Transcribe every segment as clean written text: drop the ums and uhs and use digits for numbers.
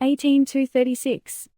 18-36.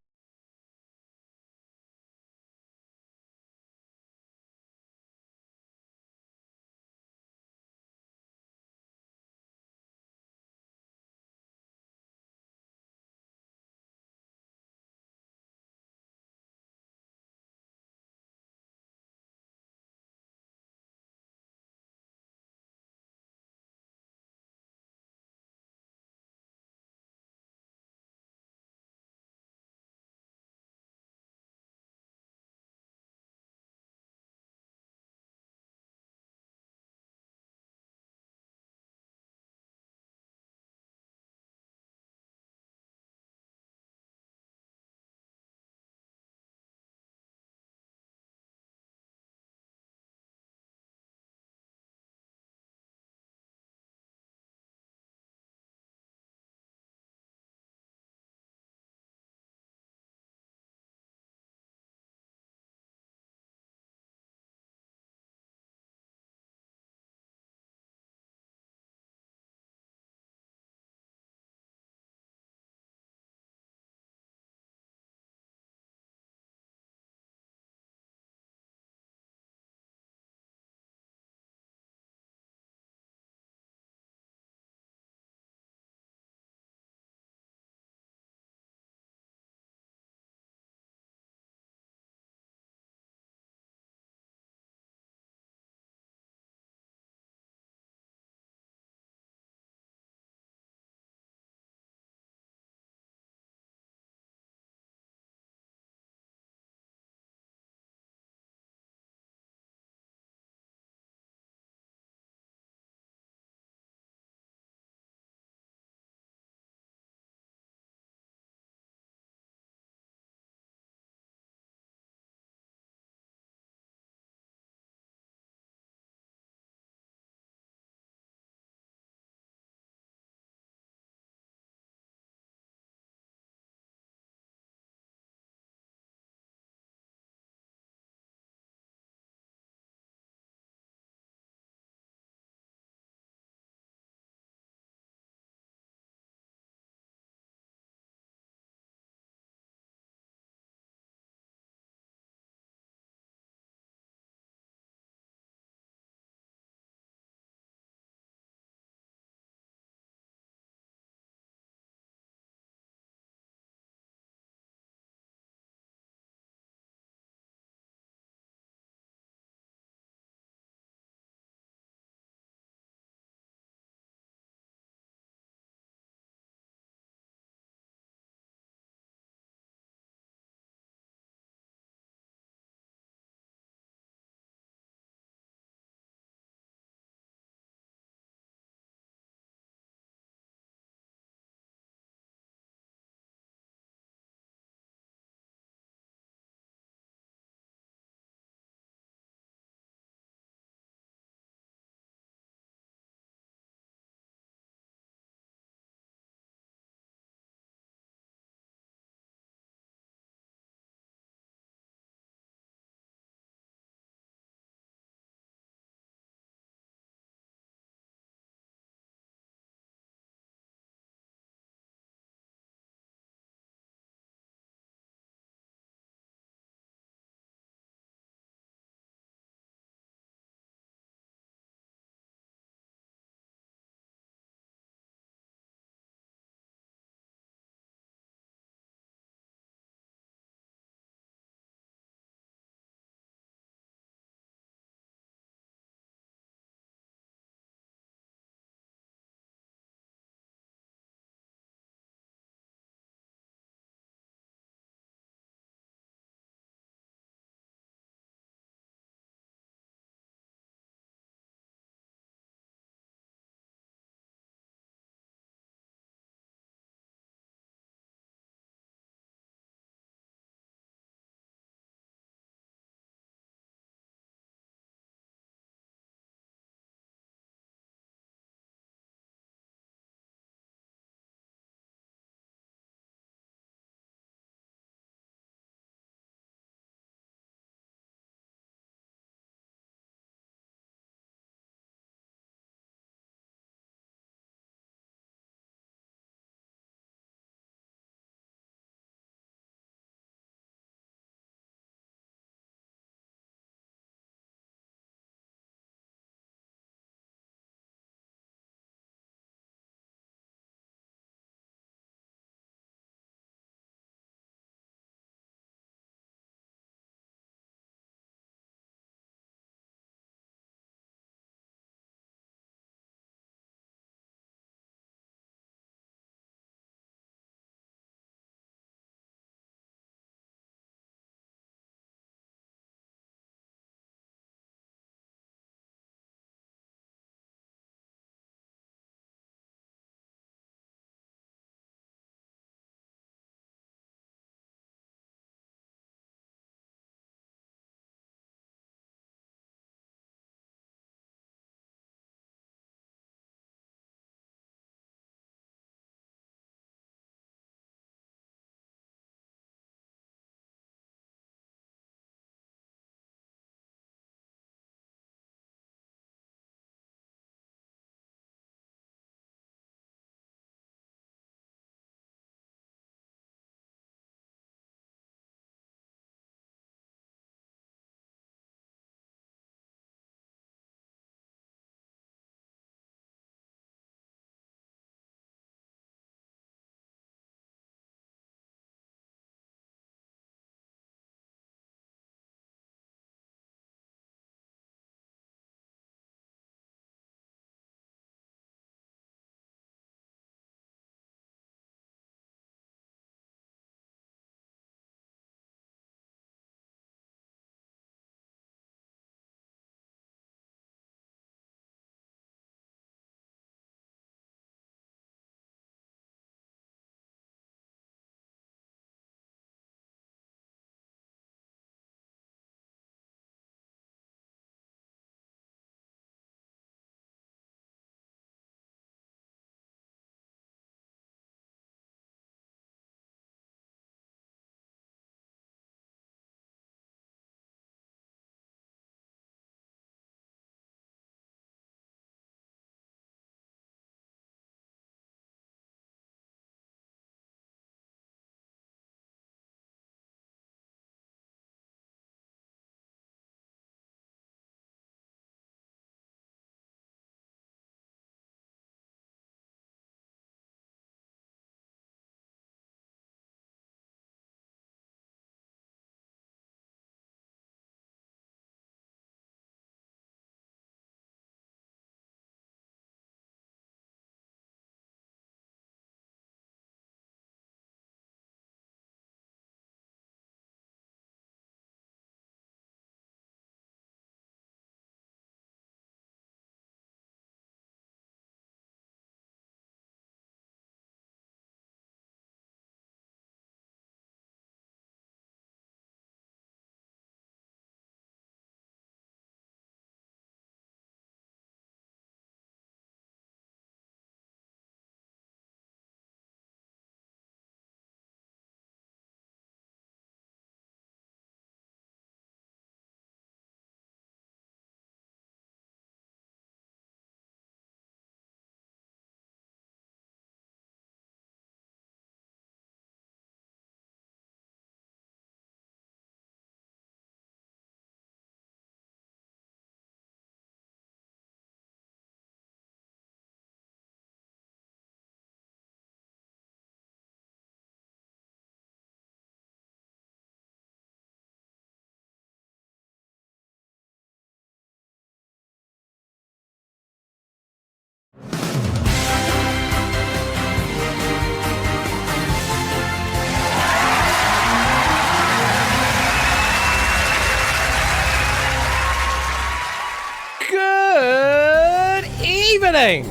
morning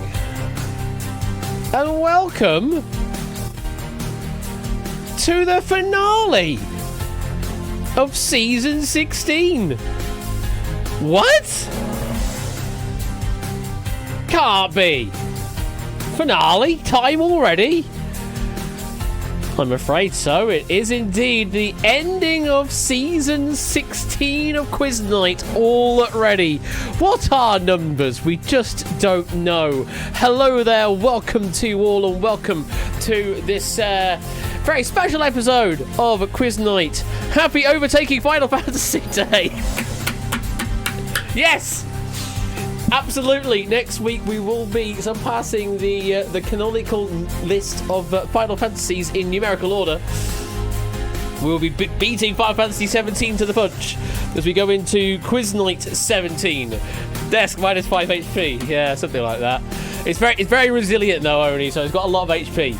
and welcome to the finale of season 16. What? Can't be. Finale? Time already? I'm afraid so. It is indeed the ending of season 16 of Quiz Night already. What are numbers? We just don't know. Hello there, welcome to you all and welcome to this very special episode of Quiz Night. Happy overtaking Final Fantasy Day. Yes! Absolutely. Next week we will be surpassing the canonical list of Final Fantasies in numerical order. We will be beating Final Fantasy 17 to the punch as we go into Quiz Night 17. Desk minus 5 HP. Yeah, something like that. It's very resilient though, only, so it's got a lot of HP.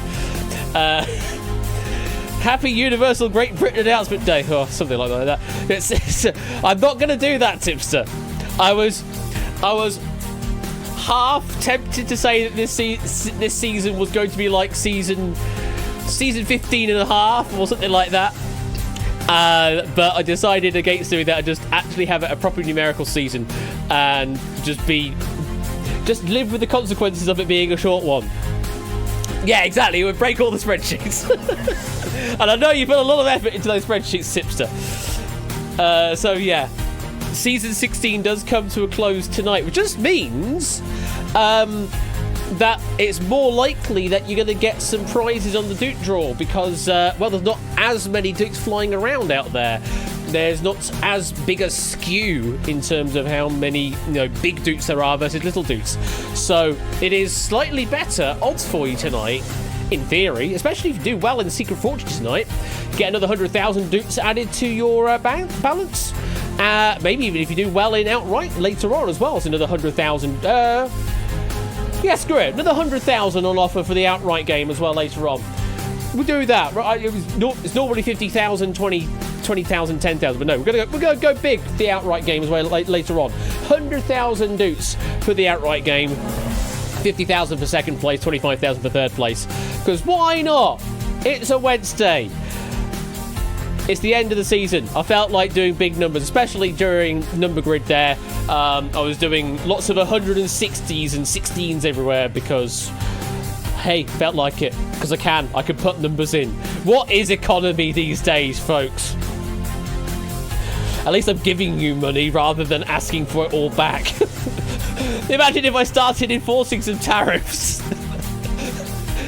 Happy Universal Great Britain Announcement Day. Oh, something like that. I'm not going to do that, Tipster. I was half tempted to say that this season was going to be like season 15 and a half or something like that. But I decided against doing that and just actually have a proper numerical season and just live with the consequences of it being a short one. Yeah, exactly. It would break all the spreadsheets. And I know you put a lot of effort into those spreadsheets, Tipster. So yeah. Season 16 does come to a close tonight, which just means that it's more likely that you're going to get some prizes on the Duke draw because, well, there's not as many Dukes flying around out there. There's not as big a skew in terms of how many big Dukes there are versus little Dukes. So it is slightly better odds for you tonight, in theory, especially if you do well in Secret Fortune tonight. Get another 100,000 Dukes added to your balance. Maybe even if you do well in outright later on as well, it's another 100,000. Yeah, screw it. Another 100,000 on offer for the outright game as well later on. We'll do that. Right? It's normally 50,000, 20,000, 10,000, but no, we're gonna go big for the outright game as well later on. 100,000 Dukes for the outright game. 50,000 for second place, 25,000 for third place. Because why not? It's a Wednesday. It's the end of the season. I felt like doing big numbers, especially during number grid there. I was doing lots of 160s and 16s everywhere because, hey, felt like it. Because I can put numbers in. What is economy these days, folks? At least I'm giving you money rather than asking for it all back. Imagine if I started enforcing some tariffs.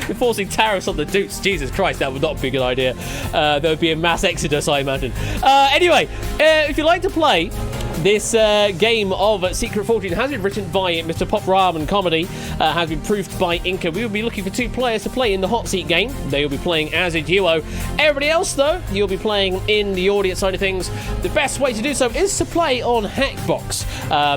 Enforcing tariffs on the Dukes. Jesus Christ, that would not be a good idea. There would be a mass exodus, I imagine. Anyway, if you'd like to play this game of Secret Fortune, has been written by Mr. Pop Ramen Comedy, has been proofed by Inca. We will be looking for 2 players to play in the hot seat game. They will be playing as a duo. Everybody else, though, you'll be playing in the audience side of things. The best way to do so is to play on Hackbox,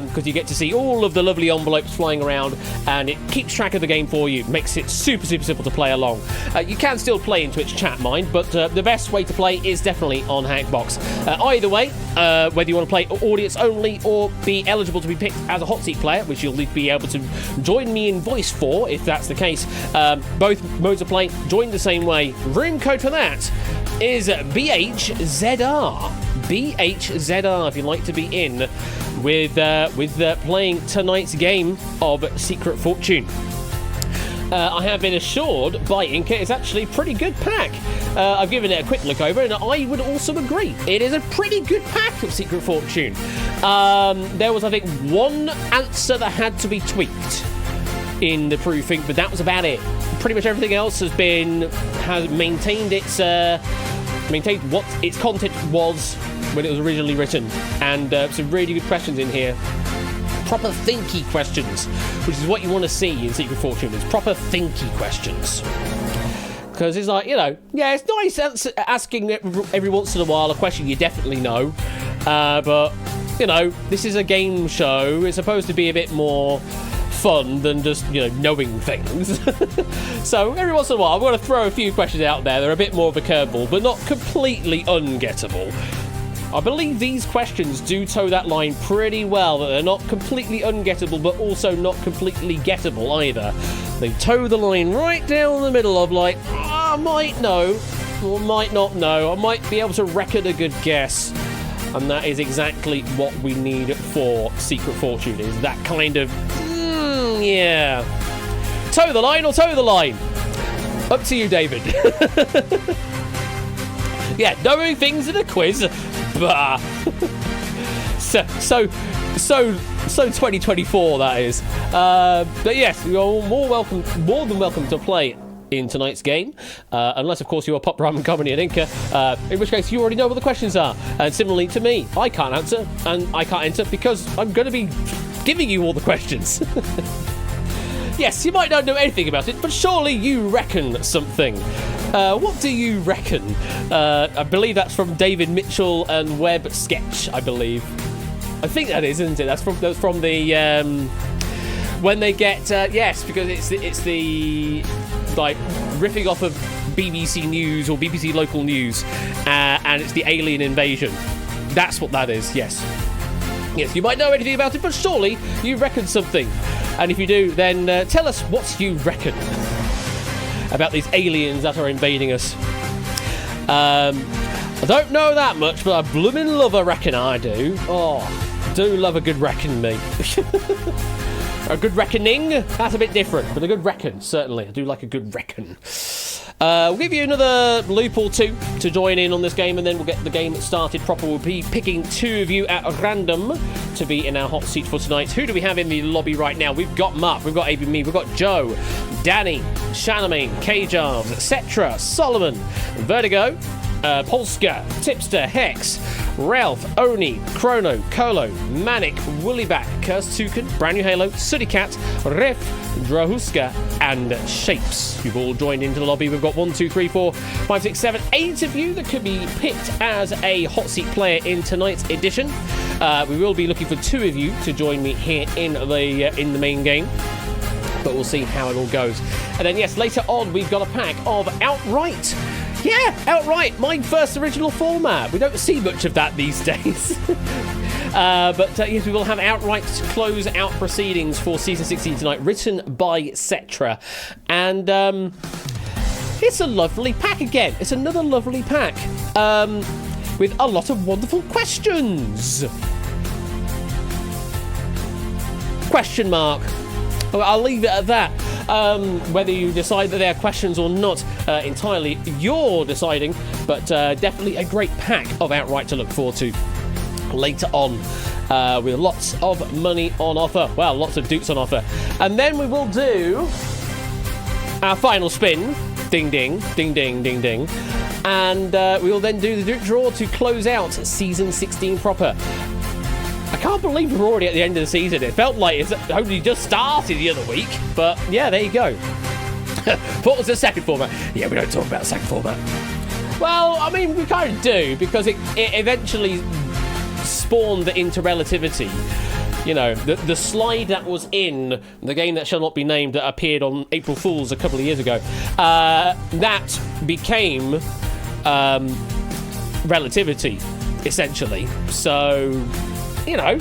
because you get to see all of the lovely envelopes flying around, and it keeps track of the game for you. Makes it super, super simple to play along. You can still play in Twitch chat, mind, but the best way to play is definitely on Hackbox. Either way, whether you want to play audience only or be eligible to be picked as a hot seat player, which you'll be able to join me in voice for if that's the case. Both modes of play join the same way. Room code for that is BHZR. BHZR if you'd like to be in with playing tonight's game of Secret Fortune. I have been assured by Inca it's actually a pretty good pack. I've given it a quick look over and I would also agree. It is a pretty good pack of Secret Fortune. There was, I think, one answer that had to be tweaked in the proofing, but that was about it. Pretty much everything else has maintained what its content was when it was originally written. And some really good questions in here. Proper thinky questions, which is what you want to see in Secret Fortune, is proper thinky questions. Because it's like, yeah, it's nice asking every once in a while a question you definitely know. But, this is a game show. It's supposed to be a bit more fun than just, knowing things. So every once in a while, I'm going to throw a few questions out there. They're a bit more of a curveball, but not completely ungettable. I believe these questions do toe that line pretty well, that they're not completely ungettable, but also not completely gettable either. They toe the line right down the middle of like, I might know, or might not know. I might be able to reckon a good guess. And that is exactly what we need for Secret Fortune, is that kind of, yeah. Toe the line or toe the line? Up to you, David. Yeah, knowing things in a quiz. Bah. so 2024 that is. But yes, you're more than welcome to play in tonight's game, unless of course you are Pop Ramen Comedy and Inca, in which case you already know what the questions are. And similarly to me, I can't answer, and I can't enter because I'm going to be giving you all the questions. Yes, you might not know anything about it, but surely you reckon something. What do you reckon? I believe that's from David Mitchell and Webb Sketch, I believe. I think that is, isn't it? That's from the when they get yes, because it's the like riffing off of BBC News or BBC local news, and it's the alien invasion. That's what that is. Yes. Yes, you might know anything about it, but surely you reckon something. And if you do, then tell us what you reckon about these aliens that are invading us. I don't know that much, but I bloomin' love a reckon, I do. Oh, I do love a good reckon, me. A good reckoning, that's a bit different, but a good reckon, certainly. I do like a good reckon. We'll give you another loop or two to join in on this game, and then we'll get the game started proper. We'll be picking two of you at random to be in our hot seat for tonight. Who do we have in the lobby right now? We've got Mark, we've got AB Me, we've got Joe, Danny, Shanamain, K-Jarves, etc., Solomon, Vertigo, Polska, Tipster, Hex, Ralph, Oni, Chrono, Colo, Manic, Woollyback, Kurstuken, Brand New Halo, Sooty Cat, Ref, Drahuska, and Shapes. You've all joined into the lobby. We've got 1, 2, 3, 4, 5, 6, 7, 8 of you that could be picked as a hot seat player in tonight's edition. We will be looking for 2 of you to join me here in the main game, but we'll see how it all goes. And then yes, later on we've got a pack of Outright. Yeah, Outright, my first original format. We don't see much of that these days. But yes, we will have Outright close out proceedings for Season 16 tonight, written by Cetra. And it's a lovely pack again. It's another lovely pack with a lot of wonderful questions. Question mark. I'll leave it at that. Whether you decide that they are questions or not, entirely you're deciding, but definitely a great pack of Outright to look forward to later on, with lots of money on offer. Well, lots of dukes on offer. And then we will do our final spin. Ding, ding, ding, ding, ding, ding. And we will then do the Duke draw to close out Season 16 proper. I can't believe we're already at the end of the season. It felt like it's only just started the other week. But yeah, there you go. What was the second format? Yeah, we don't talk about the second format. Well, I mean, we kind of do, because it eventually spawned the Interrelativity. You know, the slide that was in the game that shall not be named that appeared on April Fool's a couple of years ago, that became Relativity, essentially. So, you know,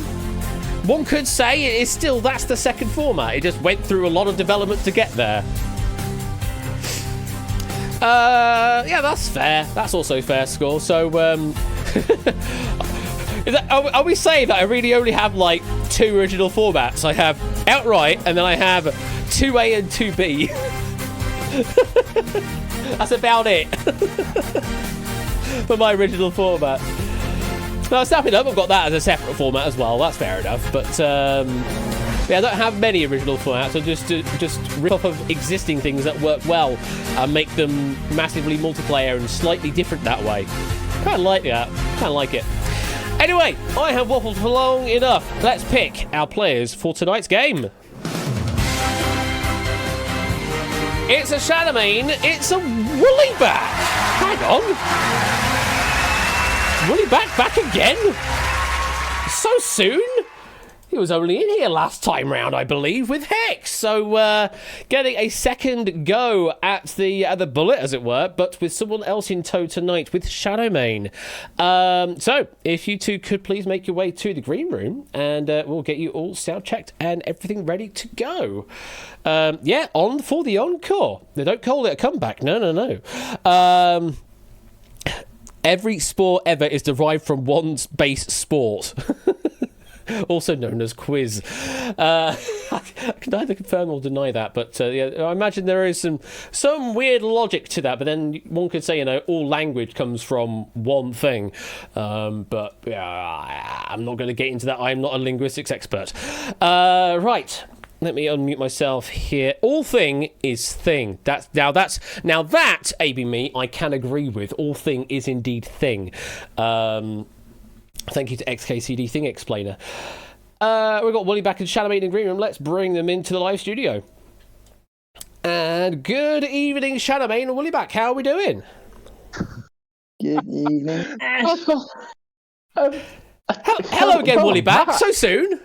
one could say it is still, that's the second format. It just went through a lot of development to get there. Yeah, that's fair. That's also fair score. So, are we saying that I really only have like 2 original formats? I have Outright, and then I have 2A and 2B. That's about it for my original format. Now, snapping up, I've got that as a separate format as well. That's fair enough. But yeah, I don't have many original formats. I just rip off of existing things that work well and make them massively multiplayer and slightly different that way. Kind of like that. Kind of like it. Anyway, I have waffled for long enough. Let's pick our players for tonight's game. It's a Shanamain. It's a Woollyback. Hang on. Woollyback back again? So soon? He was only in here last time round, I believe, with Hex. So getting a second go at the bullet, as it were, but with someone else in tow tonight, with Shadowmane. So if you two could please make your way to the green room, and we'll get you all sound checked and everything ready to go. On for the encore. They don't call it a comeback. No. Every sport ever is derived from one's base sport. Also known as quiz. I can neither confirm or deny that, but I imagine there is some weird logic to that, but then one could say, all language comes from one thing. But I'm not going to get into that. I'm not a linguistics expert. Right. Let me unmute myself here. All thing is thing. Now that AB me, I can agree with. All thing is indeed thing. Thank you to XKCD Thing Explainer. We've got Wooly back in Shadowmane in green room. Let's bring them into the live studio. And good evening, Shadowmane and Wooly back. How are we doing? Good evening. Hello again, Wooly back. So soon.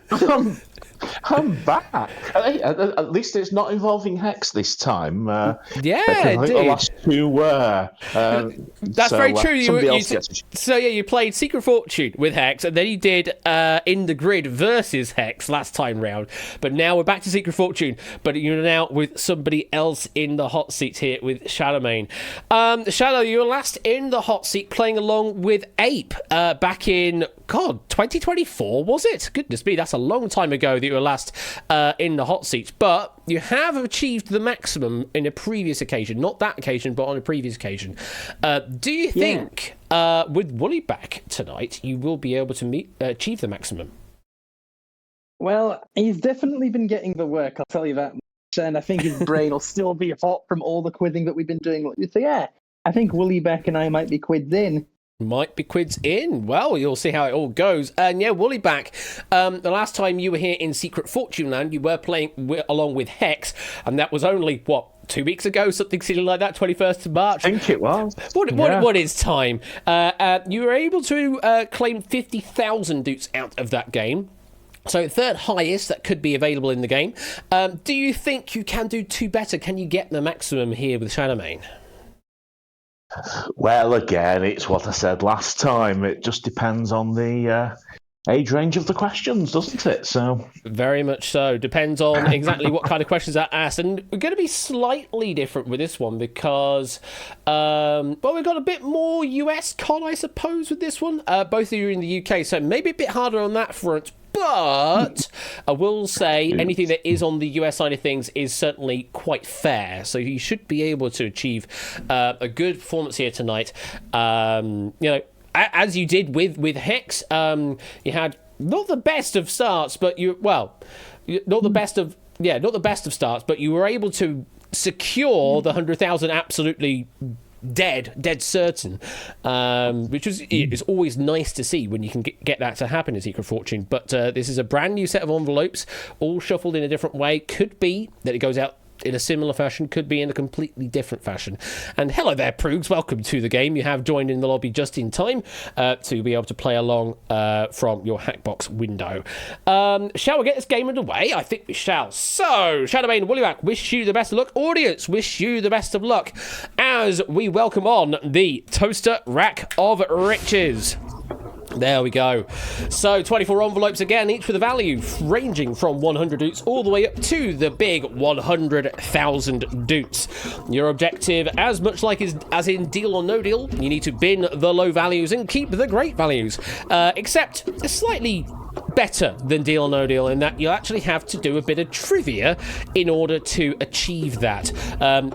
I'm back. At least it's not involving Hex this time. Yeah, I think the last two were. That's very true. You played Secret Fortune with Hex, and then you did In the Grid versus Hex last time round. But now we're back to Secret Fortune, but you're now with somebody else in the hot seat here with Shadowmane. Shadow, you were last in the hot seat playing along with Ape back in 2024, was it? Goodness me, that's a long time ago that you were last in the hot seat. But you have achieved the maximum in a previous occasion. Not that occasion, but on a previous occasion. Do you think with Wooly back tonight, you will be able to achieve the maximum? Well, he's definitely been getting the work, I'll tell you that much. And I think his brain will still be hot from all the quizzing that we've been doing. So yeah, I think Wooly back and I might be quids in. Might be quids in. Well, you'll see how it all goes. And yeah, Wooly back. The last time you were here in Secret Fortune Land, you were playing along with Hex, and that was only 2 weeks ago, something silly like that, 21st of March. I think it was. What is time? You were able to claim 50,000 doots out of that game. So third highest that could be available in the game. Do you think you can do two better? Can you get the maximum here with Shadowmane? Well, again, it's what I said last time. It just depends on the age range of the questions, doesn't it? So very much so. Depends on exactly what kind of questions are asked. And we're going to be slightly different with this one because, we've got a bit more US con, I suppose, with this one. Both of you are in the UK, so maybe a bit harder on that front. But I will say anything that is on the US side of things is certainly quite fair. So you should be able to achieve a good performance here tonight. As you did with Hex, you had not the best of starts, but not the best of starts, but you were able to secure the 100,000 absolutely dead certain, which is always nice to see when you can get that to happen in Secret Fortune. But this is a brand new set of envelopes, all shuffled in a different way. Could be that it goes out in a similar fashion, could be in a completely different fashion. And hello there, Proogs. Welcome to the game. You have joined in the lobby just in time to be able to play along from your Hackbox window. Shall we get this game underway? I think we shall. So, Shadowmane and Woollyback, wish you the best of luck. Audience, wish you the best of luck as we welcome on the Toaster Rack of Riches. There we go. So 24 envelopes again, each with a value ranging from 100 doots all the way up to the big 100,000 doots. Your objective, as much like as in Deal or No Deal, you need to bin the low values and keep the great values. Except slightly better than Deal or No Deal in that you'll actually have to do a bit of trivia in order to achieve that.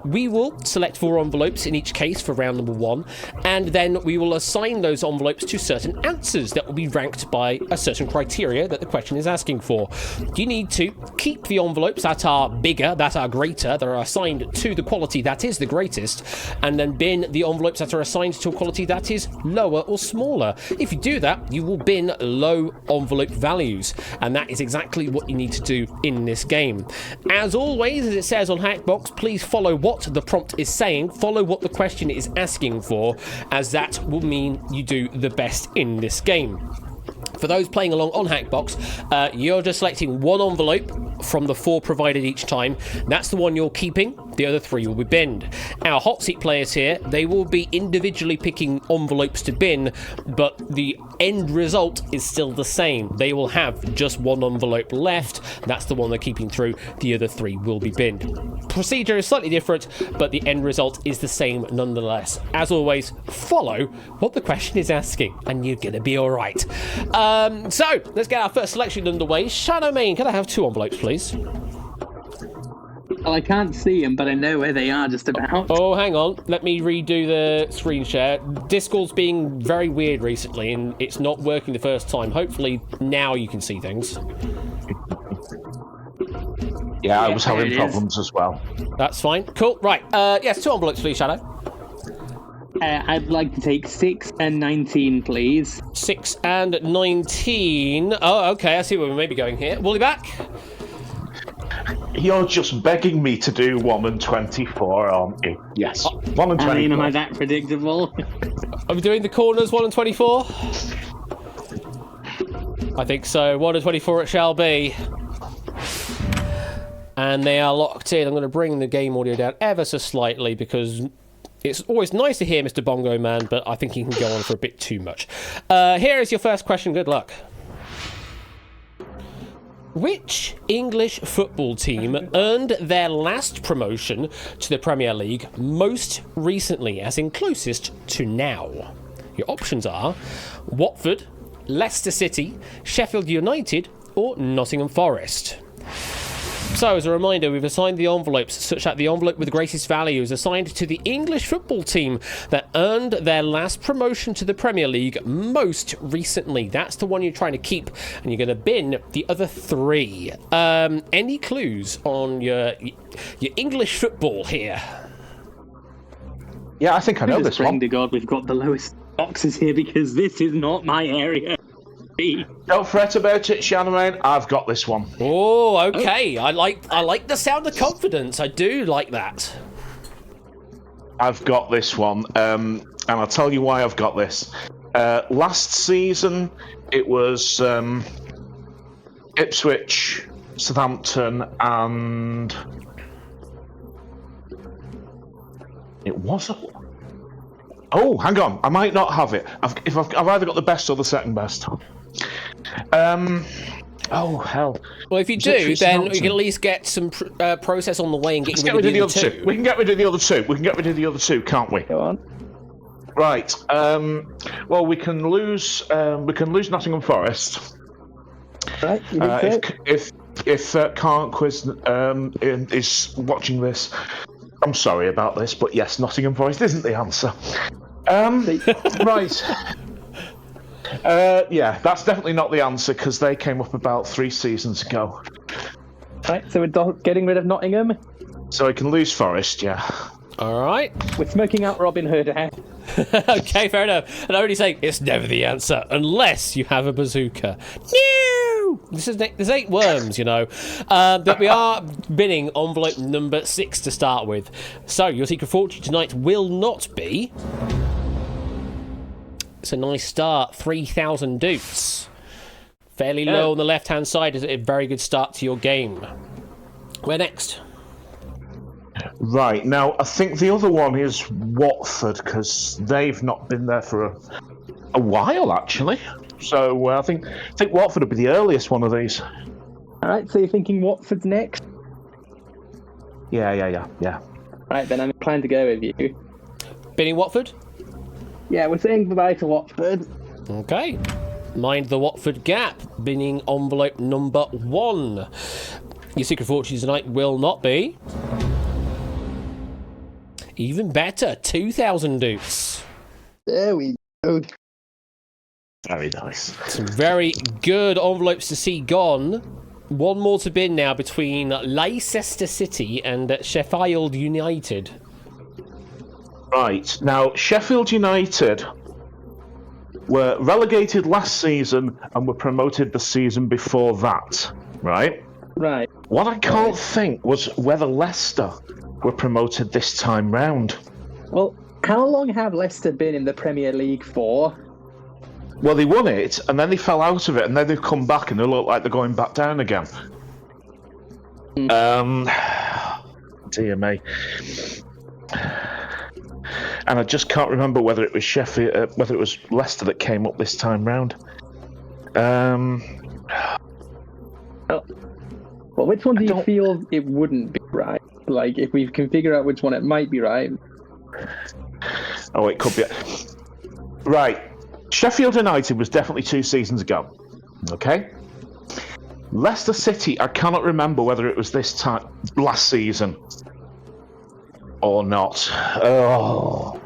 We will select 4 envelopes in each case for round number 1, and then we will assign those envelopes to certain answers that will be ranked by a certain criteria that the question is asking for. You need to keep the envelopes that are bigger, that are greater, that are assigned to the quality that is the greatest, and then bin the envelopes that are assigned to a quality that is lower or smaller. If you do that, you will bin low envelope values, and that is exactly what you need to do in this game. As always, as it says on Hackbox, please follow what the prompt is saying, follow what the question is asking for, as that will mean you do the best in this game. For those playing along on Hackbox, you're just selecting one envelope from the 4 provided each time. That's the one you're keeping. The other 3 will be binned. Our hot seat players here, they will be individually picking envelopes to bin, but the end result is still the same. They will have just one envelope left. That's the one they're keeping through. The other 3 will be binned. Procedure is slightly different, but the end result is the same nonetheless. As always, follow what the question is asking, and you're going to be all right. So, let's get our first selection underway. Shadow Main, can I have 2 envelopes, please? Well, I can't see them, but I know where they are just about. Oh, hang on. Let me redo the screen share. Discord's being very weird recently, and it's not working the first time. Hopefully, now you can see things. Yeah, I was having problems as well. That's fine. Cool. Right. Yes, 2 envelopes, please, Shadow. I'd like to take 6 and 19, please. 6 and 19. Oh, okay. I see where we may be going here. Woolly back. You're just begging me to do 1 and 24, aren't you? Yes. 1 and 24. I mean, am I that predictable? Are we doing the corners 1 and 24? I think so. 1 and 24 it shall be. And they are locked in. I'm going to bring the game audio down ever so slightly because it's always nice to hear Mr. Bongo Man, but I think he can go on for a bit too much. Here is your first question. Good luck. Which English football team earned their last promotion to the Premier League most recently, as in closest to now? Your options are Watford, Leicester City, Sheffield United, or Nottingham Forest. So, as a reminder, we've assigned the envelopes such that the envelope with the greatest value is assigned to the English football team that earned their last promotion to the Premier League most recently. That's the one you're trying to keep, and you're going to bin the other 3. Any clues on your English football here? Yeah, I think I know this one. To God, we've got the lowest boxes here because this is not my area. Don't fret about it, Shannon. I've got this one. Oh, okay. I like the sound of confidence. I do like that. I've got this one, and I'll tell you why I've got this. Last season, it was Ipswich, Southampton, and it was. Oh, hang on. I might not have it. I've either got the best or the second best. Oh, hell. Well, if you do, then we can at least get some process on the way and get rid of the other 2. We can get rid of the other 2. We can get rid of the other 2, can't we? Go on. Right. Well, we can lose Nottingham Forest. Right. If Can't Quiz is watching this, I'm sorry about this, but yes, Nottingham Forest isn't the answer. Right. Yeah, that's definitely not the answer because they came up about 3 seasons ago. Right, so we're getting rid of Nottingham. So I can lose Forest, yeah. All right. We're smoking out Robin Hood. Okay, fair enough. And I'm only saying it's never the answer unless you have a bazooka. No! There's 8 worms, you know. But we are binning envelope number 6 to start with. So your secret fortune tonight will not be... It's a nice start, 3,000 dupes. Fairly low on the left-hand side is a very good start to your game. Where next? Right, now I think the other one is Watford because they've not been there for a while, actually. So I think Watford would be the earliest one of these. All right, so you're thinking Watford's next? Yeah. Right, then I'm inclined to go with you. Binning Watford? Yeah, we're saying goodbye to Watford. Okay. Mind the Watford gap. Binning envelope number 1. Your secret fortune tonight will not be... Even better, 2,000 dupes. There we go. Very nice. Some very good envelopes to see gone. 1 more to bin now between Leicester City and Sheffield United. Right, now Sheffield United were relegated last season and were promoted the season before that, right? Right. What I can't think was whether Leicester were promoted this time round. Well, how long have Leicester been in the Premier League for? Well, they won it, and then they fell out of it, and then they've come back, and they look like they're going back down again. Dear me. And I just can't remember whether it was Sheffield, whether it was Leicester that came up this time round. Well, which one do you feel it wouldn't be right? Like, if we can figure out which one it might be right. Oh, it could be. Right. Sheffield United was definitely 2 seasons ago. Okay? Leicester City, I cannot remember whether it was this time, last season, or not. Oh,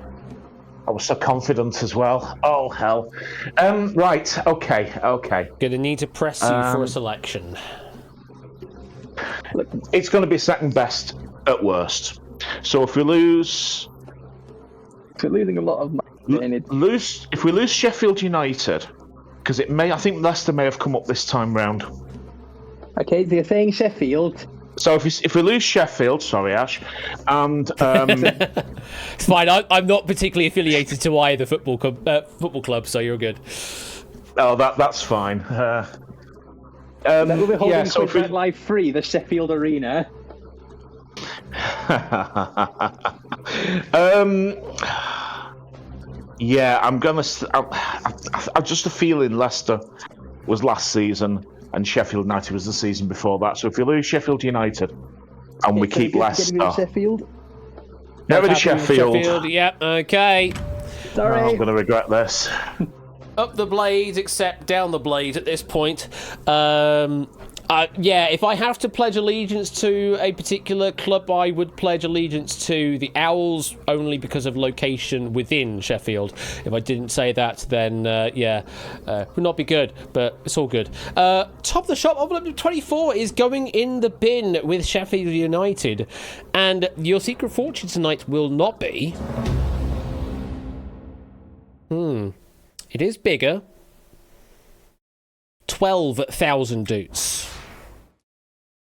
I was so confident as well. Oh, hell. Right, okay. Gonna need to press you for a selection. It's going to be second best at worst. So if we lose... We're losing a lot of money. If we lose Sheffield United, because I think Leicester may have come up this time round. Okay, so you're saying Sheffield. So if we lose Sheffield, sorry Ash, and It's fine. I'm not particularly affiliated to either football club, so you're good. Oh, that's fine. That will be holding so Quiz Live free, the Sheffield Arena. Yeah, I'm just a feeling Leicester was last season and Sheffield United was the season before that. So if you lose Sheffield United and we keep Leicester, Sheffield. Never to Sheffield. Yep. Okay. Sorry, I'm going to regret this. Up the blades, except down the blades at this point. If I have to pledge allegiance to a particular club, I would pledge allegiance to the Owls, only because of location within Sheffield. If I didn't say that, then would not be good, but it's all good. Top of the shop, envelope 24 is going in the bin with Sheffield United, and your secret fortune tonight will not be... It is bigger. 12,000 doots.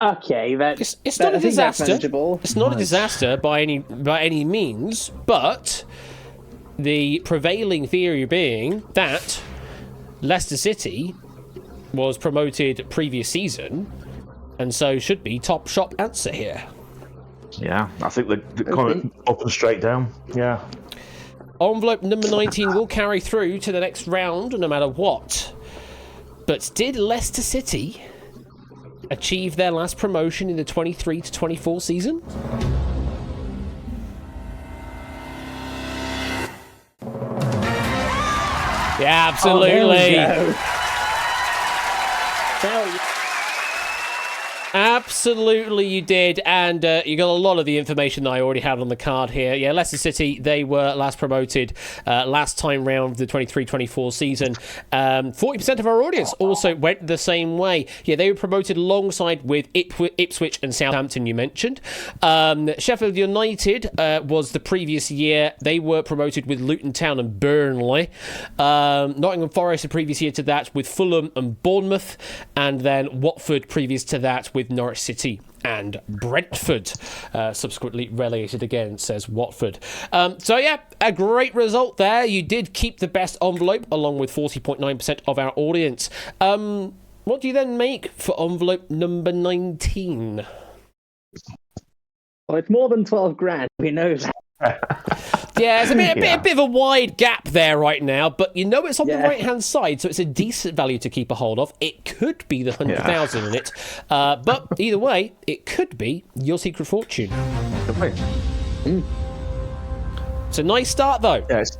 Okay, It's not a disaster. Manageable. It's not a disaster by any means, but the prevailing theory being that Leicester City was promoted previous season, and so should be top shop answer here. Yeah, I think they're coming up and straight down. Yeah. Envelope number 19 will carry through to the next round, no matter what. But did Leicester City achieve their last promotion in the 23 to 24 season? Yeah, absolutely. Absolutely you did, and you got a lot of the information that I already had on the card here. Yeah, Leicester City, they were last promoted last time round the 23-24 season. 40% of our audience also went the same way. Yeah, they were promoted alongside with Ipswich and Southampton, you mentioned. Sheffield United was the previous year. They were promoted with Luton Town and Burnley. Nottingham Forest the previous year to that with Fulham and Bournemouth, and then Watford previous to that with Norwich City and Brentford, subsequently relegated again, says Watford. So yeah, a great result there. You did keep the best envelope along with 40.9% of our audience. What do you then make for envelope number 19? Well, it's more than 12 grand, we know that. Yeah, it's a bit of a wide gap there right now, but you know it's on the right-hand side, so it's a decent value to keep a hold of. It could be the 100,000 in it, but either way, it could be your secret fortune. It's a nice start, though. Yes.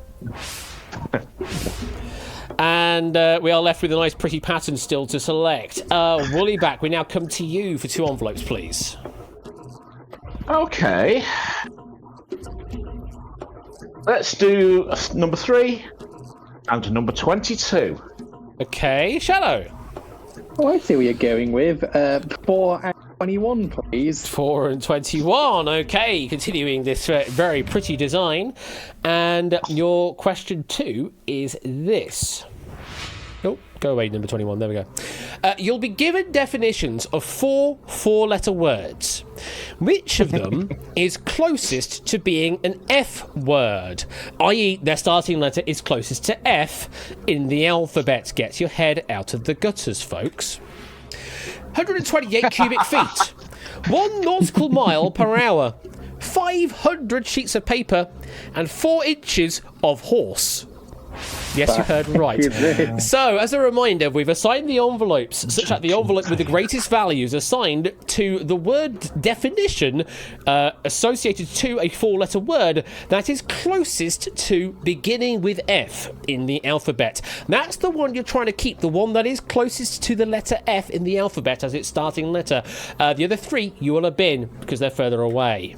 And we are left with a nice pretty pattern still to select. Woollyback, we now come to you for 2 envelopes, please. Okay. Let's do number 3 and number 22. Okay, Shadow. Oh, I see what you're going with. 4 and 21, please. 4 and 21. Okay, continuing this very pretty design. And your question 2 is this. Oh, go away, number 21. There we go. You'll be given definitions of 4 four-letter words. Which of them is closest to being an F word? I.e., their starting letter is closest to F in the alphabet. Get your head out of the gutters, folks. 128 cubic feet. 1 nautical mile per hour. 500 sheets of paper. And 4 inches of horse. Yes, you heard right. So, as a reminder, we've assigned the envelopes such that the envelope with the greatest values assigned to the word definition associated to a 4-letter word that is closest to beginning with F in the alphabet. That's the one you're trying to keep, the one that is closest to the letter F in the alphabet as its starting letter. The other 3 you will have been because they're further away.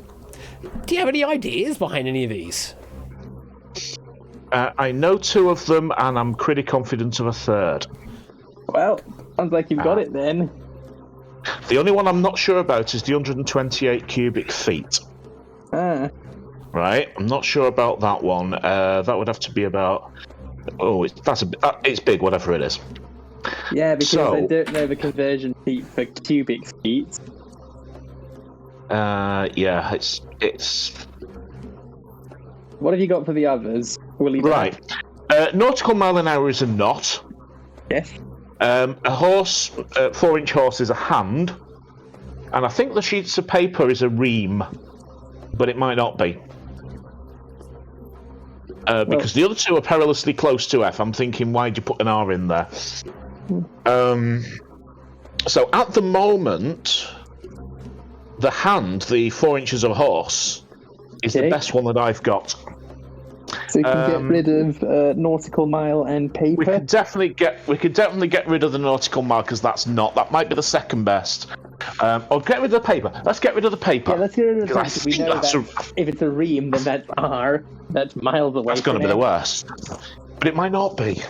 Do you have any ideas behind any of these? I know 2 of them, and I'm pretty confident of a third. Well, sounds like you've got it then. The only one I'm not sure about is the 128 cubic feet. Right? I'm not sure about that one. That would have to be about... Oh, it's big, whatever it is. Yeah, because I don't know the conversion feet for cubic feet. Yeah, it's... What have you got for the others? Right. Nautical mile an hour is a knot. Yes. A horse, 4-inch horse is a hand. And I think the sheets of paper is a ream. But it might not be. Because the other 2 are perilously close to F. I'm thinking, why'd you put an R in there? So at the moment, the hand, the 4 inches of horse, is the best one that I've got. So you can get rid of nautical mile and paper. We could definitely get rid of the nautical mile because that might be the second best. Or get rid of the paper. Let's get rid of the paper. Yeah, let's get rid of the paper. We know that if it's a ream, then that's R. That's miles away. That's going to be the worst. But it might not be.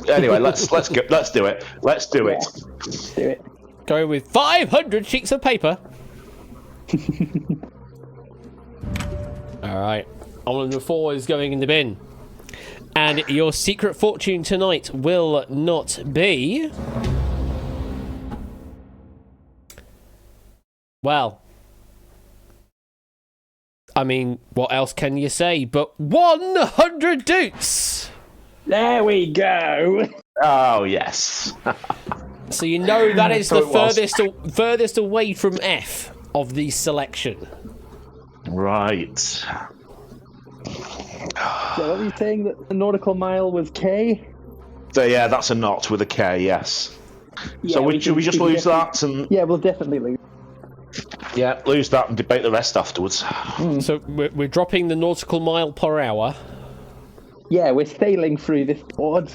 Anyway, let's do it. Let's do it. Let's do it. Go with 500 sheets of paper. All right. Envelope number 4 is going in the bin. And your secret fortune tonight will not be... Well... I mean, what else can you say but 100 doots? There we go. Oh, yes. So you know that is the furthest away from F of the selection. Right. So what were you saying, that the nautical mile was K? So yeah, that's a knot with a K, yes. Yeah, so should we just lose that? And yeah, we'll definitely lose. Yeah, lose that and debate the rest afterwards. So we're dropping the nautical mile per hour. Yeah, we're sailing through this board.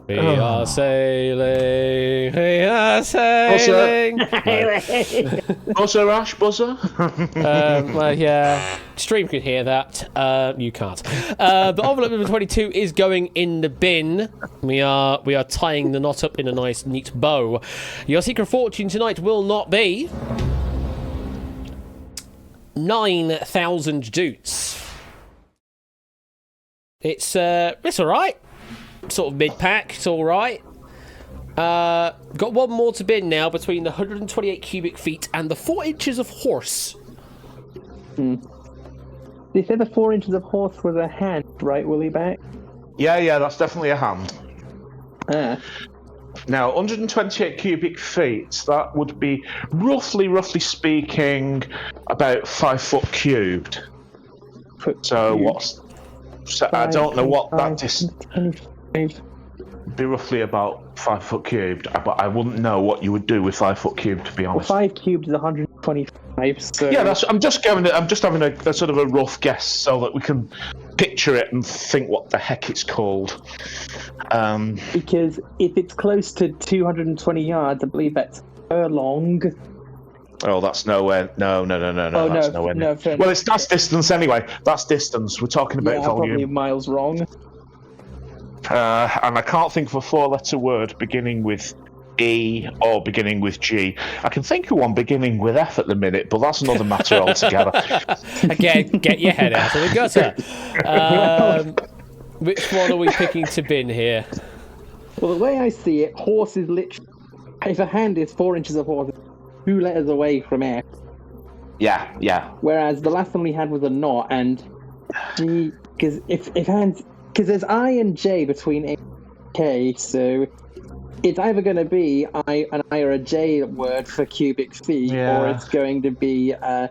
We are sailing. We are sailing. Buzzer, Ash, buzzer. Well, yeah. Stream could hear that. You can't. But envelope number 22 is going in the bin. We are tying the knot up in a nice, neat bow. Your secret fortune tonight will not be 9,000 doots. It's all right. Sort of mid-pack, it's all right. Got one more to bin now between the 128 cubic feet and the 4 inches of horse. They said the 4 inches of horse was a hand, right, Willie back? Yeah, that's definitely a hand. Now, 128 cubic feet, that would be roughly speaking, about 5 foot cubed. I don't know what that distance... Be roughly about 5 foot cubed, but I wouldn't know what you would do with 5 foot cubed, to be honest. Well, 5 cubed is 125. So yeah, I'm just having a sort of a rough guess so that we can picture it and think what the heck it's called. Because if it's close to 220 yards, I believe that's furlong. Oh, that's nowhere. No. That's nowhere. No, well, that's distance anyway. That's distance. We're talking about volume. Probably miles wrong. And I can't think of a 4-letter word beginning with E or beginning with G. I can think of one beginning with F at the minute, but that's another matter altogether. Again, get your head out of the gutter. Which one are we picking to bin here? Well, the way I see it, horse is literally... If a hand is 4 inches of horse, 2 letters away from F. Yeah. Whereas the last one we had was a not, and G, because because there's I and J between A and K, so it's either going to be an I or a J word for cubic feet, or it's going to be a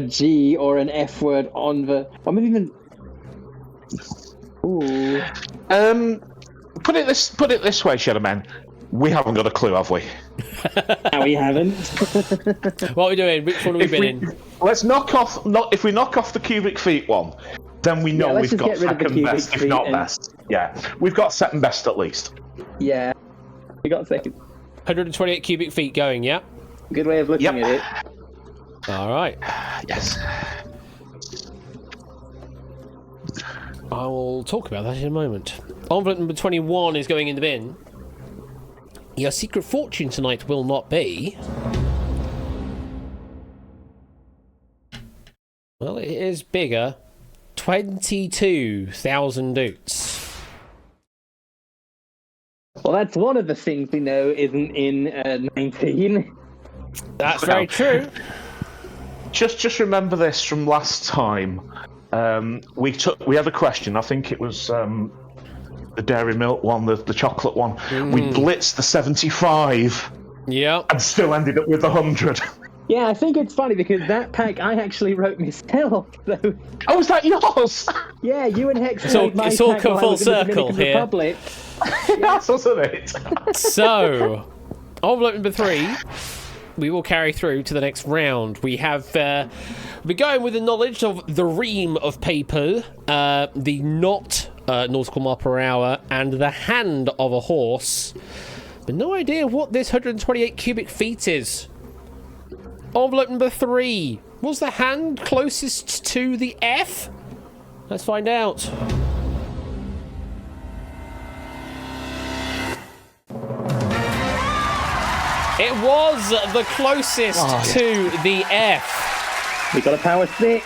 G or an F word on the, or maybe even. Ooh. Put it this way, Shadowman. We haven't got a clue, have we? No, we haven't. What are we doing? Which one have we been in? Let's knock off. If we knock off the cubic feet one, then we know we've got second best, if not best. Yeah, we've got second best at least. Yeah, we got second. 128 cubic feet going, yeah? Good way of looking at it. All right. Yes. I will talk about that in a moment. Envelope number 21 is going in the bin. Your secret fortune tonight will not be... Well, it is bigger. 22,000 oots. Well, that's one of the things we know isn't in 19. That's very true. Just remember this from last time. We had a question. I think it was the dairy milk one, the chocolate one. We blitzed the 75. Yeah. And still ended up with 100. Yeah, I think it's funny because that pack I actually wrote myself. So. Oh, is that yours? Yeah, you and Hex. It's all come full circle here. Republic. Yes, wasn't it? So, envelope number 3. We will carry through to the next round. We have we're going with the knowledge of the ream of paper, the knot nautical mile per hour, and the hand of a horse. But no idea what this 128 cubic feet is. Envelope number 3. Was the hand closest to the F? Let's find out. It was the closest to the F. We got a power 6.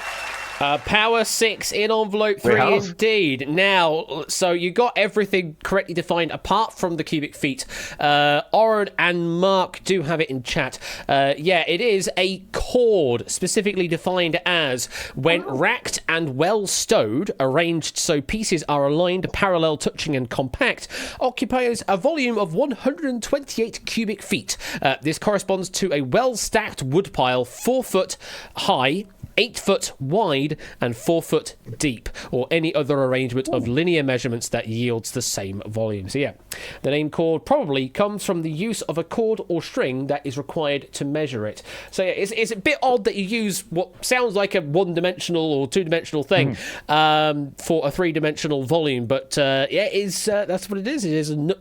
Power 6 in envelope 3 indeed. Now, so you got everything correctly defined apart from the cubic feet. Oren and Mark do have it in chat. Yeah, it is a chord, specifically defined as when racked and well stowed, arranged so pieces are aligned, parallel, touching and compact, occupies a volume of 128 cubic feet. This corresponds to a well-stacked wood pile 4 foot high, 8 foot wide and 4 foot deep, or any other arrangement of linear measurements that yields the same volume. So yeah, the name chord probably comes from the use of a cord or string that is required to measure it. So yeah, it's a bit odd that you use what sounds like a one-dimensional or two-dimensional thing for a three-dimensional volume, but yeah, that's what it is. It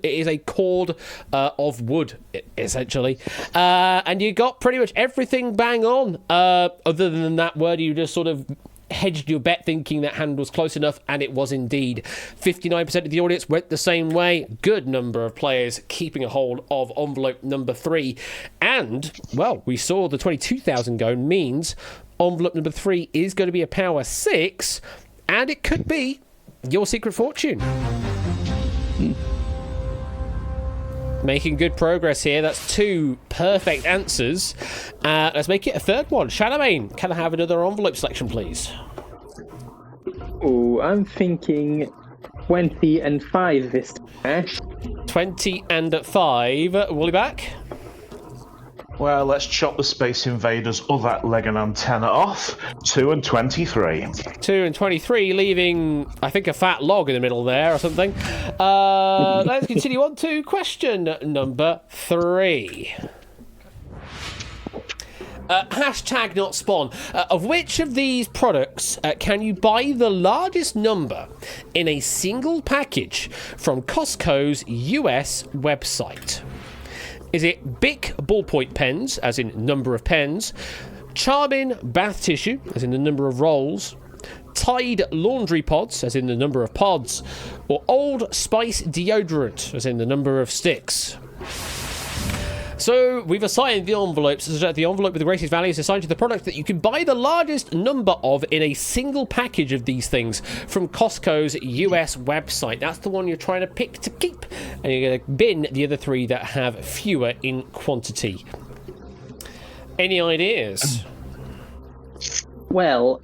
is a chord of wood, essentially, and you got pretty much everything bang on, other than that word you just sort of hedged your bet thinking that hand was close enough, and it was indeed. 59% of the audience went the same way. Good number of players keeping a hold of envelope number 3. And, well, we saw the 22,000 go, means envelope number 3 is going to be a power 6, and it could be your secret fortune. Making good progress here. That's 2 perfect answers. Let's make it a third one. Shadowbane, can I have another envelope selection, please? Oh, I'm thinking 20 and 5 this time. 20 and 5. Woolly back? Well, let's chop the Space Invaders' other leg and antenna off. 2 and 23. 2 and 23, leaving, I think, a fat log in the middle there or something. Let's continue on to question number 3. Hashtag not spawn. Of which of these products can you buy the largest number in a single package from Costco's US website? Is it Bic ballpoint pens, as in number of pens, Charmin bath tissue, as in the number of rolls, Tide laundry pods, as in the number of pods, or Old Spice deodorant, as in the number of sticks? So we've assigned the envelopes. So the envelope with the greatest value is assigned to the product that you can buy the largest number of in a single package of these things from Costco's US website. That's the one you're trying to pick to keep, and you're going to bin the other 3 that have fewer in quantity. Any ideas? Well,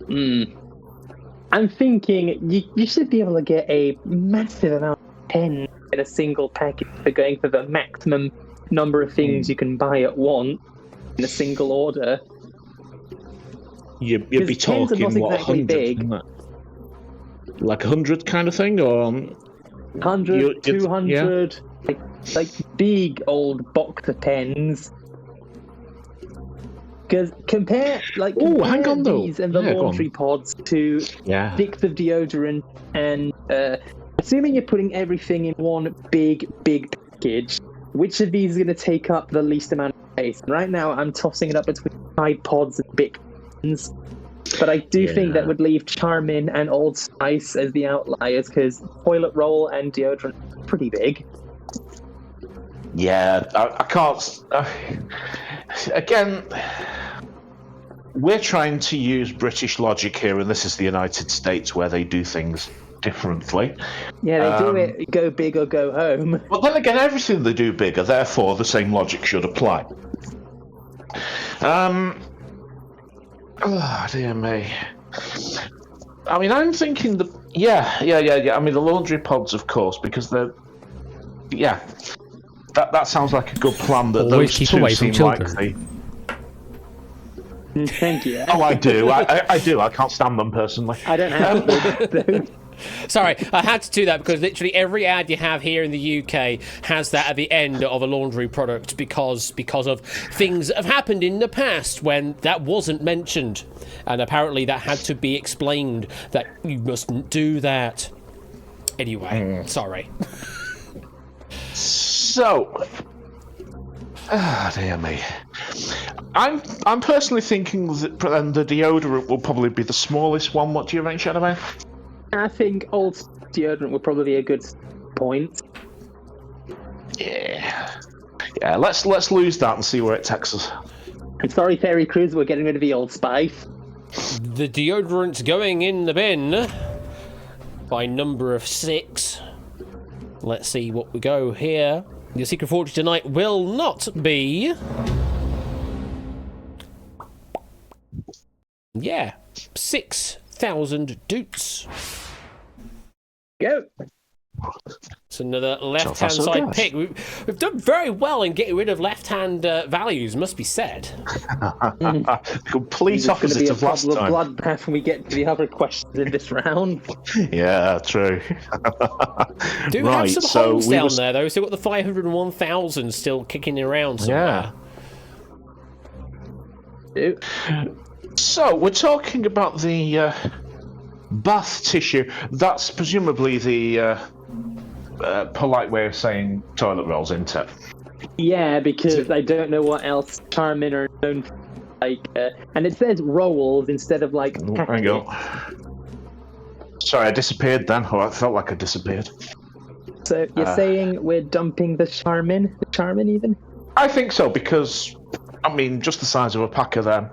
I'm thinking you should be able to get a massive amount of pens in a single package for going for the maximum number of things you can buy at once in a single order. You'd be Because pens are talking, not what, exactly 100? big. Isn't it? Like 100 kind of thing, or 100, 200, like big old box of pens. Because compare hang on, though. these and the laundry pods to sticks of deodorant, and assuming you're putting everything in one big package, which of these is going to take up the least amount of space? And right now, I'm tossing it up between Tide Pods and Bic pens, but I do think that would leave Charmin and Old Spice as the outliers, because toilet roll and deodorant are pretty big. Yeah, I can't. Again, we're trying to use British logic here, and this is the United States where they do things differently. Yeah, they do it go big or go home. But then again, everything they do bigger, therefore the same logic should apply. Oh, dear me. I mean, I'm thinking that. Yeah. I mean, the laundry pods, of course, because they're. Yeah. That sounds like a good plan. That Always those keep two away from seem children. like Thank you. Oh, I do. I do. I can't stand them personally. I don't have to. Sorry, I had to do that because literally every ad you have here in the UK has that at the end of a laundry product because of things that have happened in the past when that wasn't mentioned, and apparently that had to be explained that you mustn't do that. Anyway, sorry. So, dear me. I'm personally thinking that the deodorant will probably be the smallest one. What do you think, Shadowman? I think old deodorant would probably be a good point. Yeah. Let's lose that and see where it takes us. I'm sorry, Terry Crews, we're getting rid of the Old Spice. The deodorant's going in the bin by number of 6. Let's see what we go here. Your secret fortune tonight will not be. Yeah, 6,000 doots. Go. It's another left-hand side pick. We've done very well in getting rid of left-hand values, must be said. Complete opposite of last time. Bloodbath when we get to the other questions in this round. Yeah, true. Do have some holes down there, though. Still got the 501,000 still kicking around somewhere. Yeah. So, we're talking about the bath tissue. That's presumably the polite way of saying toilet rolls, isn't it? Yeah, because I don't know what else Charmin are known for. And it says rolls instead of like packets. Hang on. Sorry, I disappeared then. Oh, I felt like I disappeared. So you're saying we're dumping the Charmin? The Charmin even? I think so, because, I mean, just the size of a pack of them.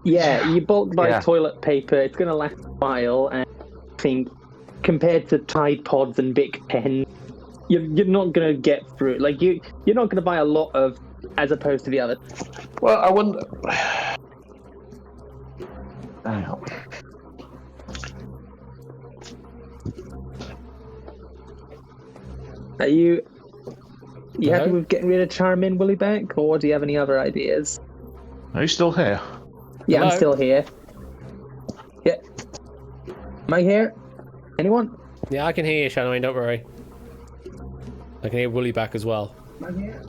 Yeah, you bulk buy toilet paper, it's going to last a while, and I think compared to Tide Pods and Bic pens, you're not going to get through. Like, you're not going to buy a lot of, as opposed to the other. Well, I wonder. Hang on. Are you happy with getting rid of Charmin, Woollyback, or do you have any other ideas? Are you still here? Yeah, Hello? I'm still here. Yeah. Am I here? Anyone? Yeah, I can hear you, Shadowman, don't worry. I can hear Woolly back as well. Am I here?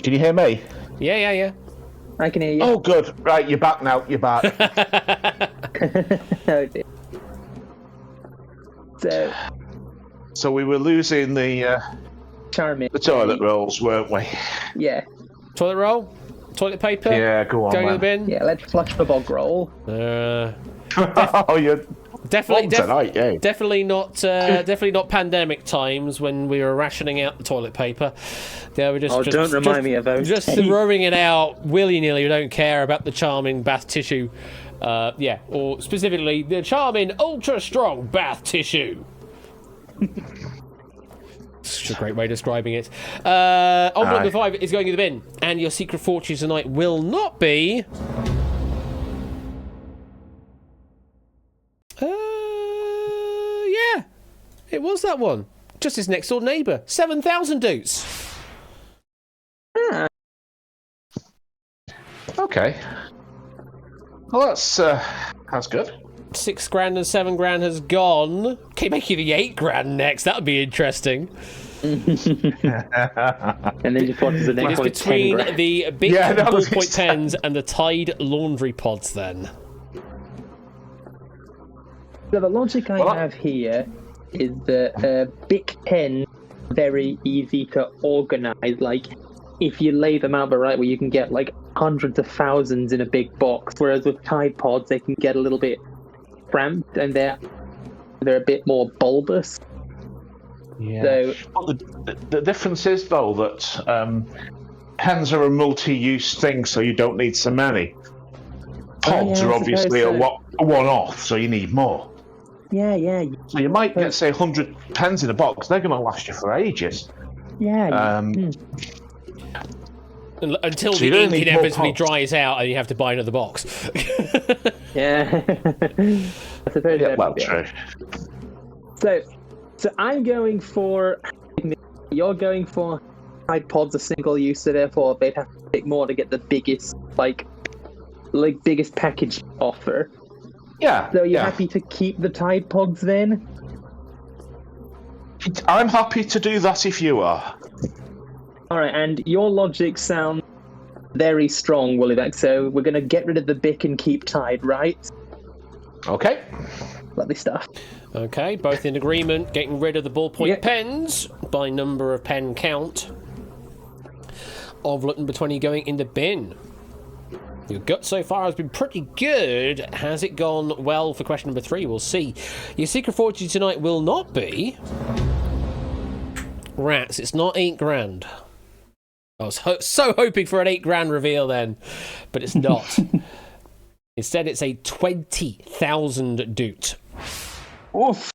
Can you hear me? Yeah. I can hear you. Oh, good. Right, you're back now. You're back. Oh, dear. So we were losing the Charmin. toilet rolls, weren't we? Yeah. Toilet roll? Toilet paper? Yeah, go on, Going in man. the bin? Yeah, let's flush the bog roll. Oh, Definitely, tonight, yeah. definitely not pandemic times when we were rationing out the toilet paper. Yeah, we're just don't remind me of those Just days. throwing it out willy nilly. We don't care about the charming bath tissue. Or specifically the charming ultra strong bath tissue. Such a great way of describing it. Envelope number 5 is going in the bin, and your secret fortune tonight will not be. Yeah, it was that one. Just his next door neighbour. 7,000 doots. Okay. Well, that's good. 6 grand and 7 grand has gone. Can you make you the 8 grand next? That would be interesting. And then you put the next It's one between 10 grand. the big Yeah, that was ballpoint exact- pens and the Tide laundry pods then. So the logic I have here is that big pens are very easy to organize. Like, if you lay them out the right way, you can get like hundreds of thousands in a big box. Whereas with Tide Pods, they can get a little bit cramped and they're a bit more bulbous. Yeah. So Well, the difference is, though, that pens are a multi-use thing, so you don't need so many. Pods yeah, are I obviously suppose a one-off, so you need more. yeah. So you might get, say, 100 pens in a box. They're going to last you for ages. Until So you the don't ink need more inevitably pods. dries out and you have to buy another box. Yeah. I suppose Yeah, that well, would be true. So I'm going for. You're going for Tide Pods are single use, so therefore they'd have to pick more to get the biggest, like biggest package offer. Yeah. So you're yeah. happy to keep the Tide Pods then? I'm happy to do that if you are. All right, and your logic sounds very strong, Woollyback. So we're going to get rid of the Bic and keep Tide, right? Okay. Lovely stuff. Okay, both in agreement, getting rid of the ballpoint Yep. pens by number of pen count. Envelope number 20 going in the bin. Your gut so far has been pretty good. Has it gone well for question number 3? We'll see. Your secret fortune tonight will not be... Rats, it's not 8 grand. I was so hoping for an 8 grand reveal then, but it's not. Instead, it's a 20,000 doot. Oof.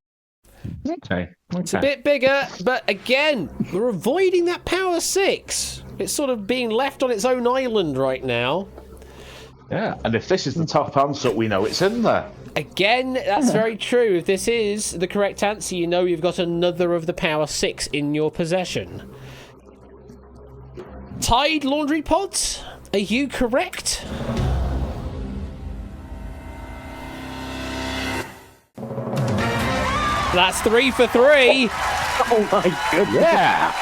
Okay. It's a bit bigger, but again, we're avoiding that power 6. It's sort of being left on its own island right now. Yeah, and if this is the top answer, we know it's in there. Again, that's very true. If this is the correct answer, you know you've got another of the power 6 in your possession. Tide laundry pods? Are you correct? That's 3 for 3. Oh my goodness. Yeah.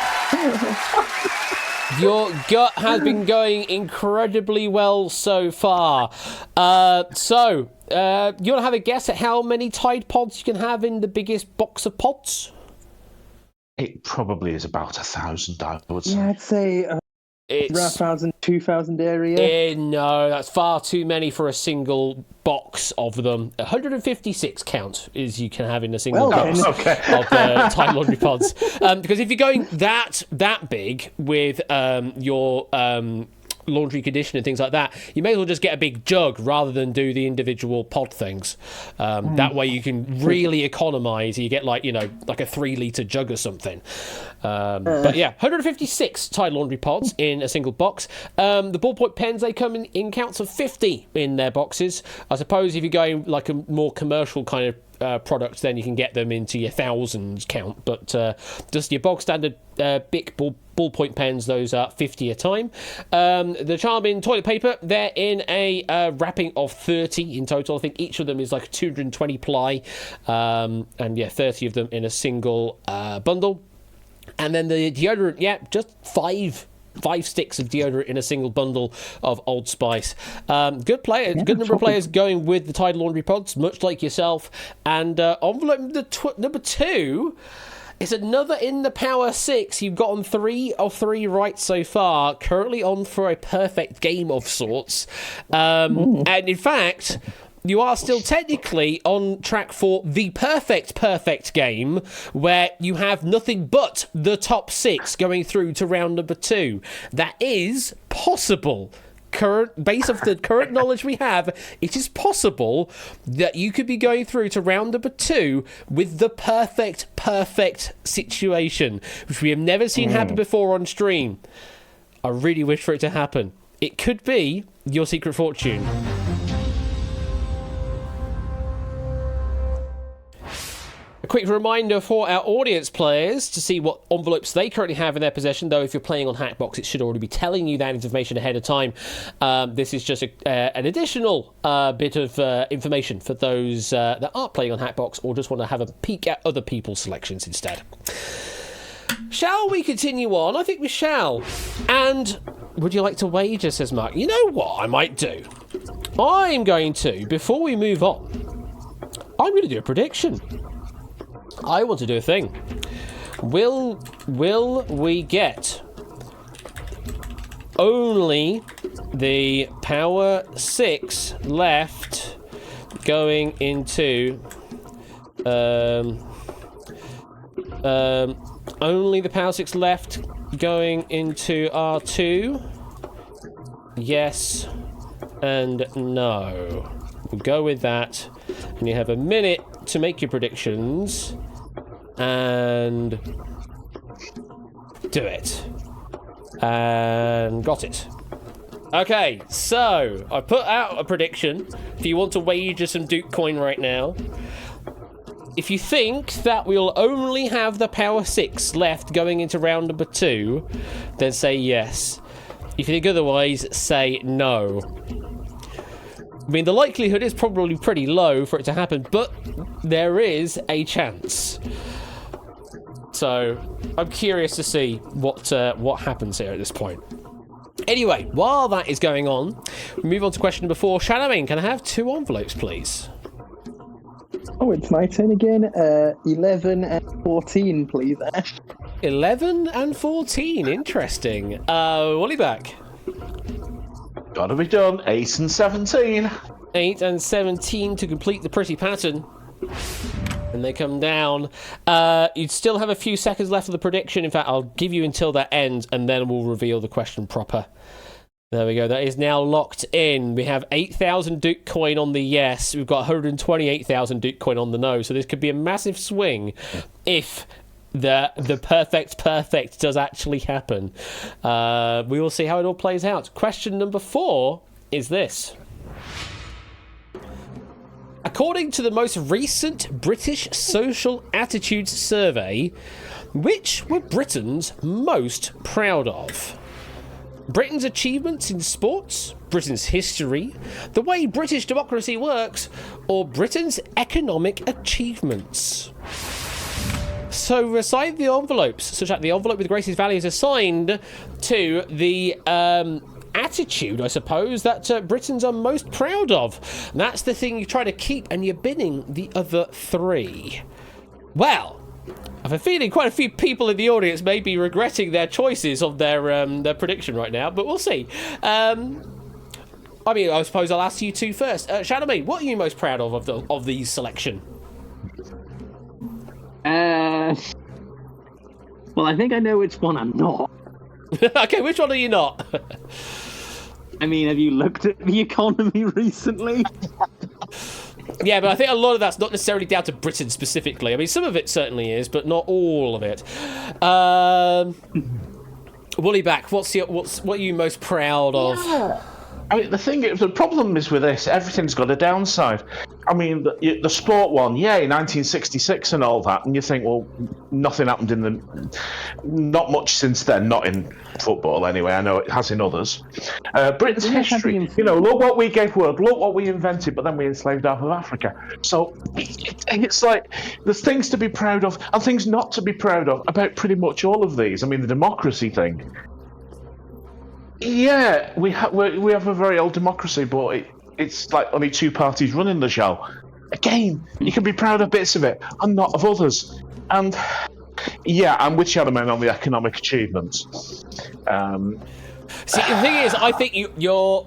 Your gut has been going incredibly well so far. You want to have a guess at how many Tide pods you can have in the biggest box of pods? It probably is about 1,000, I would say. Yeah, I'd say around It's 1,000, 2,000 area. no, that's far too many for a single box of them. 156 count is you can have in a single Well, box then. Okay. of the Tide laundry pods. Because if you're going that big with your laundry conditioner and things like that, you may as well just get a big jug rather than do the individual pod things. That way you can really economize. You get like a 3-litre jug or something. But yeah, 156 Tide laundry pods in a single box. The ballpoint pens, they come in counts of 50 in their boxes. I suppose if you're going like a more commercial kind of product, then you can get them into your thousands count, but just your bog standard Bic ballpoint pens, those are 50 a time. The charming toilet paper, they're in a wrapping of 30 in total. I think each of them is like 220 ply, and yeah, 30 of them in a single bundle. And then the deodorant, yeah, just five sticks of deodorant in a single bundle of Old Spice. Good players, good number of players going with the Tide laundry pods, much like yourself. And envelope number 2 is another in the power 6. You've gotten 3 of 3 right so far, currently on for a perfect game of sorts. And in fact, you are still technically on track for the perfect game, where you have nothing but the top 6 going through to round number 2. That is possible. Based off the current knowledge we have, it is possible that you could be going through to round number 2 with the perfect situation, which we have never seen happen before on stream. I really wish for it to happen. It could be your secret fortune. A quick reminder for our audience players to see what envelopes they currently have in their possession, though if you're playing on Hackbox, it should already be telling you that information ahead of time. This is just an additional bit of information for those that aren't playing on Hackbox or just want to have a peek at other people's selections instead. Shall we continue on? I think we shall. And would you like to wager, says Mark? You know what I might do? I'm going to, before we move on, I'm going to do a prediction. I want to do a thing. Will we get only the Power 6 left going into only the Power 6 left going into R2? Yes and no. We'll go with that. And you have a minute to make your predictions. And do it. And got it. Okay, so I put out a prediction. If you want to wager some Duke coin right now, if you think that we'll only have the Power 6 left going into round number 2, then say yes. If you think otherwise, say no. I mean, the likelihood is probably pretty low for it to happen, but there is a chance. So I'm curious to see what happens here at this point. Anyway, while that is going on, we move on to question number 4. Shadowing, can I have 2 envelopes, please? Oh, it's my turn again. 11 and 14, please, Ash. 11 and 14, interesting. Wally back. Gotta be done. 8 and 17. 8 and 17 to complete the pretty pattern. And they come down. You'd still have a few seconds left of the prediction. In fact, I'll give you until that ends, and then we'll reveal the question proper. There we go. That is now locked in. We have 8,000 Duke coin on the yes. We've got 128,000 Duke coin on the no. So this could be a massive swing if the perfect does actually happen. We will see how it all plays out. Question number 4 is this. According to the most recent British Social Attitudes Survey, which were Britons most proud of? Britain's achievements in sports, Britain's history, the way British democracy works, or Britain's economic achievements? So recite the envelopes, such that the envelope with the greatest value is assigned to the attitude, I suppose, that Britons are most proud of. That's the thing you try to keep, and you're binning the other 3. Well, I have a feeling quite a few people in the audience may be regretting their choices of their prediction right now, but we'll see. I mean, I suppose I'll ask you 2 first. Shadowme, what are you most proud of the selection? Well, I think I know which one I'm not. Okay, which one are you not? I mean, have you looked at the economy recently? Yeah, but I think a lot of that's not necessarily down to Britain specifically. I mean, some of it certainly is, but not all of it. Woolly back, what are you most proud of? Yeah. I mean, the problem is with this, everything's got a downside. I mean, the sport one, yay, 1966 and all that, and you think, well, nothing happened not much since then, not in football anyway, I know it has in others. Britain's history, look what we gave world, look what we invented, but then we enslaved half of Africa. So it's like, there's things to be proud of and things not to be proud of about pretty much all of these. I mean, the democracy thing. Yeah, we have a very old democracy, but it's like only 2 parties running the show. Again, you can be proud of bits of it and not of others. And yeah, I'm with Shadowman on the economic achievements. See, the thing is, I think you're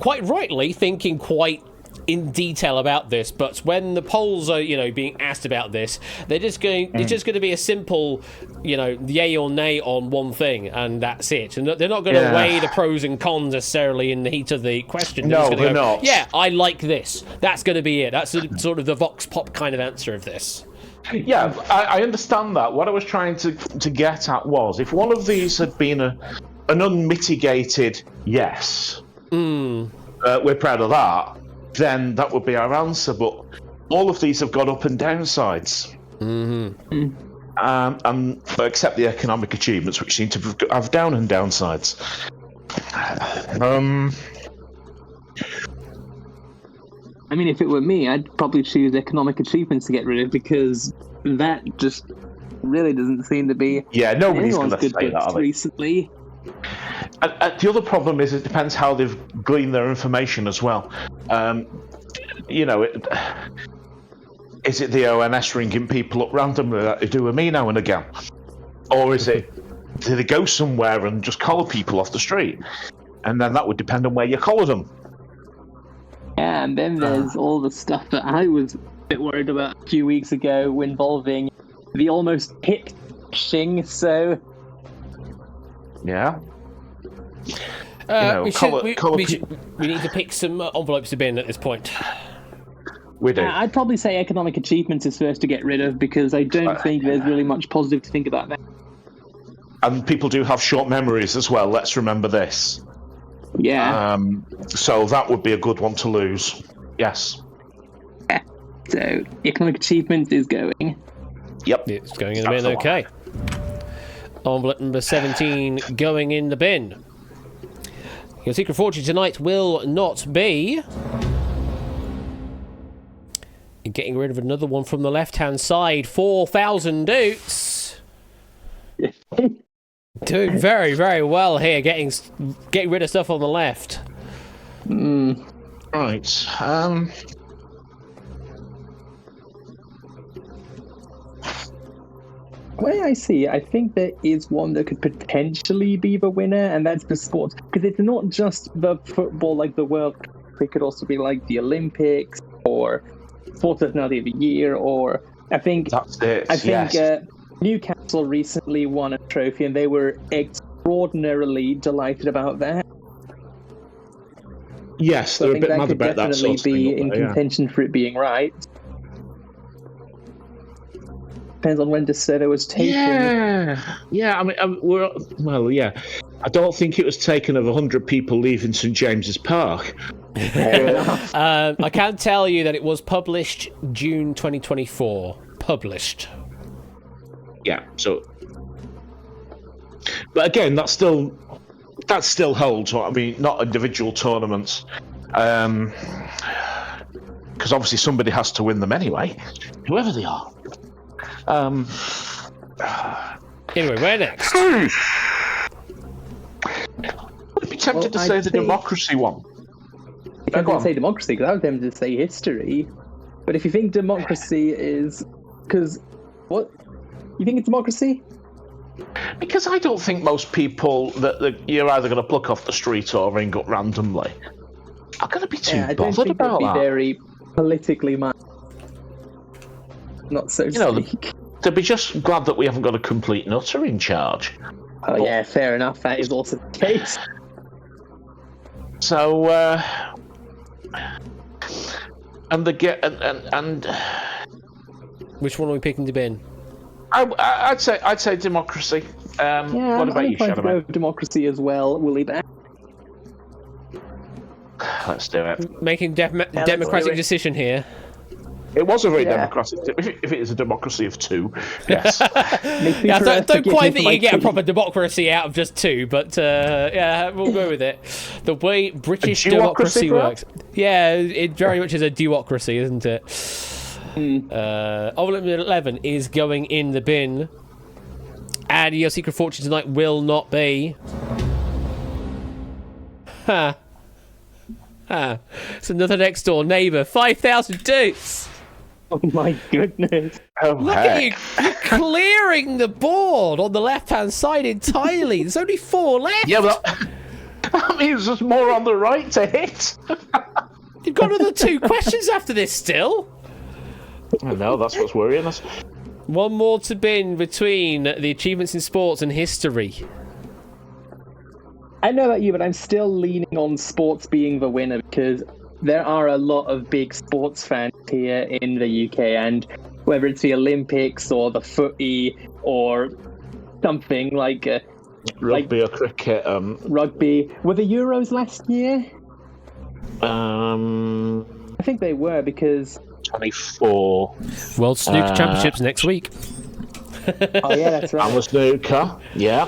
quite rightly thinking quite in detail about this, but when the polls are, being asked about this, they're just going. It's just going to be a simple, yay or nay on one thing, and that's it. And they're not going to weigh the pros and cons necessarily in the heat of the question. They're not. Yeah, I like this. That's going to be it. That's sort of the vox pop kind of answer of this. Yeah, I understand that. What I was trying to get at was, if one of these had been an unmitigated yes, we're proud of that, then that would be our answer. But all of these have got up and downsides. Except the economic achievements, which seem to have down and downsides. I mean, if it were me, I'd probably choose economic achievements to get rid of, because that just really doesn't seem to be nobody's going anyone's to good say that recently. And the other problem is, it depends how they've gleaned their information as well. Is it the ONS ringing people up randomly like they do with me now and again? Or is it, do they go somewhere and just collar people off the street? And then that would depend on where you collar them. Yeah, and then there's all the stuff that I was a bit worried about a few weeks ago involving the almost hit shing, so... Yeah. We need to pick some envelopes to bin at this point. We do. I'd probably say economic achievements is first to get rid of, because I don't think there's really much positive to think about that. And people do have short memories as well, let's remember this. Yeah. So that would be a good one to lose. Yes. Yeah. So, economic achievement is going. Yep. It's going in the bin, okay. Envelope number 17 going in the bin. Your secret fortune tonight will not be... Getting rid of another one from the left-hand side. 4,000 doots. Doing very, very well here, getting rid of stuff on the left. Right. The way I see, I think there is one that could potentially be the winner, and that's the sports. Because it's not just the football, like the World Cup. It could also be like the Olympics, or Sports Personality of the Year, or I think that's it. Newcastle recently won a trophy, and they were extraordinarily delighted about that. Yes, So they're I a think bit mad could about that definitely sort of be thing. in contention for it being right. Depends on when DeSoto was taken. Yeah. I mean, I don't think it was taken of 100 people leaving St James's Park. I can tell you that it was published June 2024. Published. Yeah. So, but again, that still holds. I mean, not individual tournaments, because obviously somebody has to win them anyway, whoever they are. Anyway, where next? I'd be tempted to say the democracy one. I didn't say democracy, because I was tempted to say history. But if you think democracy is... Because... What? You think it's democracy? Because I don't think most people that you're either going to pluck off the street or ring up randomly are going to be too bothered about that. I don't think they'd be very politically minded. Not so to speak. They'd be just glad that we haven't got a complete nutter in charge. Oh, yeah, fair enough. That is also the case. So, and which one are we picking to bin? I'd say democracy. What about you, Shadow? Shadow? Democracy as well. Will he back? Let's do it. Making democratic decision here. It was a very democratic. If it is a democracy of two, yes. I don't quite think you get a proper democracy out of just two, but we'll go with it. The way British democracy works. Yeah, it very much is a duocracy, isn't it? Envelope 11 is going in the bin, and your secret fortune tonight will not be. It's another next door neighbour. 5,000 dupes. Oh my goodness. Look at you. You're clearing the board on the left-hand side entirely. There's only 4 left. Yeah, but that means there's more on the right to hit. You've got another 2 questions after this still. I know, that's what's worrying us. One more to bin between the achievements in sports and history. I know about you, but I'm still leaning on sports being the winner because there are a lot of big sports fans here in the UK, and whether it's the Olympics or the footy or something like Rugby or cricket. rugby. Were the Euros last year? I I think they were because 24. World Snooker Championships next week. oh yeah, that's right. And the snooker. Yeah.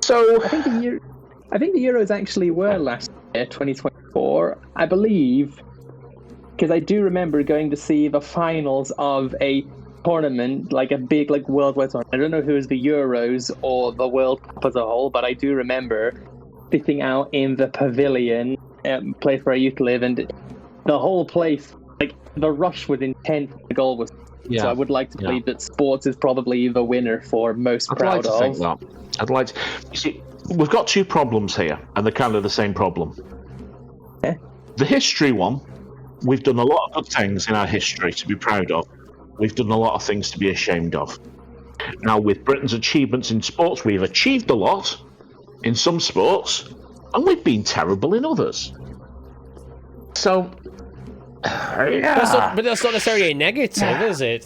So I think the Euros actually were last year, 2024, I believe, because I do remember going to see the finals of a tournament, like a big worldwide tournament. I don't know who was the Euros or the World Cup as a whole, but I do remember sitting out in the pavilion, place where I used to live, and the whole place, the rush was intense. The goal was. So I would like to believe that sports is probably the winner for most proud of. I'd like to think that. I'd like to. You see, we've got 2 problems here, and they're kind of the same problem. Yeah. The history one, we've done a lot of good things in our history to be proud of. We've done a lot of things to be ashamed of. Now, with Britain's achievements in sports, we've achieved a lot in some sports, and we've been terrible in others. So, But that's not necessarily a negative, is it?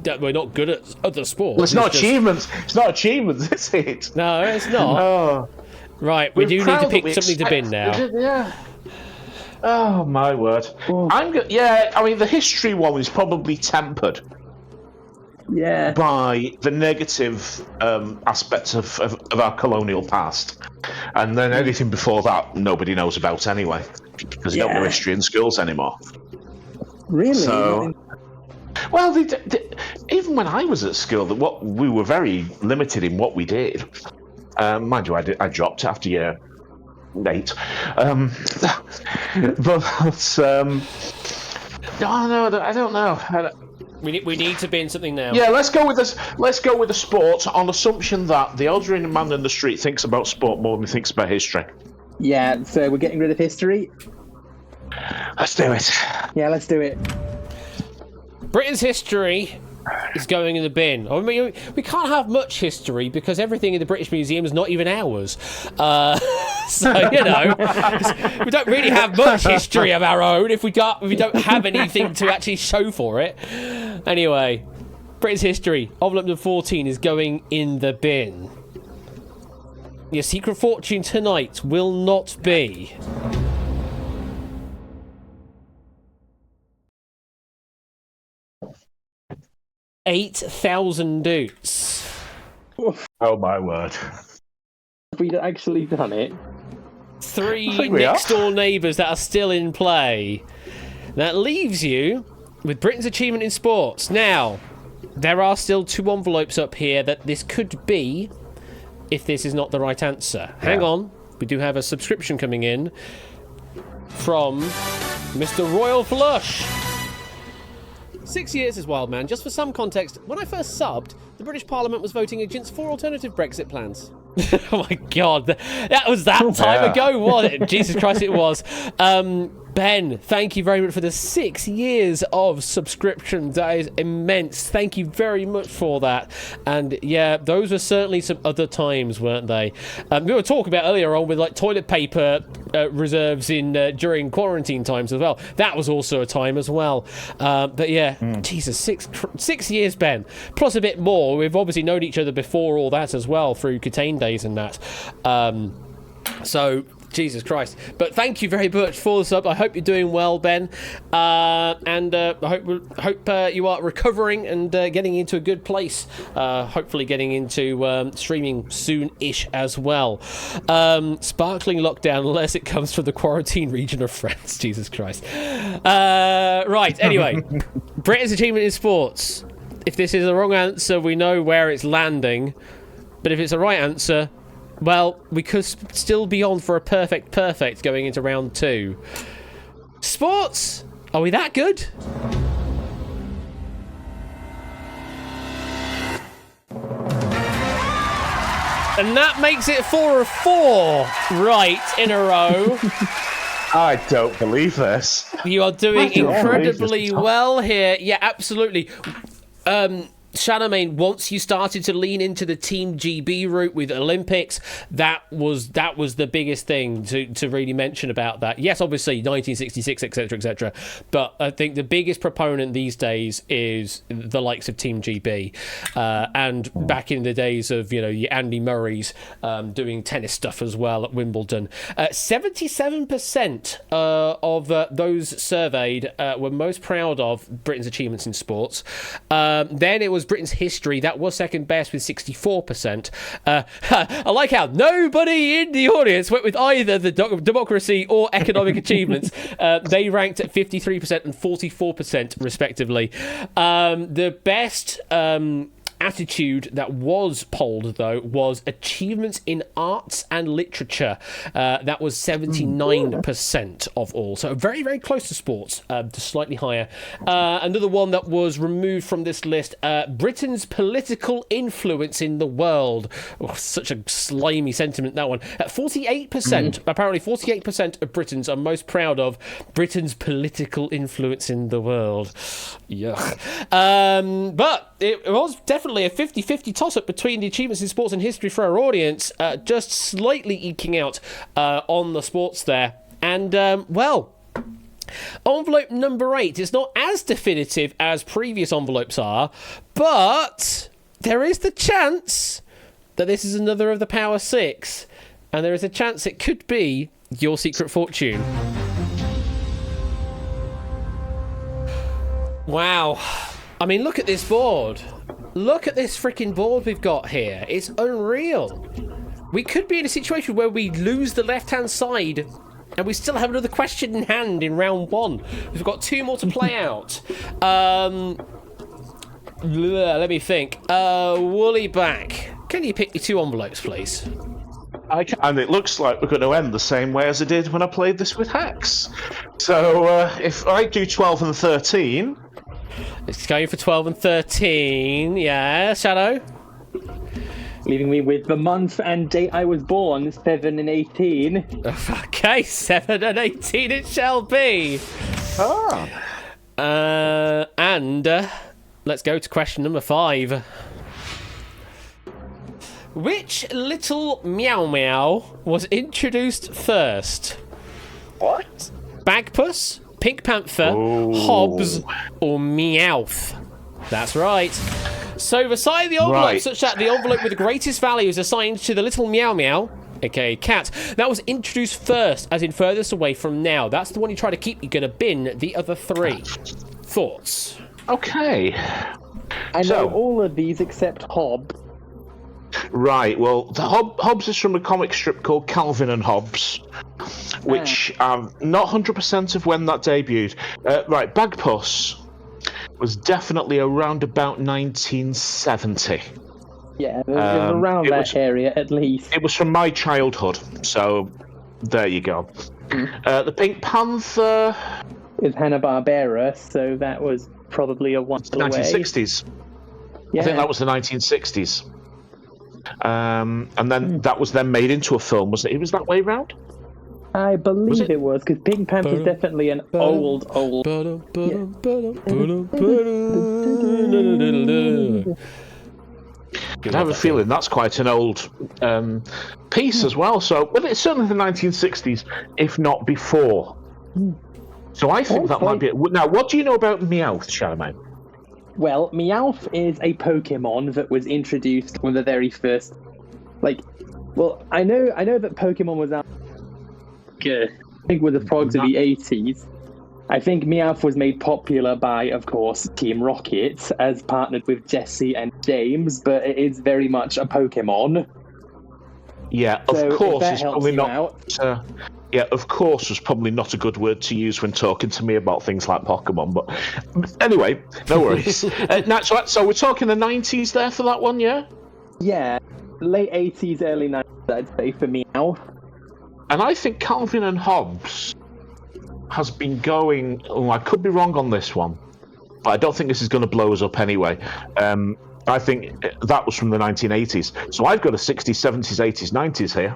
That we're not good at other sports. well, it's not achievements. It's not achievements, is it? No, it's not. Oh. Right, we do need to pick something to bin now. Yeah. Oh my word! I mean, the history one is probably tempered by the negative aspects of our colonial past, and then anything before that nobody knows about anyway, because they don't know history in schools anymore. Really? So, well, even when I was at school, we were very limited in what we did. Mind you, I dropped after year 8. But I don't know. We need to bin something now. Yeah, let's go with this. Let's go with the sport on assumption that the ordinary man in the street thinks about sport more than he thinks about history. Yeah, so we're getting rid of history. Let's do it. Yeah, let's do it. Britain's history is going in the bin. I mean, we can't have much history because everything in the British Museum is not even ours. So we don't really have much history of our own if we don't have anything to actually show for it. Anyway, Britain's history, envelope number 14, is going in the bin. Your secret fortune tonight will not be 8,000 doots. Oh my word! Have we actually done it? 3 next door neighbours that are still in play. That leaves you with Britain's achievement in sports. Now, there are still 2 envelopes up here that this could be if this is not the right answer. Hang on, we do have a subscription coming in from Mr. Royal Flush. 6 years is wild, man. Just for some context, when I first subbed, the British Parliament was voting against 4 alternative Brexit plans. Oh my god, that was that time ago, wasn't it? Jesus Christ, it was. Ben, thank you very much for the 6 years of subscription. That is immense. Thank you very much for that. And yeah, those were certainly some other times, weren't they? We were talking about earlier on with toilet paper reserves in during quarantine times as well. That was also a time as well. But yeah, Jesus, 6 years, Ben, plus a bit more. We've obviously known each other before all that as well through Catane days and that. So Jesus Christ. But thank you very much for the sub. I hope you're doing well, Ben. And I hope you are recovering and getting into a good place. Hopefully getting into streaming soon-ish as well. Sparkling lockdown, unless it comes from the quarantine region of France. Jesus Christ. Right, anyway. Britain's achievement in sports. If this is the wrong answer, we know where it's landing. But if it's the right answer, well, we could still be on for a perfect going into round 2. Sports? Are we that good? And that makes it 4 of 4 right in a row. I don't believe this. You are doing I don't incredibly believe this. well here. Yeah, absolutely. Charlemagne, once you started to lean into the Team GB route with Olympics, that was the biggest thing to really mention about that. Yes, obviously 1966, etc., etc. But I think the biggest proponent these days is the likes of Team GB, and back in the days of Andy Murray's doing tennis stuff as well at Wimbledon. 77% of those surveyed were most proud of Britain's achievements in sports. Then it was Britain's history. That was second best with 64%. I like how nobody in the audience went with either the democracy or economic achievements. They ranked at 53% and 44% respectively. The best attitude that was polled, though, was achievements in arts and literature. That was 79% of all. So very, very close to sports, just slightly higher. Another one that was removed from this list, Britain's political influence in the world. Oh, such a slimy sentiment, that one. 48%, apparently 48% of Britons are most proud of Britain's political influence in the world. Yuck. But it was definitely a 50-50 toss-up between the achievements in sports and history for our audience, just slightly eking out on the sports there. And, envelope number 8 is not as definitive as previous envelopes are, but there is the chance that this is another of the Power 6, and there is a chance it could be your secret fortune. Wow. I mean, look at this board. Look at this freaking board we've got here. It's unreal. We could be in a situation where we lose the left-hand side and we still have another question in hand in round 1. We've got 2 more to play out. Let me think. Woolly back. Can you pick me 2 envelopes, please? I can, and it looks like we're going to end the same way as I did when I played this with Hex. So if I do 12 and 13... It's going for 12 and 13. Yeah, Shadow? Leaving me with the month and date I was born, 7 and 18. Okay, 7 and 18 it shall be. And let's go to question number 5. Which little meow meow was introduced first? What? Bagpuss, Pink Panther, Hobbs, or Meowth? That's right. So the side of the envelope, such that the envelope with the greatest value is assigned to the little meow meow, aka cat, that was introduced first, as in furthest away from now. That's the one you try to keep. You're going to bin the other 3. Thoughts? Okay. I know all of these except Hobbs. Right, well, the Hobbs is from a comic strip called Calvin and Hobbes, which not 100% of when that debuted. Right, Bagpuss was definitely around about 1970. Yeah, it was around that area at least. It was from my childhood, so there you go. The Pink Panther is Hanna-Barbera, so that was probably a while away. 1960s. Yeah. I think that was the 1960s. And then that was then made into a film, wasn't it? It was that way round? I believe it was, because Pink Panther is definitely an old. I have a feeling that's quite an old piece as well. So, well, it's certainly the 1960s, if not before. So I think that might be it. Now, what do you know about Meowth, Charlemagne? Well, Meowth is a Pokemon that was introduced when the very first, I know that Pokemon was out. I think with the frogs of the 80s. I think Meowth was made popular by, of course, Team Rocket, as partnered with Jesse and James, but it is very much a Pokemon. Yeah, of course, it's probably not. Yeah, of course was probably not a good word to use when talking to me about things like Pokemon, but anyway, no worries. So we're talking the 90s there for that one, yeah? Yeah, late 80s, early 90s, I'd say, for Meowth. And I think Calvin and Hobbes has been going... I could be wrong on this one, but I don't think this is going to blow us up anyway. I think that was from the 1980s. So I've got a 60s, 70s, 80s, 90s here.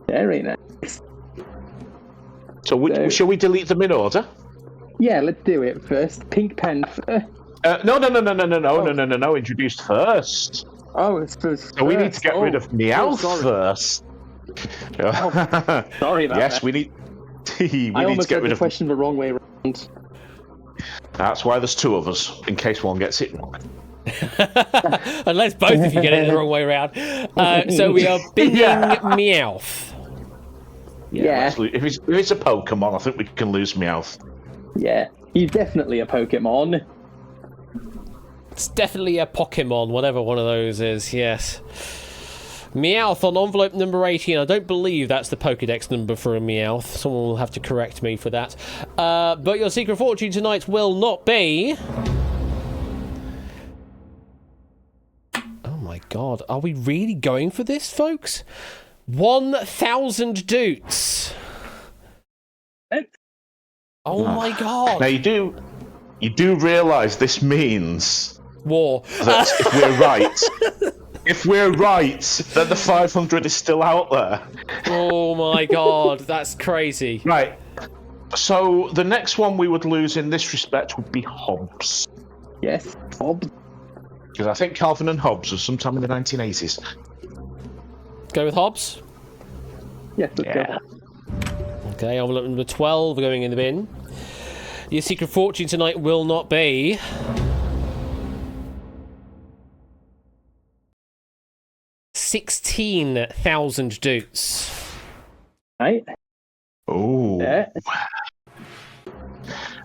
Very nice. So, shall we delete them in order? Yeah, let's do it first. Pink Panther. No. Introduced first. Oh, it's first. So we need to get rid of Meowth sorry. first. Sorry about yes, that. we need. I need to get rid the of. question the wrong way around. That's why there's two of us, in case one gets it wrong. Unless both of you get it the wrong way around. So we are binning Meowth. Yeah. If it's a Pokemon, I think we can lose Meowth. Yeah, he's definitely a Pokemon. It's definitely a Pokemon, whatever one of those is, yes. Meowth on envelope number 18. I don't believe that's the Pokedex number for a Meowth. Someone will have to correct me for that. But your secret fortune tonight will not be... Oh my god. Are we really going for this, folks? 1,000 Doots. Oh my god. Now you do realise this means War. that if we're right, then the 500 is still out there. Oh my god, that's crazy. Right. So the next one we would lose in this respect would be Hobbs. Yes, Hobbs. Because I think Calvin and Hobbs was sometime in the 1980s. Go with Hobbs. Yes, let's go. Okay, envelope number 12 going in the bin. Your secret fortune tonight will not be... $16,000 Doots. Right. Oh. Yeah.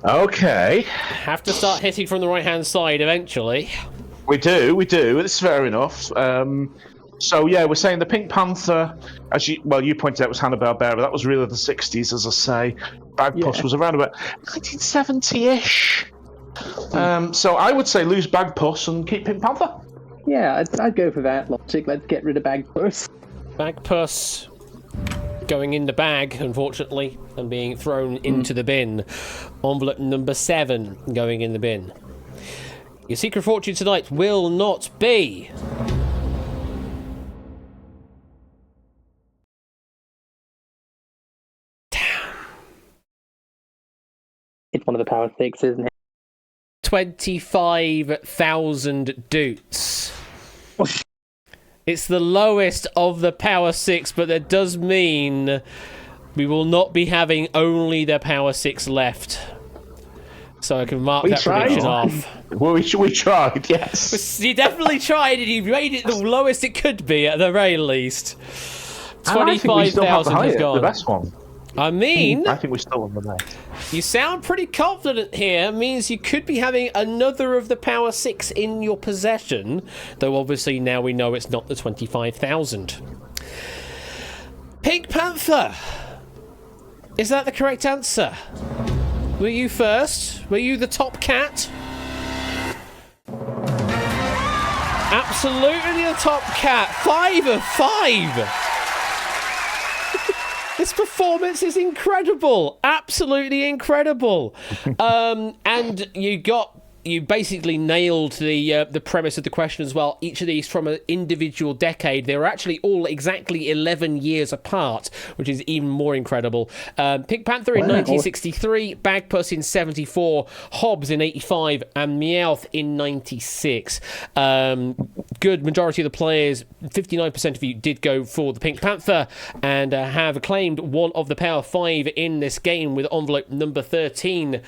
Okay. Have to start hitting from the right-hand side eventually. We do. It's fair enough. So yeah, we're saying the Pink Panther, as you pointed out, was Hanna-Barbera. That was really the 60s, as I say. Bagpuss was around about 1970-ish. So I would say lose Bagpuss and keep Pink Panther. Yeah, I'd go for that logic. Let's get rid of Bagpuss. Bagpuss going in the bag, unfortunately, and being thrown into the bin. Envelope number 7 going in the bin. Your secret fortune tonight will not be... It's one of the Power 6, isn't it? 25,000 Doots. It's the lowest of the Power 6, but that does mean we will not be having only the Power 6 left. So I can mark that prediction off. Well, we tried, yes. You definitely tried, and you made it the lowest it could be, at the very least. 25,000 has gone. The best one. I mean... I think we're still on the best. You sound pretty confident here. Means you could be having another of the Power 6 in your possession. Though obviously now we know it's not the 25,000. Pink Panther. Is that the correct answer? Were you first? Were you the top cat? Absolutely the top cat. 5 of 5. This performance is incredible, absolutely incredible. And you basically nailed the premise of the question as well. Each of these from an individual decade. They were actually all exactly 11 years apart, which is even more incredible. Pink Panther in 1963, Bagpuss in 74, Hobbs in 85, and Meowth in 96. Good majority of the players, 59% of you, did go for the Pink Panther and have claimed one of the Power 5 in this game with envelope number 13.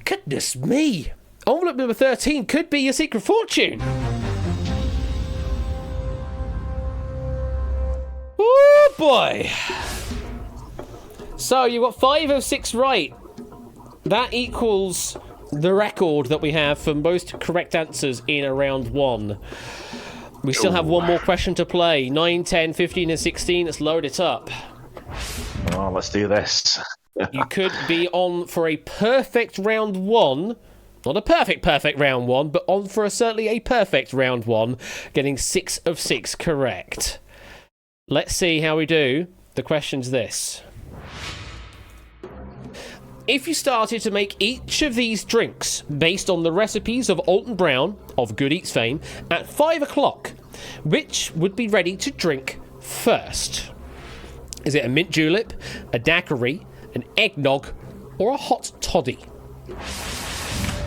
Goodness me! Envelope number 13 could be your secret fortune. Oh boy. So you've got 5 of 6 right. That equals the record that we have for most correct answers in a round 1. We still have one more question to play. 9, 10, 15 and 16. Let's load it up. Oh, let's do this. You could be on for a perfect round 1. Not a perfect round 1, but on for certainly a perfect round 1, getting 6 of 6 correct. Let's see how we do. The question's this. If you started to make each of these drinks based on the recipes of Alton Brown, of Good Eats fame, at 5 o'clock, which would be ready to drink first? Is it a mint julep, a daiquiri, an eggnog, or a hot toddy.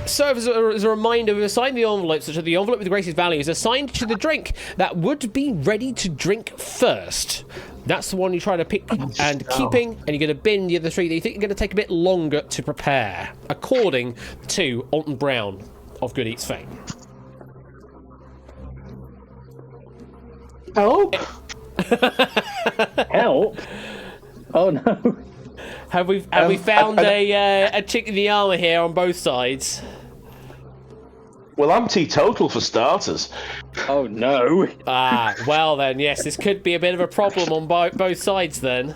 So, as a reminder, we've assigned the envelope such that the envelope with the greatest value is assigned to the drink that would be ready to drink first. That's the one you try to pick and keeping, and you're going to bin the other three that you think are going to take a bit longer to prepare, according to Alton Brown of Good Eats fame. Help! Help! Oh no! Have we found a chick in the armour here on both sides? Well, I'm teetotal for starters. Oh no! Well then, yes, this could be a bit of a problem on both sides then.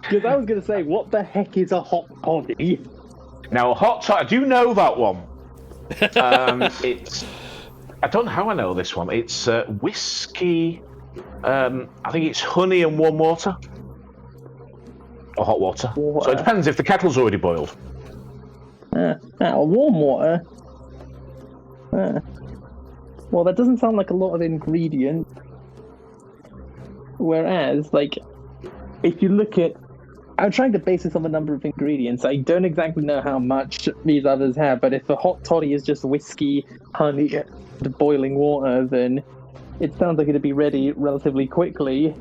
Because I was going to say, what the heck is a hot toddy? Now, a hot toddy, do you know that one? It's... I don't know how I know this one. It's whiskey, I think it's honey and warm water. Or hot water. So it depends if the kettle's already boiled. Warm water? Well, that doesn't sound like a lot of ingredients. Whereas, like, if you look at... I'm trying to base this on the number of ingredients. I don't exactly know how much these others have, but if a hot toddy is just whiskey, honey, and boiling water, then it sounds like it'd be ready relatively quickly.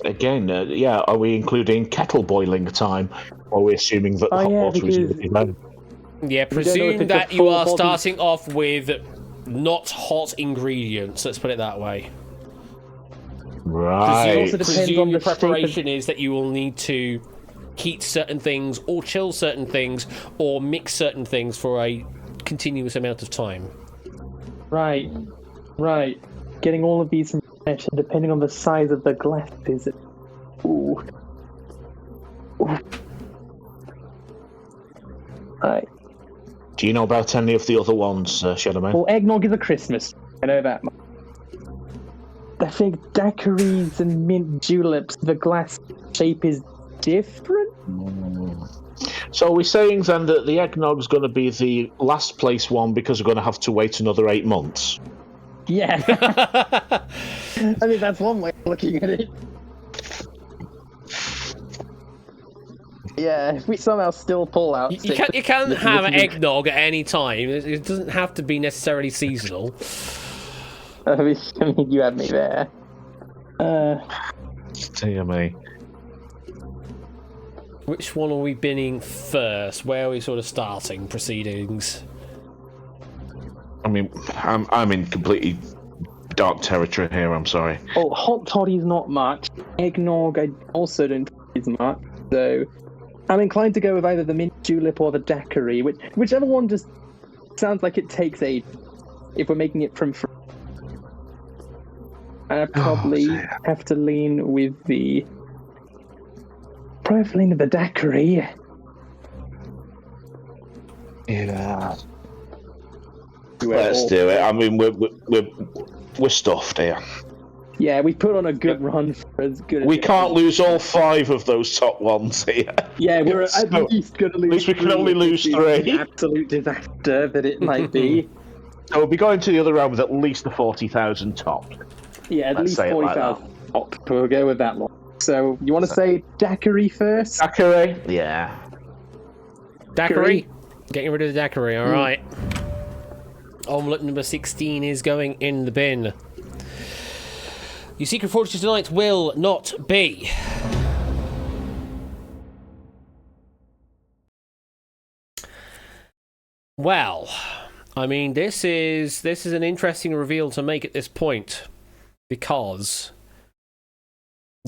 Again, yeah, are we including kettle boiling time? Or are we assuming that the hot water is already low? Yeah, presume that you are starting off with not hot ingredients, let's put it that way. Right. Presume your preparation is that you will need to heat certain things, or chill certain things, or mix certain things for a continuous amount of time. Right. Getting all of these from fresh, and depending on the size of the glasses. Ooh. Right. Do you know about any of the other ones, Shadowman? Well, eggnog is a Christmas. I know that much. I think daiquiris and mint juleps, the glass shape is different? So are we saying then that the eggnog's going to be the last place one because we're going to have to wait another 8 months? Yeah. I mean, that's one way of looking at it. Yeah, if we somehow still pull out... You can have eggnog at any time. It doesn't have to be necessarily seasonal. I mean, you had me there. Dear me. Which one are we binning first? Where are we sort of starting proceedings? I mean, I'm in completely dark territory here, I'm sorry. Oh, hot toddy's not much. Eggnog, I also don't think is much. So, I'm inclined to go with either the mint julep or the daiquiri, whichever one just sounds like it takes a... If we're making it from... I probably have to lean with the... Probably have to lean with the daiquiri. Yeah. Let's do it. I mean, we're stuffed here. Yeah, we put on a good run for as good as... We can't lose all 5 of those top ones here. Yeah, we're at least going to lose 3. At least we can only lose 3. The absolute disaster that it might be. So we'll be going to the other round with at least a 40,000 top. Yeah, at least 40,000 top. We'll go with that one. So, you want to say daiquiri first? Daiquiri? Yeah. Daiquiri? Getting rid of the daiquiri, alright. Omelette number 16 is going in the bin. Your secret fortune tonight will not be... Well, I mean, this is an interesting reveal to make at this point, because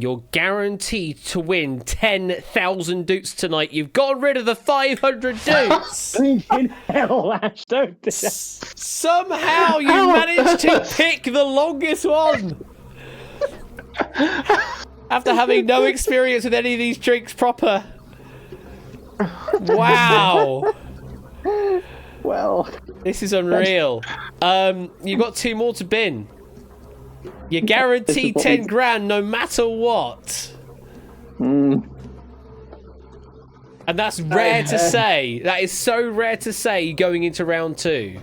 you're guaranteed to win 10,000 doots tonight. You've got rid of the 500 doots. Hell, Ash, don't do that. Somehow you managed to pick the longest one. After having no experience with any of these drinks proper. Wow. Well, this is unreal. You've got 2 more to bin. You're guaranteed 10 grand no matter what. And that's rare to say. That is so rare to say going into round 2.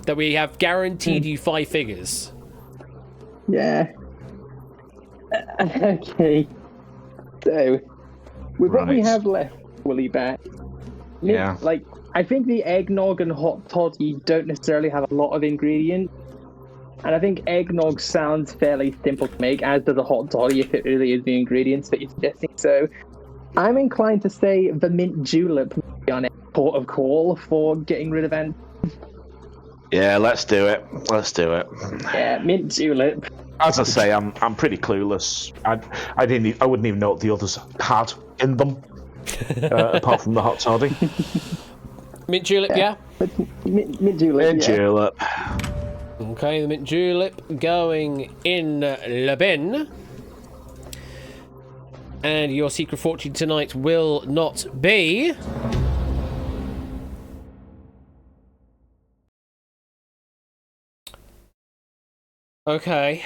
That we have guaranteed you 5 figures. Yeah. Okay. So, with what we Right. have left, Willy back. Yeah. Like, I think the eggnog and hot toddy don't necessarily have a lot of ingredients. And I think eggnog sounds fairly simple to make, as does a hot toddy if it really is the ingredients that you're suggesting. So I'm inclined to say the mint julep might be on a port of call for getting rid of ants. Yeah, let's do it. Let's do it. Yeah, mint julep. As I say, I'm pretty clueless. I wouldn't even know what the others had in them, apart from the hot toddy. Mint julep, yeah? Mint julep. Mint yeah. julep. Okay, the mint julep going in the bin. And your secret fortune tonight will not be... Okay.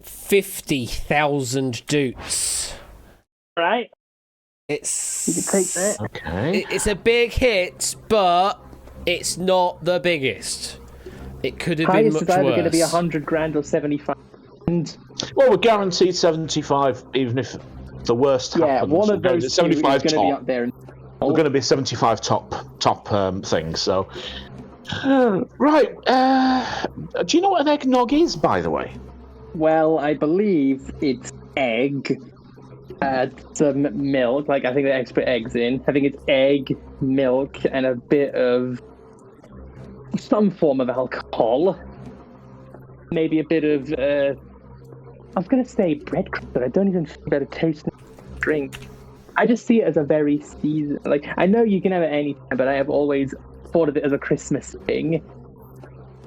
50,000 doots. Right. It's... You can take that. Okay. It's a big hit, but it's not the biggest. It could have been Highest much is either worse. going to be 100 grand or 75. And Well, we're guaranteed 75, even if the worst yeah, happens. one of We're those two is 75 going to be top. up there. We're going to be 75 top things. So, right. Do you know what an eggnog is, by the way? Well, I believe it's egg, some milk. Like, I think they extra eggs in. I think it's egg, milk, and a bit of some form of alcohol. Maybe a bit of, I was going to say breadcrumbs, but I don't even feel better taste in drink. I just see it as a very season. Like, I know you can have it any time, but I have always thought of it as a Christmas thing.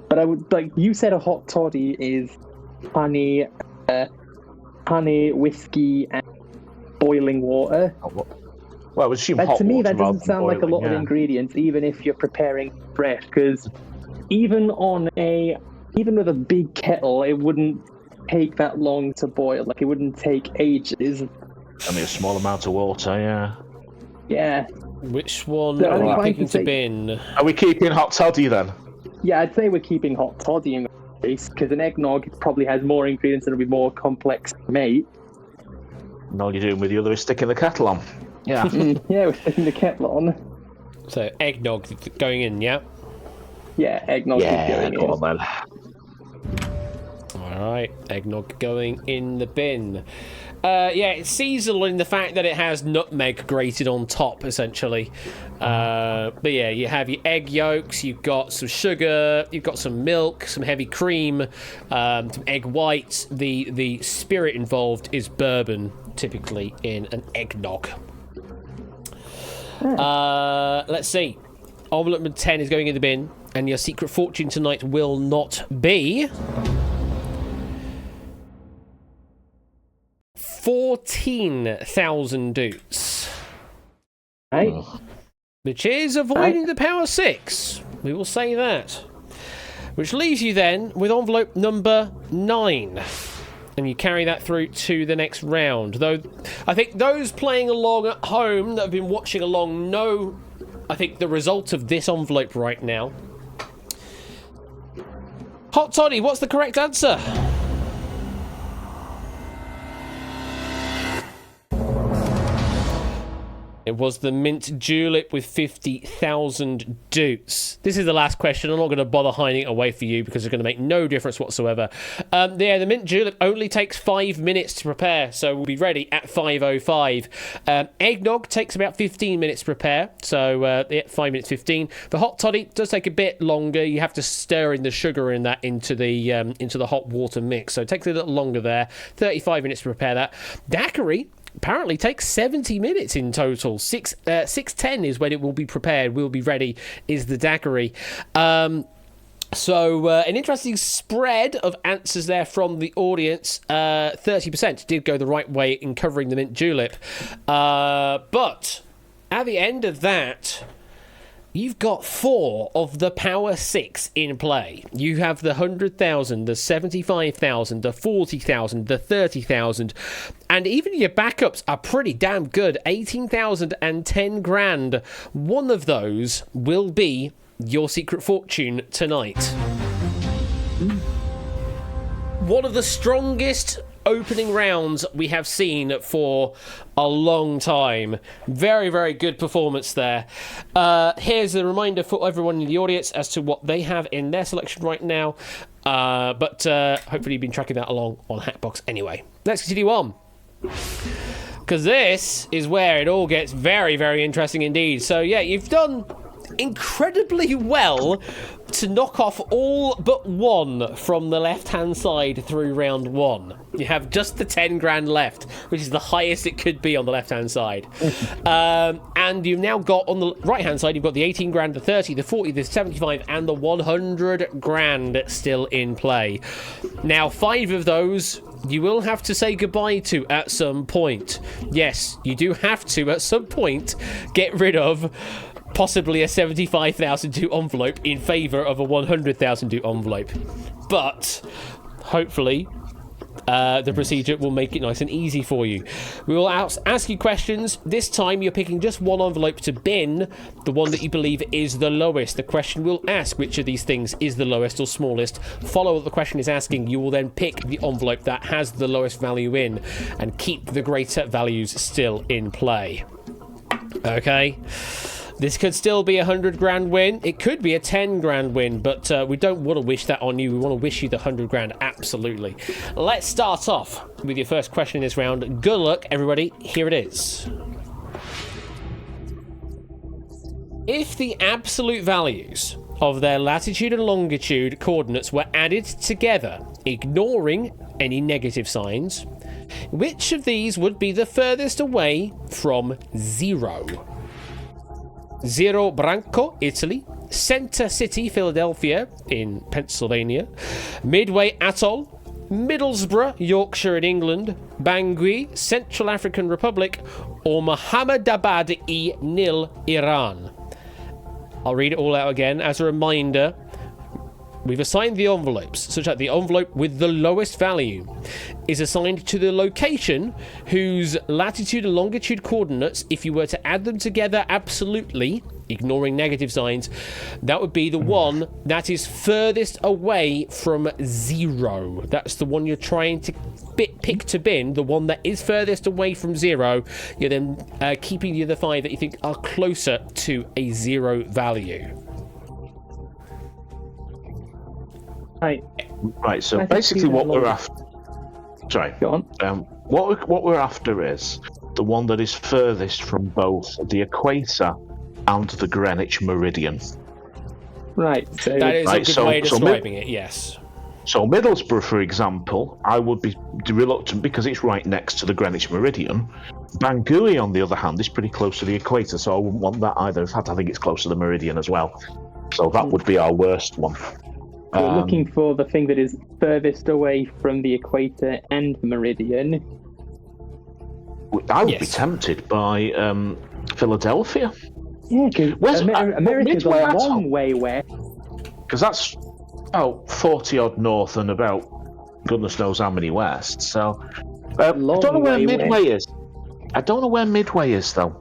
But I would, like, you said a hot toddy is honey, whiskey, and boiling water. Well, I would assume But hot to me, water that rather doesn't than sound like a boiling, lot of yeah. ingredients, even if you're preparing fresh. Because even with a big kettle, it wouldn't take that long to boil. Like, it wouldn't take ages. Only a small amount of water, yeah. Yeah, Which one So are we I'm picking inclined to to say- bin? Are we keeping hot toddy then? yeah. I'd say we're keeping hot toddy in that case because an eggnog probably has more ingredients and it'll be more complex to make. And all you're doing with the other is sticking the kettle on. Yeah. Yeah, we're sticking the kettle on. So, eggnog going in, yeah? Yeah, eggnog is Yeah, going go in. on then. Alright, eggnog going in the bin. Yeah, it's seasonal in the fact that it has nutmeg grated on top, essentially. But yeah, you have your egg yolks, you've got some sugar, you've got some milk, some heavy cream, some egg whites. The spirit involved is bourbon, typically in an eggnog. Let's see. Envelope number 10 is going in the bin, and your secret fortune tonight will not be... 14,000 doots. Right? Which is avoiding the power 6. We will say that. Which leaves you then with envelope number 9. And you carry that through to the next round. Though, I think those playing along at home that have been watching along know, I think, the result of this envelope right now. Hot Toddy, what's the correct answer? It was the mint julep with 50,000 doots. This is the last question. I'm not going to bother hiding it away for you because it's going to make no difference whatsoever. Yeah, the mint julep only takes 5 minutes to prepare, so we'll be ready at 5:05. Eggnog takes about 15 minutes to prepare, so 5 minutes 15. The hot toddy does take a bit longer. You have to stir in the sugar in that into the hot water mix, so it takes a little longer there. 35 minutes to prepare that. Daiquiri apparently takes 70 minutes in total. 6:10 is when it will be prepared, will be ready, is the daiquiri. So an interesting spread of answers there from the audience. 30% did go the right way in covering the mint julep. But at the end of that, you've got 4 of the power 6 in play. You have the 100,000, the 75,000, the 40,000, the 30,000, and even your backups are pretty damn good. 18,000 and 10 grand. One of those will be your secret fortune tonight. One of the strongest opening rounds we have seen for a long time. Very, very good performance there. Here's a reminder for everyone in the audience as to what they have in their selection right now. But hopefully you've been tracking that along on Hackbox anyway. Let's continue on. Because this is where it all gets very, very interesting indeed. So yeah, you've done incredibly well to knock off all but one from the left-hand side through round one. You have just the 10 grand left, which is the highest it could be on the left-hand side. And you've now got, on the right-hand side, you've got the 18 grand, the 30, the 40, the 75, and the 100 grand still in play. Now, 5 of those you will have to say goodbye to at some point. Yes, you do have to, at some point, get rid of possibly a 75,000 envelope in favour of a 100,000 envelope. But hopefully the procedure will make it nice and easy for you. We will ask you questions. This time you're picking just one envelope to bin, the one that you believe is the lowest. The question will ask which of these things is the lowest or smallest. Follow what the question is asking. You will then pick the envelope that has the lowest value in and keep the greater values still in play. Okay? This could still be a 100 grand win. It could be a 10 grand win, but we don't want to wish that on you. We want to wish you the 100 grand, absolutely. Let's start off with your first question in this round. Good luck, everybody. Here it is. If the absolute values of their latitude and longitude coordinates were added together, ignoring any negative signs, which of these would be the furthest away from 0? Zero Branco, Italy, Center City, Philadelphia in Pennsylvania, Midway Atoll, Middlesbrough, Yorkshire in England, Bangui, Central African Republic, or Mohammadabad-e-Nil, Iran. I'll read it all out again. As a reminder, we've assigned the envelopes such that the envelope with the lowest value is assigned to the location whose latitude and longitude coordinates, if you were to add them together absolutely, ignoring negative signs, that would be the one that is furthest away from 0. That's the one you're trying to pick to bin, the one that is furthest away from 0. You're then keeping the other 5 that you think are closer to a 0 value. Right. So basically what we're after... Sorry. Go on. What we're after is the one that is furthest from both the equator and the Greenwich meridian. Right. So that is a good way of describing it, yes. So Middlesbrough, for example, I would be reluctant because it's right next to the Greenwich meridian. Bangui, on the other hand, is pretty close to the equator, so I wouldn't want that either. In fact, I think it's close to the meridian as well. So that would be our worst one. We're looking for the thing that is furthest away from the equator and the meridian. I would be tempted by Philadelphia. Yeah, because America's a long way west. Because that's about 40 odd north and about goodness knows how many west. So I don't know where Midway is. I don't know where Midway is though.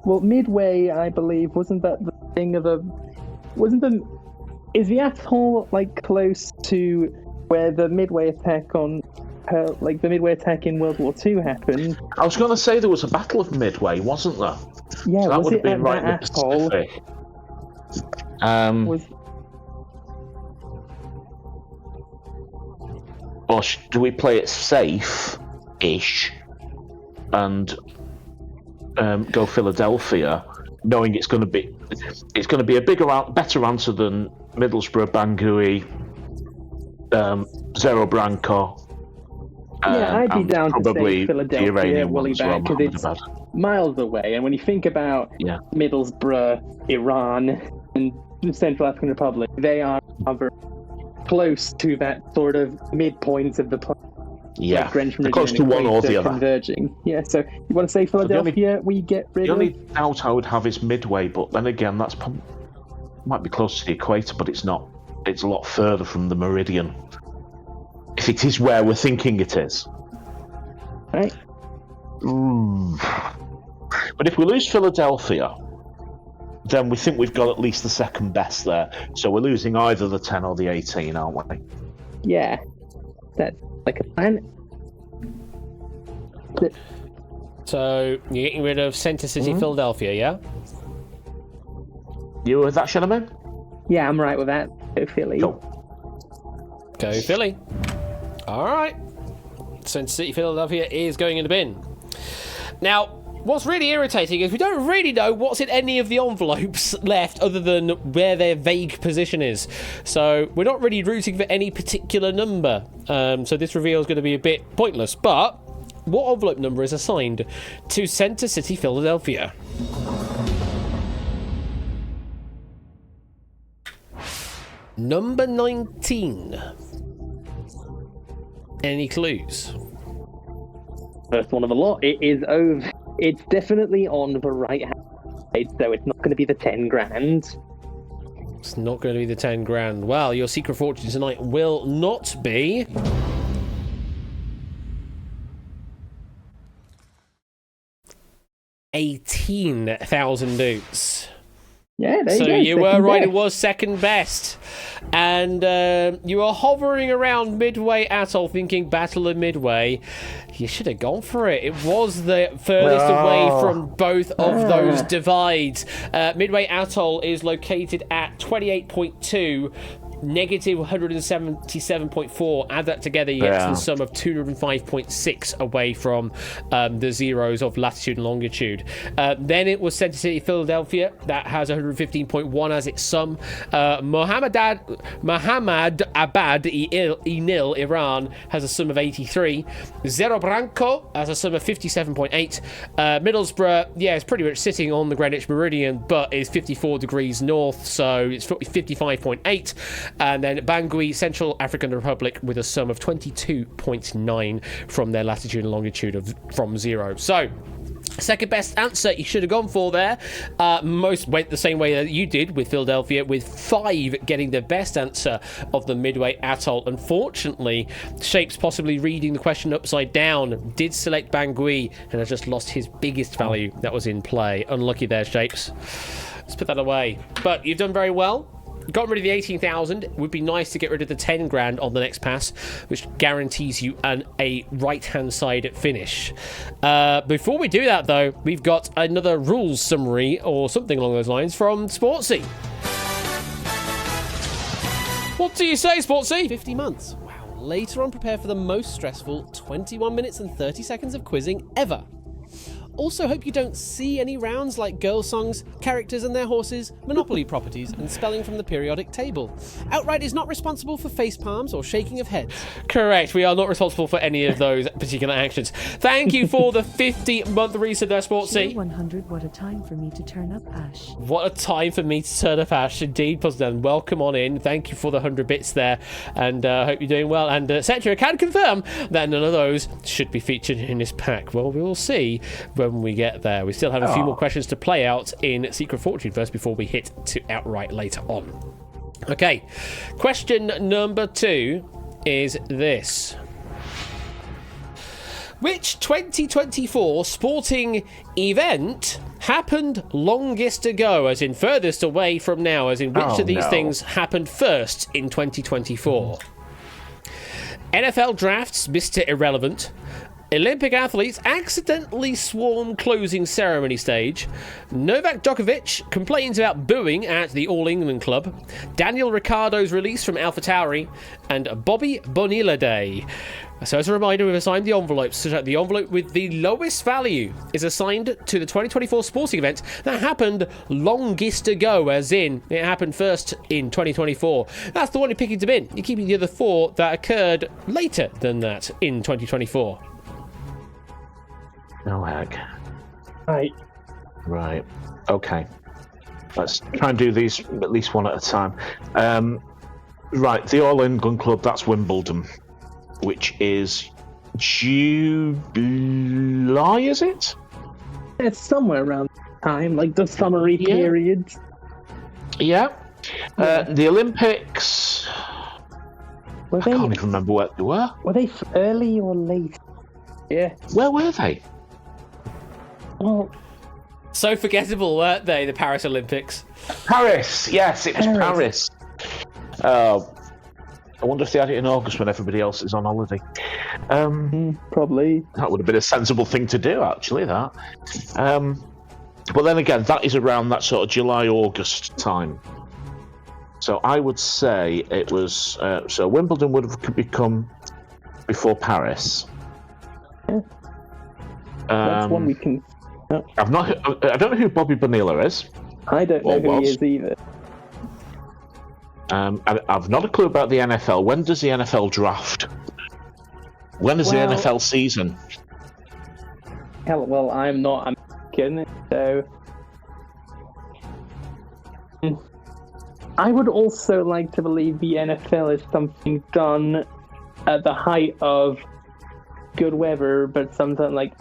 Well, Midway, I believe, wasn't that the thing of a? Is the atoll like close to where the Midway attack the Midway attack in World War II happened? I was going to say there was a Battle of Midway, wasn't there? Yeah, so that was would have it been at right that in the atoll? Pacific. Or do we play it safe-ish and go Philadelphia, knowing it's going to be a better answer than Middlesbrough, Bangui, Zero Branco. Yeah, I'd be down to say the Philadelphia, Iranian Woolly ones, well, because it's miles away. And when you think about Middlesbrough, Iran, and the Central African Republic, they are very close to that sort of midpoint of the planet. Yeah, like close to one or the other. Converging. Yeah, so you want to say Philadelphia, we get rid of? The only doubt I would have is Midway, but then again, might be close to the equator, but it's not. It's a lot further from the meridian. If it is where we're thinking it is. Right. But if we lose Philadelphia, then we think we've got at least the second best there. So we're losing either the 10 or the 18, aren't we? Yeah. That like a plan. So you're getting rid of Center City, Philadelphia, yeah? You with that, Shinaman? Yeah, I'm right with that. Go Philly. Cool. Go Philly. All right. Center City, Philadelphia is going in the bin. Now, what's really irritating is we don't really know what's in any of the envelopes left other than where their vague position is. So we're not really rooting for any particular number. So this reveal is going to be a bit pointless. But what envelope number is assigned to Center City, Philadelphia? Number 19. Any clues? First one of the lot. It is over. It's definitely on the right hand side, so it's not going to be the 10 grand. It's not going to be the 10 grand. Well, your secret fortune tonight will not be... $18,000. Yeah, there you go. So you were right, best. it was second best. And you are hovering around Midway Atoll thinking Battle of Midway. You should have gone for it. It was the furthest away from both of those divides. Midway Atoll is located at 28.2. Negative 177.4. Add that together, you get to the sum of 205.6 away from the zeros of latitude and longitude. Then it was Center City, Philadelphia, that has 115.1 as its sum. Mohammed Abad Nil, Iran, has a sum of 83. Zero Branco has a sum of 57.8. Middlesbrough, yeah, it's pretty much sitting on the Greenwich Meridian, but is 54 degrees north, so it's 55.8. And then Bangui, Central African Republic, with a sum of 22.9 from their latitude and longitude from zero. So, second best answer you should have gone for there. Most went the same way that you did with Philadelphia, with 5 getting the best answer of the Midway Atoll. Unfortunately, Shapes, possibly reading the question upside down, did select Bangui and has just lost his biggest value that was in play. Unlucky there, Shapes. Let's put that away. But you've done very well. Got rid of the 18,000. It would be nice to get rid of the 10 grand on the next pass, which guarantees you a right-hand side finish. Before we do that, though, we've got another rules summary or something along those lines from Sportsy. What do you say, Sportsy? 50 months. Wow. Later on, prepare for the most stressful 21 minutes and 30 seconds of quizzing ever. Also, hope you don't see any rounds like girl songs, characters and their horses, Monopoly properties, and spelling from the periodic table. Outright is not responsible for face palms or shaking of heads. Correct. We are not responsible for any of those particular actions. Thank you for the 50-month reset there, Sportsy. 100. What a time for me to turn up, Ash. What a time for me to turn up, Ash. Indeed, Puzzle. Welcome on in. Thank you for the 100 bits there, and hope you're doing well. And Cetra can confirm that none of those should be featured in this pack. Well, we will see when we get there. We still have a few more questions to play out in Secret Fortune first before we hit to outright later on. Okay, question number 2 is this. Which 2024 sporting event happened longest ago, as in furthest away from now, as in which of these things happened first in 2024? NFL drafts, Mr. Irrelevant. Olympic athletes accidentally swarm closing ceremony stage. Novak Djokovic complains about booing at the All England Club. Daniel Ricciardo's release from AlphaTauri. And Bobby Bonilla Day. So as a reminder, we've assigned the envelopes so that the envelope with the lowest value is assigned to the 2024 sporting event that happened longest ago, as in it happened first in 2024. That's the one you're picking to bin. You're keeping the other 4 that occurred later than that in 2024. No heck. Right. Okay. Let's try and do these at least one at a time. Right, the All England Club, that's Wimbledon, which is July, is it? It's somewhere around time, like the summery period. Yeah. The Olympics, I can't even remember where they were. Were they early or late? Yeah. Where were they? Well, So forgettable, weren't they, the Paris Olympics? Paris, yes, it was Paris. I wonder if they had it in August when everybody else is on holiday. Probably. That would have been a sensible thing to do, actually. That. But then again, that is around that sort of July, August time. So I would say it was. So Wimbledon would have become before Paris. That's one we can. I've not. I don't know who Bobby Bonilla is. I don't know Or who he was. is either. I've not a clue about the NFL. When does the NFL draft? When is the Well- NFL season? Hell, well, I'm not American, so. I would also like to believe the NFL is something done at the height of good weather, but sometime like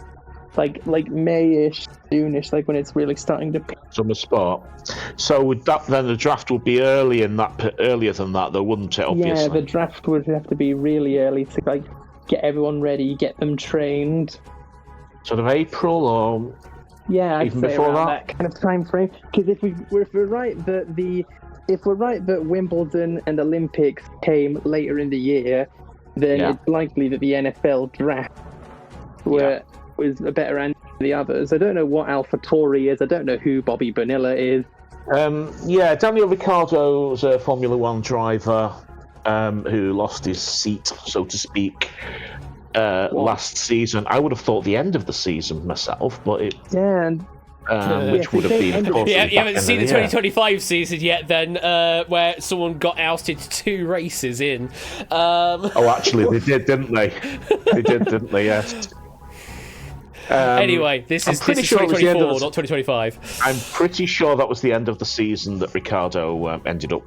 May-ish, June-ish, like when it's really starting to. Summer sport. So would that then the draft would be earlier than that, though, wouldn't it? Obviously. Yeah, the draft would have to be really early to like get everyone ready, get them trained. Sort of April or Yeah, I'd even say before around that? that kind of time frame. Because if we're right that Wimbledon and Olympics came later in the year, then Yeah. it's likely that the NFL draft was a better answer than the others. I don't know what AlphaTauri is. I don't know who Bobby Bonilla is. Yeah, Daniel Ricciardo's a Formula One driver who lost his seat, so to speak, last season. I would have thought the end of the season myself, but it, Yeah, and which would have been, of course, Yeah, at you back haven't end seen the of year. 2025 season yet, then, where someone got ousted 2 races in. Oh, actually, they did, didn't they? They did, didn't they? Yes. Anyway, this I'm is pretty sure it was the end 2024, of the- not 2025. I'm pretty sure that was the end of the season that Ricciardo ended up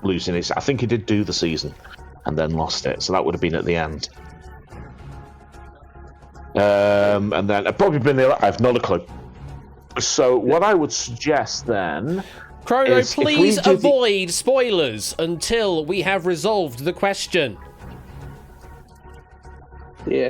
losing his. I think he did do the season and then lost it, so that would have been at the end. And then probably been there. I've not a clue. So what I would suggest then, Chrono, is if we please do the- avoid spoilers until we have resolved the question. yeah.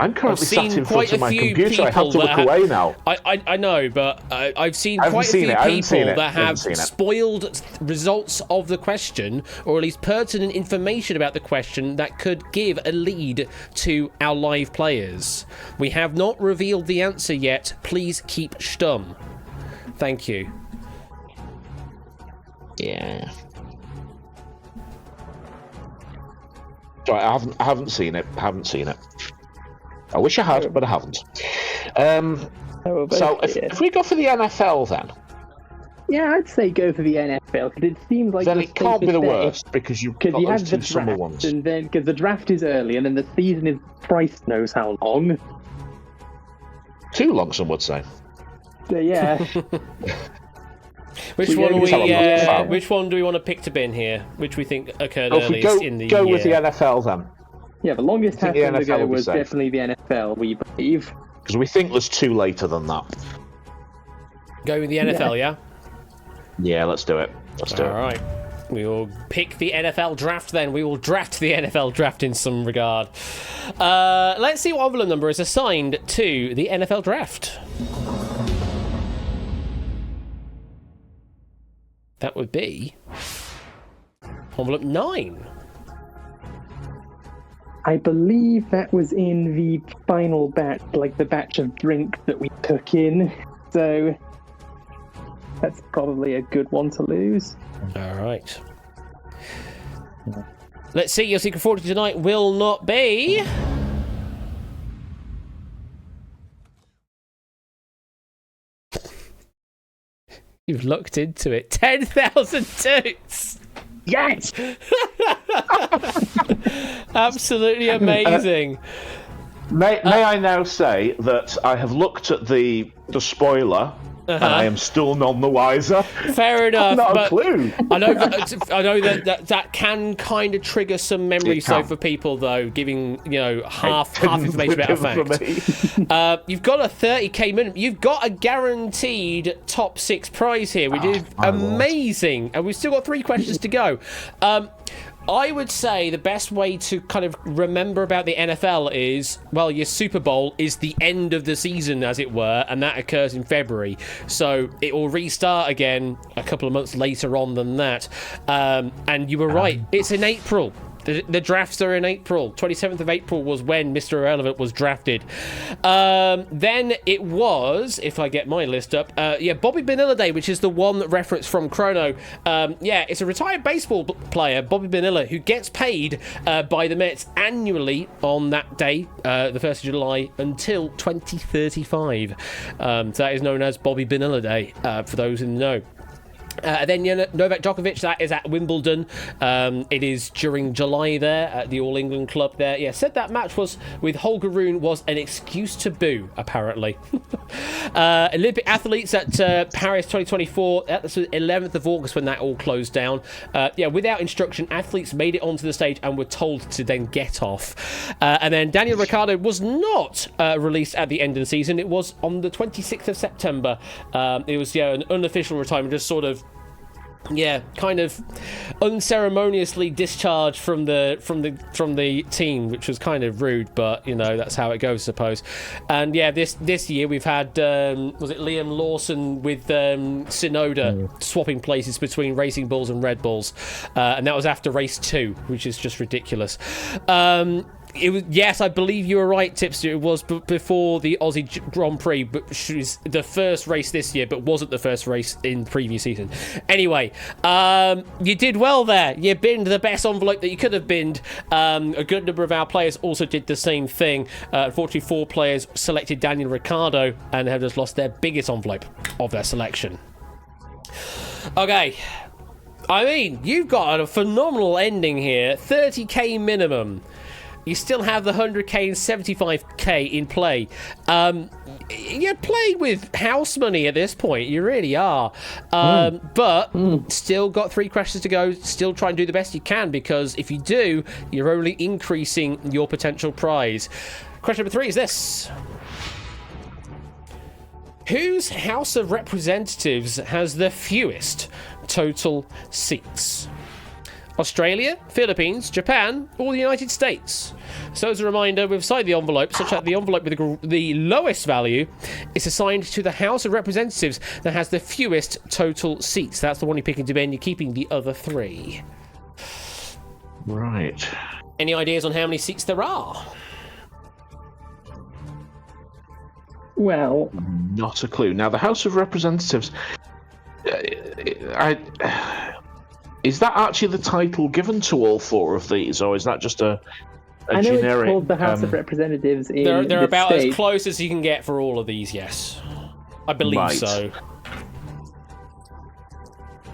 I'm currently I've seen sat in quite front of a my few computer. I have people to that look away now. I know, but I've seen I haven't quite a seen few it, I haven't seen people it, that I haven't have seen it. spoiled results of the question, or at least pertinent information about the question that could give a lead to our live players. We have not revealed the answer yet. Please keep stum. Thank you. Yeah. Sorry, I haven't seen it. I wish I had, but I haven't. Oh, but So yeah. if we go for the NFL then, Yeah, I'd say go for the NFL because it seems like then the it can't be the safest bet worst because you've Because got you those have the two summer draft, ones. and then because the draft is early, and then the season is Christ knows how long. Too long, some would say. So, yeah, Which We one go are with we? NFL. Which one do we want to pick to bin here? Which we think occurred If we earliest in the go year? with the NFL then, yeah. The longest I think the time NFL ago will be was safe. definitely the NFL. We believe. because we think there's two later than that. Go with the NFL, yeah? Yeah, let's do it. Let's do All it. right. We will pick the NFL draft then. We will draft the NFL draft in some regard. Let's see what envelope number is assigned to the NFL draft. That would be envelope 9. I believe that was in the final batch, like the batch of drinks that we took in. So that's probably a good one to lose. All right. Let's see. Your secret fortune tonight will not be. You've looked into it. 10,000 toots. Yes. Absolutely amazing. May I now say that I have looked at the spoiler and I am still none the wiser. Fair enough. Not a but clue. I know that can kind of trigger some memory It so can. for people though, giving half Didn't information about a deliver fact. for me. You've got a 30k minimum. You've got a guaranteed top 6 prize here. We did my lord. amazing, and we've still got 3 questions to go. I would say the best way to kind of remember about the NFL is, well, your Super Bowl is the end of the season, as it were, and that occurs in February. So it will restart again a couple of months later on than that. And you were right, it's in April. The drafts are in April. 27th of April was when Mr. Irrelevant was drafted. Then it was, if I get my list up, Bobby Bonilla Day, which is the one that referenced from Chrono. It's a retired baseball player, Bobby Bonilla, who gets paid by the Mets annually on that day, the 1st of July, until 2035. So that is known as Bobby Bonilla Day, for those in the know. Then Novak Djokovic, that is at Wimbledon. It is during July there at the All England Club there. Yeah, said that match was with Holger Rune was an excuse to boo, apparently. Olympic athletes at Paris 2024. That's the 11th of August when that all closed down. Without instruction, athletes made it onto the stage and were told to then get off. And then Daniel Ricciardo was not released at the end of the season. It was on the 26th of September. It was an unofficial retirement, just sort of kind of unceremoniously discharged from the team, which was kind of rude, but that's how it goes, I suppose. And this year we've had was it Liam Lawson with Tsunoda swapping places between Racing Bulls and Red Bulls, and that was after race 2, which is just ridiculous. It was, yes, I believe you were right, Tipster. It was before the Aussie Grand Prix, but was the first race this year, but wasn't the first race in the previous season. Anyway, you did well there. You binned the best envelope that you could have binned. A good number of our players also did the same thing. Unfortunately, 4 players selected Daniel Ricciardo and have just lost their biggest envelope of their selection. Okay. I mean, you've got a phenomenal ending here. 30k minimum. You still have the 100k and 75k in play. You're playing with house money at this point. You really are. But still got 3 questions to go. Still try and do the best you can, because if you do, you're only increasing your potential prize. Question number 3 is this. Whose House of Representatives has the fewest total seats? Australia, Philippines, Japan, or the United States? So as a reminder, we've assigned the envelope such that the envelope with the lowest value is assigned to the House of Representatives that has the fewest total seats. That's the one you're picking to Ben. You're keeping the other 3. Right. Any ideas on how many seats there are? Well, Not a clue. Now, the House of Representatives... Is that actually the title given to all 4 of these, or is that just a I know generic... it's called the House of Representatives in They're the about States. as close as you can get for all of these, yes. I believe Right. so.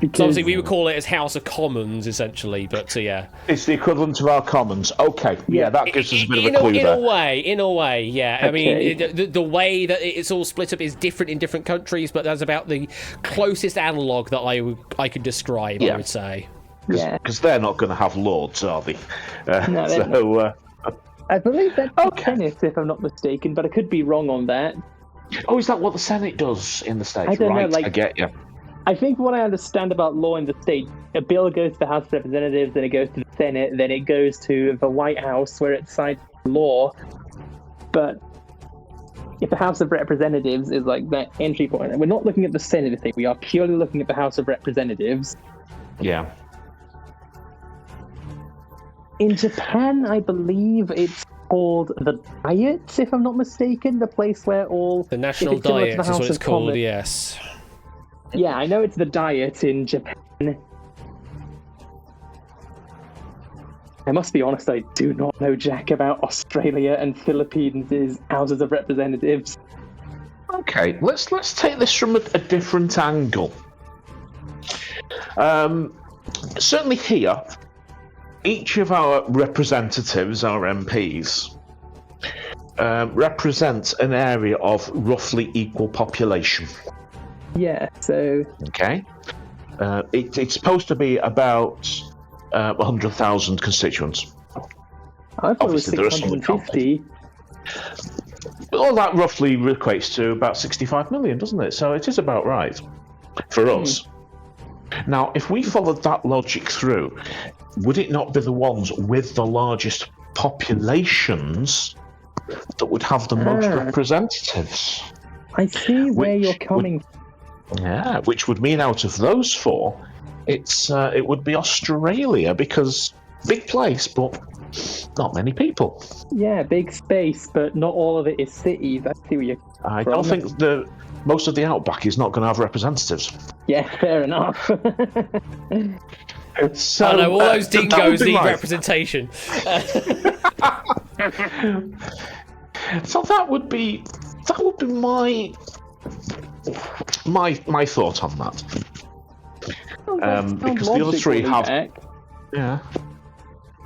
Because, So obviously we would call it as House of Commons, essentially, but yeah. It's the equivalent of our Commons. Okay, yeah, that gives us a bit of a clue in there. a way, yeah. I mean, Okay. the way that it's all split up is different in different countries, but that's about the closest analogue that I could describe, I would say. yeah, Because they're not going to have lords, are they? No, they're so, I believe that's Okay. tennis, if I'm not mistaken, but I could be wrong on that. oh, is that what the Senate does in the States? I don't know, Right, like- I get you. I think what I understand about law in the States, a bill goes to the House of Representatives, then it goes to the Senate, then it goes to the White House where it signs law. But if the House of Representatives is like that entry point, and we're not looking at the Senate thing, we are purely looking at the House of Representatives. Yeah. In Japan, I believe it's called the Diet, if I'm not mistaken, the place where all... The National if it's similar to Diet the is what House it's of called, Commons- yes. Yeah, I know it's the Diet in Japan. I must be honest, I do not know jack about Australia and Philippines' Houses of Representatives. Okay, let's take this from a different angle. Certainly here, each of our representatives, our MPs, represents an area of roughly equal population. Yeah, so... Okay, it's supposed to be about 100,000 constituents. I thought Obviously, it there are was some that 650. All that roughly equates to about 65 million, doesn't it? So it is about right for us. Now, if we followed that logic through, would it not be the ones with the largest populations that would have the most representatives? I see where Which you're coming from. Yeah, which would mean out of those 4, it would be Australia, because big place, but not many people. Yeah, big space, but not all of it is cities. I see where you're I from. don't think most of the outback is not going to have representatives. Yeah, fair enough. So, I know all those that would dingoes be need my- representation. So that would be my thought on that. Because the other three have. Yeah.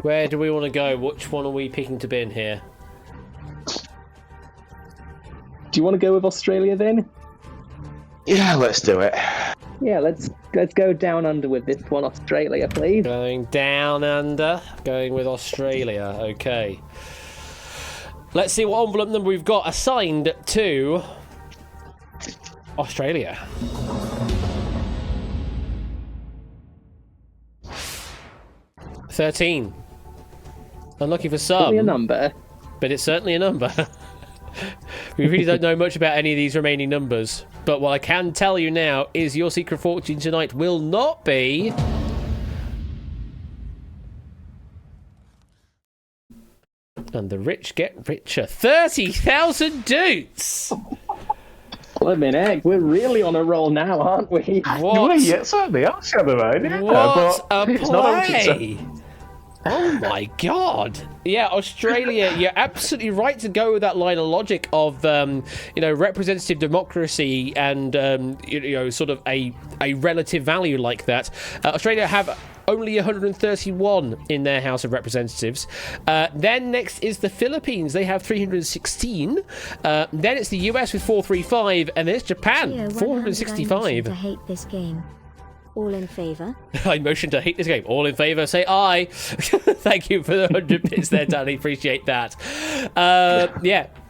Where do we want to go? Which one are we picking to bin here? Do you want to go with Australia then? Yeah, let's do it. Yeah, let's go down under with this one, Australia, please. Going down under, going with Australia. Okay. Let's see what envelope number we've got assigned to Australia. $13. Unlucky for some. Only a number. But it's certainly a number. We really don't know much about any of these remaining numbers. But what I can tell you now is your secret fortune tonight will not be... And the rich get richer. 30,000 dudes! Blimmin' egg, we're really on a roll now, aren't we? What? Yeah, certainly are, Shadow. Yeah, What but a it's not open to- play! Oh my god! Yeah, Australia, you're absolutely right to go with that line of logic of, representative democracy and, sort of a relative value like that. Australia have only 131 in their House of Representatives. Then next is the Philippines. They have 316. Then it's the US with 435, and then it's Japan, Theo, 465. I hate this game. All in favour? I motion to hate this game. All in favour, say aye. Thank you for the 100 bits there, Danny. Appreciate that.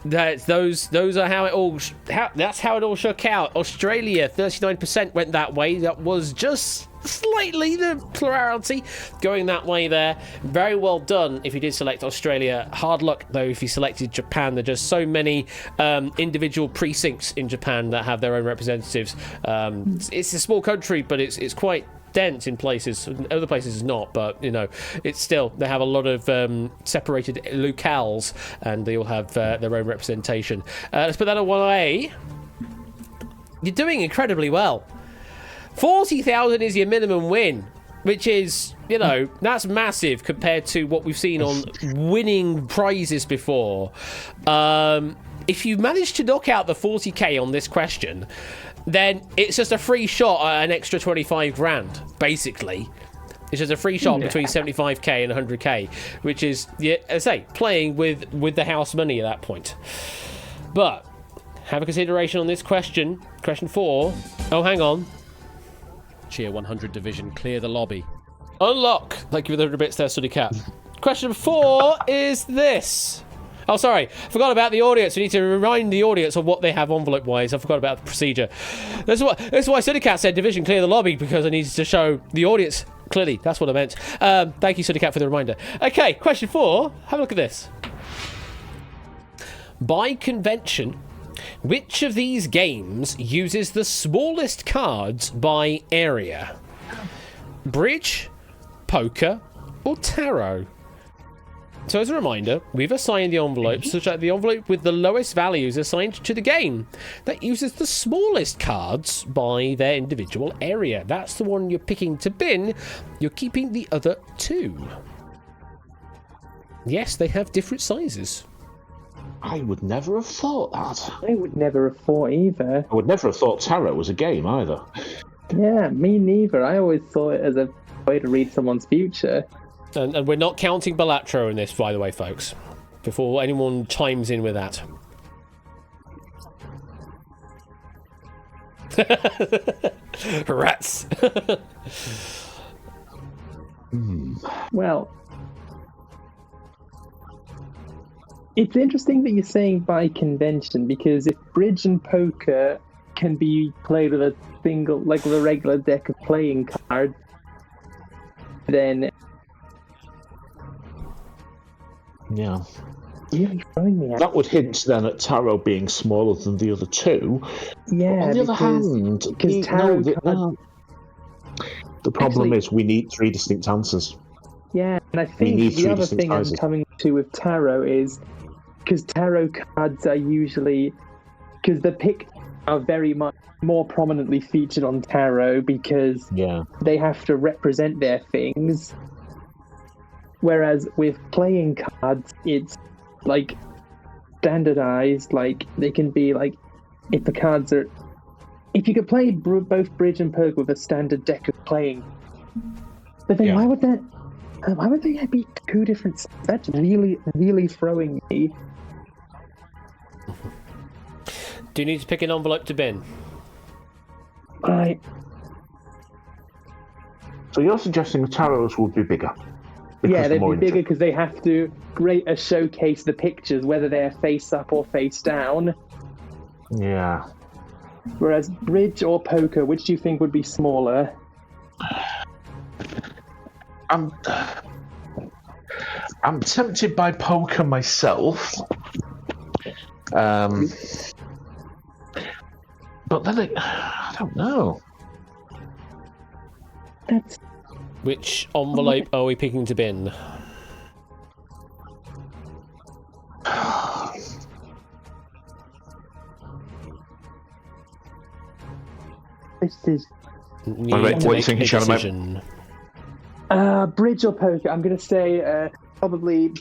Those are how it all. That's how it all shook out. Australia, 39% went that way. That was just slightly the plurality going that way there. Very well done if you did select Australia. Hard luck though if you selected Japan. There are just so many individual precincts in Japan that have their own representatives. It's a small country, but it's quite dense in places. Other places is not, but it's still, they have a lot of separated locales, and they all have their own representation. Let's put that on 1A. You're doing incredibly well. 40,000 is your minimum win, which is, that's massive compared to what we've seen on winning prizes before. If you manage to knock out the 40k on this question, then it's just a free shot at an extra 25 grand, basically. It's just a free shot between 75k and 100k, which is, as I say, playing with the house money at that point. But have a consideration on this question. Question 4. Oh, hang on. Cheer 100 Division, clear the lobby. Unlock. Thank you for the 100 bits there, Suddy Cat. Question 4 is this. Oh, sorry. Forgot about the audience. We need to remind the audience of what they have envelope-wise. I forgot about the procedure. That's why Suddy Cat said Division, clear the lobby, because I needed to show the audience. Clearly, that's what I meant. Thank you, Suddy Cat, for the reminder. Okay, question 4. Have a look at this. By convention, which of these games uses the smallest cards by area? Bridge, poker, or tarot? So as a reminder, we've assigned the envelopes such that the envelope with the lowest values assigned to the game that uses the smallest cards by their individual area. That's the one you're picking to bin. You're keeping the other 2. Yes, they have different sizes. I would never have thought that. I would never have thought either. I would never have thought tarot was a game either. Yeah, me neither. I always saw it as a way to read someone's future. And we're not counting Balatro in this, by the way, folks, before anyone chimes in with that. Rats. Well, it's interesting that you're saying by convention, because if bridge and poker can be played with a single, like with a regular deck of playing cards, then Yeah. you're throwing me out. That would hint then at tarot being smaller than the other 2. Yeah, On the other hand, because tarot cards, the problem Actually- is we need 3 distinct answers. yeah, And I You think need the three other distinct thing I'm sizes. coming to with tarot is because tarot cards are usually because the pick are very much more prominently featured on tarot because Yeah. they have to represent their things. Whereas with playing cards, it's like standardized. Like they can be like if the cards are if you could play both bridge and poker with a standard deck of playing. But then Yeah. why would they be two different? That's really, really throwing me. Do you need to pick an envelope to bin? So you're suggesting the tarots would be bigger? Because Yeah, they're they'd more be bigger intricate. because they have to greater showcase the pictures, whether they're face up or face down. Yeah. Whereas bridge or poker, which do you think would be smaller? I'm tempted by poker myself. But then I don't know. That's Which envelope are we picking to bin? this is You Wait, need what to are you make thinking, a Shannon, mate? decision. bridge or poker. I'm gonna say probably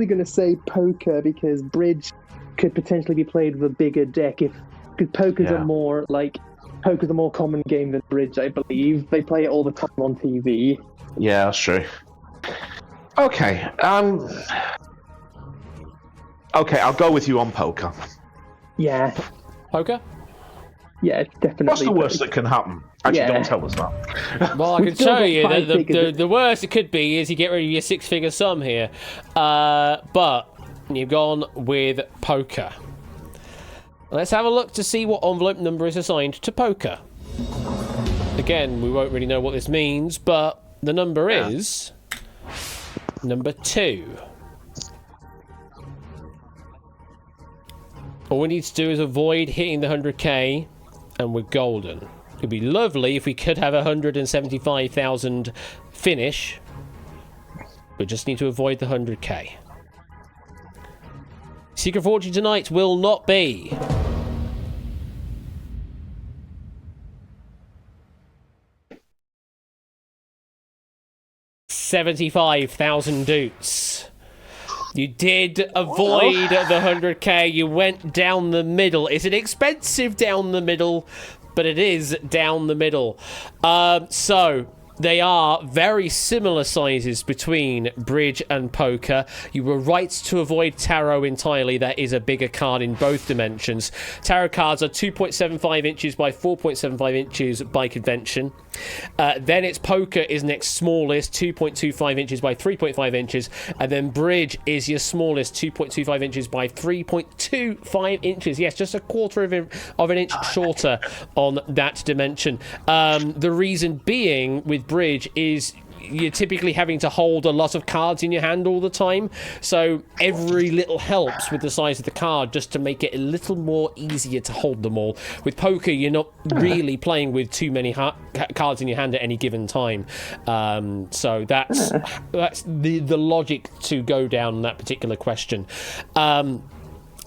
gonna say poker because bridge could potentially be played with a bigger deck because poker's Yeah. poker's a more common game than bridge, I believe. They play it all the time on TV. Yeah, that's true. Okay. Okay, I'll go with you on poker. Yeah, Poker? yeah, it's definitely. What's the worst that can happen? Actually, Yeah. don't tell us that. Well, I We've can still show got you five that figures. the worst it could be is you get rid of your six-figure sum here. But you've gone with poker. Let's have a look to see what envelope number is assigned to poker. Again, we won't really know what this means, but the number is number 2. All we need to do is avoid hitting the 100k, and we're golden. It'd be lovely if we could have 175,000 finish. We just need to avoid the 100k. Secret Fortune tonight will not be $75,000. You did avoid the 100k. You went down the middle. Is it expensive down the middle? But it is down the middle. So they are very similar sizes between bridge and poker. You were right to avoid tarot entirely. That is a bigger card in both dimensions. Tarot cards are 2.75 inches by 4.75 inches by convention. Then it's poker is next smallest, 2.25 inches by 3.5 inches. And then bridge is your smallest, 2.25 inches by 3.25 inches. Yes, just a quarter of an inch shorter on that dimension. The reason being with bridge is you're typically having to hold a lot of cards in your hand all the time, so every little helps with the size of the card just to make it a little more easier to hold them all. With poker, you're not really playing with too many cards in your hand at any given time, so that's the logic to go down that particular question.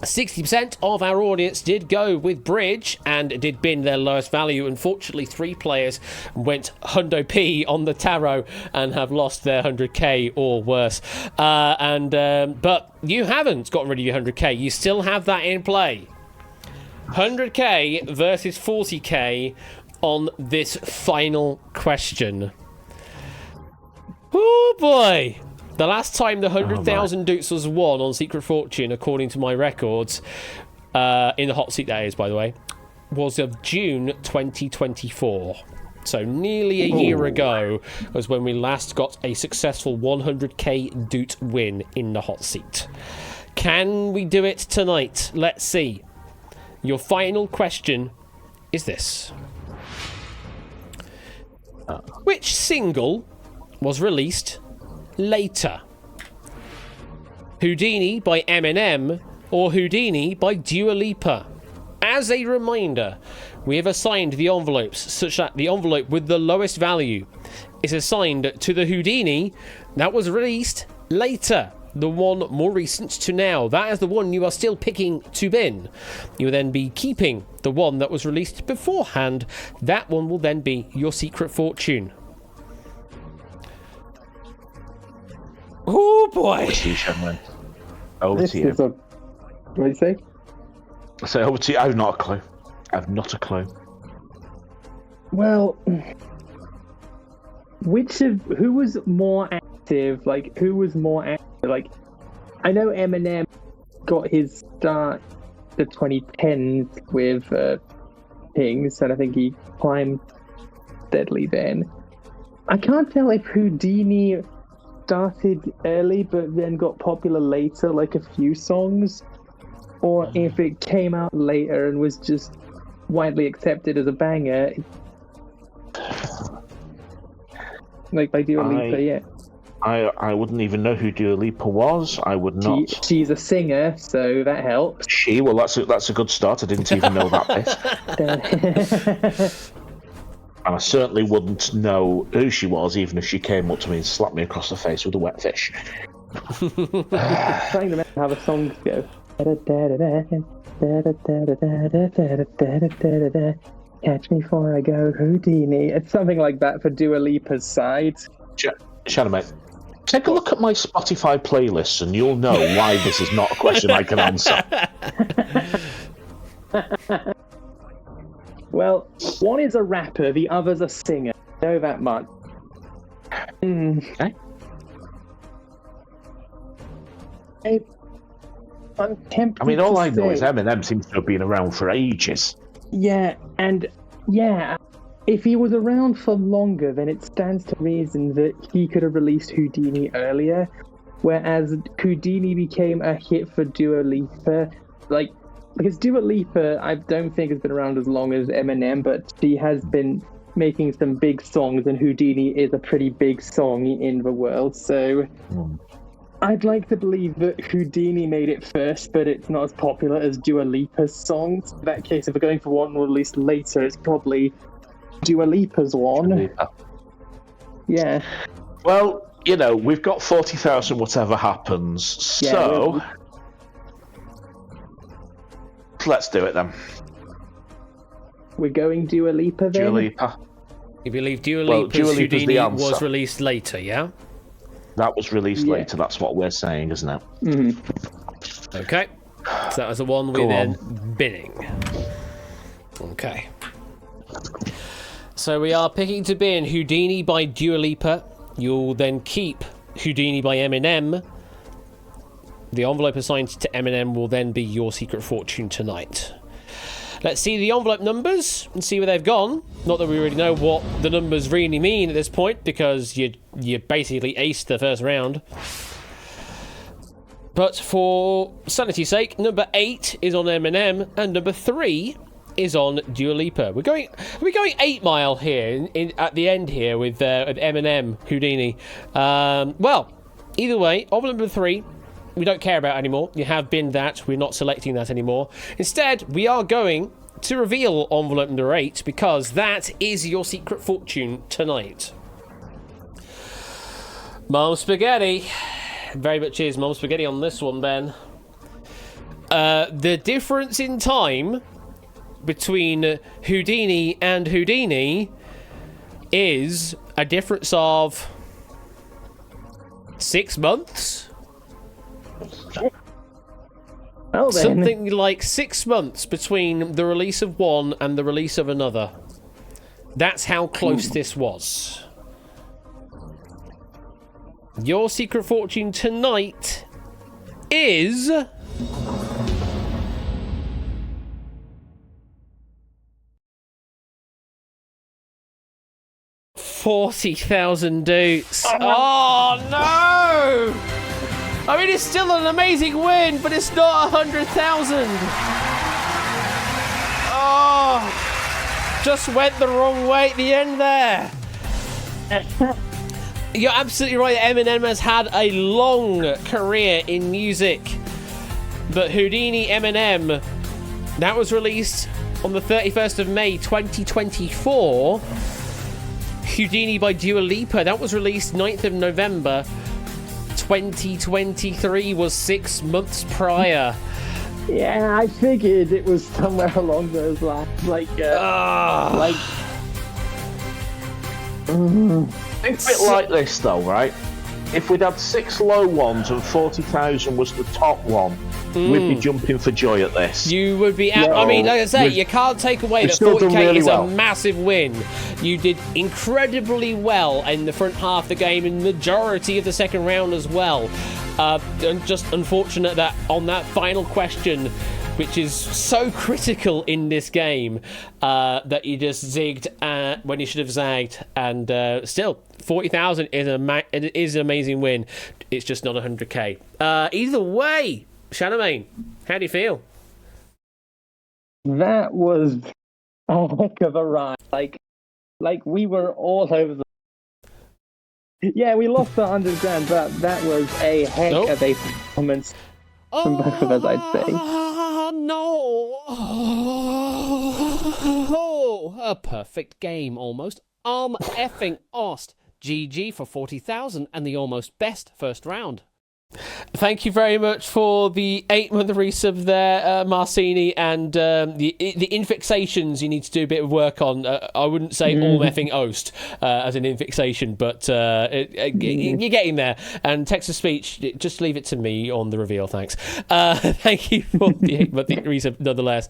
60% of our audience did go with bridge and did bin their lowest value. Unfortunately, 3 players went hundo P on the tarot and have lost their 100k or worse. But you haven't gotten rid of your 100k. You still have that in play. 100k versus 40k on this final question. Oh boy! The last time the 100,000 Dukes was won on Secret Fortune, according to my records, in the hot seat that is, by the way, was of June 2024. So nearly a year ago was when we last got a successful 100k Doot win in the hot seat. Can we do it tonight? Let's see. Your final question is this. Which single was released later? Houdini by Eminem or Houdini by Dua Lipa? as a reminder, we have assigned the envelopes such that the envelope with the lowest value is assigned to the Houdini that was released later. The one more recent to now. That is the one you are still picking to bin. You will then be keeping the one that was released beforehand. That one will then be your secret fortune. Oh boy! Over to you, Shenlin. Over This to you. is a. What do you say? So over to you. I have not a clue. I have not a clue. Well, who was more active? Like, who was more active? Like, I know Eminem got his start the 2010s with things, and I think he climbed steadily then. I can't tell if Houdini started early but then got popular later, like a few songs, or if it came out later and was just widely accepted as a banger. Like by Dua Lipa, yeah. I wouldn't even know who Dua Lipa was. I would not. She's a singer, so that helps. Well, that's a good start. I didn't even know that bit. And I certainly wouldn't know who she was, even if she came up to me and slapped me across the face with a wet fish. Trying to have a song to go. Catch me before I go, Houdini. It's something like that for Dua Lipa's side. Shannon, mate, take a look at my Spotify playlists and you'll know why this is not a question I can answer. Well, one is a rapper, the other's a singer. I know that much. Okay. I'm tempted I mean, all to I know say- is Eminem seems to have been around for ages. Yeah, and yeah, if he was around for longer, then it stands to reason that he could have released Houdini earlier, whereas Houdini became a hit for Dua Lipa, because Dua Lipa, I don't think has been around as long as Eminem, but she has been making some big songs, and Houdini is a pretty big song in the world, so I'd like to believe that Houdini made it first, but it's not as popular as Dua Lipa's songs. In that case, if we're going for one released later, it's probably Dua Lipa's one. Dua Lipa. Yeah. Well, we've got 40,000 whatever happens, Yeah, so let's do it then. We're going Dua Lipa then? Dua Lipa. You believe Dua Well, Lipa's Dua Lipa's Houdini the answer. was released later, yeah? That was released later, that's what we're saying, isn't it? Mm-hmm. Okay. So that was the one Go we're then on. binning. Okay. So we are picking to bin Houdini by Dua Lipa. You'll then keep Houdini by Eminem. The envelope assigned to Eminem will then be your secret fortune tonight. Let's see the envelope numbers and see where they've gone. Not that we really know what the numbers really mean at this point, because you basically aced the first round. But for sanity's sake, number 8 is on Eminem, and number 3 is on Dua Lipa. We're going 8 Mile here at the end here with Eminem Houdini. Well, either way, envelope number 3. We don't care about anymore. You have binned that. We're not selecting that anymore. Instead, we are going to reveal envelope number 8 because that is your secret fortune tonight. Mom Spaghetti. Very much is Mom Spaghetti on this one, Ben. The difference in time between Houdini and Houdini is a difference of 6 months. Oh, then. Something like 6 months between the release of one and the release of another. That's how close this was. Your secret fortune tonight is... $40,000 dukes. Oh no! I mean, it's still an amazing win, but it's not 100,000. Oh, just went the wrong way at the end there. You're absolutely right. Eminem has had a long career in music, but Houdini Eminem That was released on the 31st of May 2024. Houdini by Dua Lipa. That was released 9th of November 2023. Was 6 months prior. Yeah, I figured it was somewhere along those lines. Think of it like this, though, right? If we'd had 6 low ones and 40,000 was the top one, we'd be jumping for joy at this. You would be out. I mean, like I say, you can't take away that 40k is a massive win. You did incredibly well in the front half of the game, in the majority of the second round as well. And just unfortunate that on that final question, which is so critical in this game, that you just zigged when you should have zagged. And still, 40,000 is an amazing win. It's just not 100k. Either way, Shadowmane, how do you feel? That was a heck of a ride. Like we were all over the... Yeah, we lost 100 grand, but that was a heck of a performance from both of us, I'd say. No. A perfect game, almost. Effing Ost. GG for 40,000 and the almost best first round. Thank you very much for the 8-month resub there, Marcini, and the infixations you need to do a bit of work on. I wouldn't say all effing Ost as an infixation, but you're getting there. And text-to-speech, just leave it to me on the reveal, thanks. Thank you for the 8-month resub nonetheless.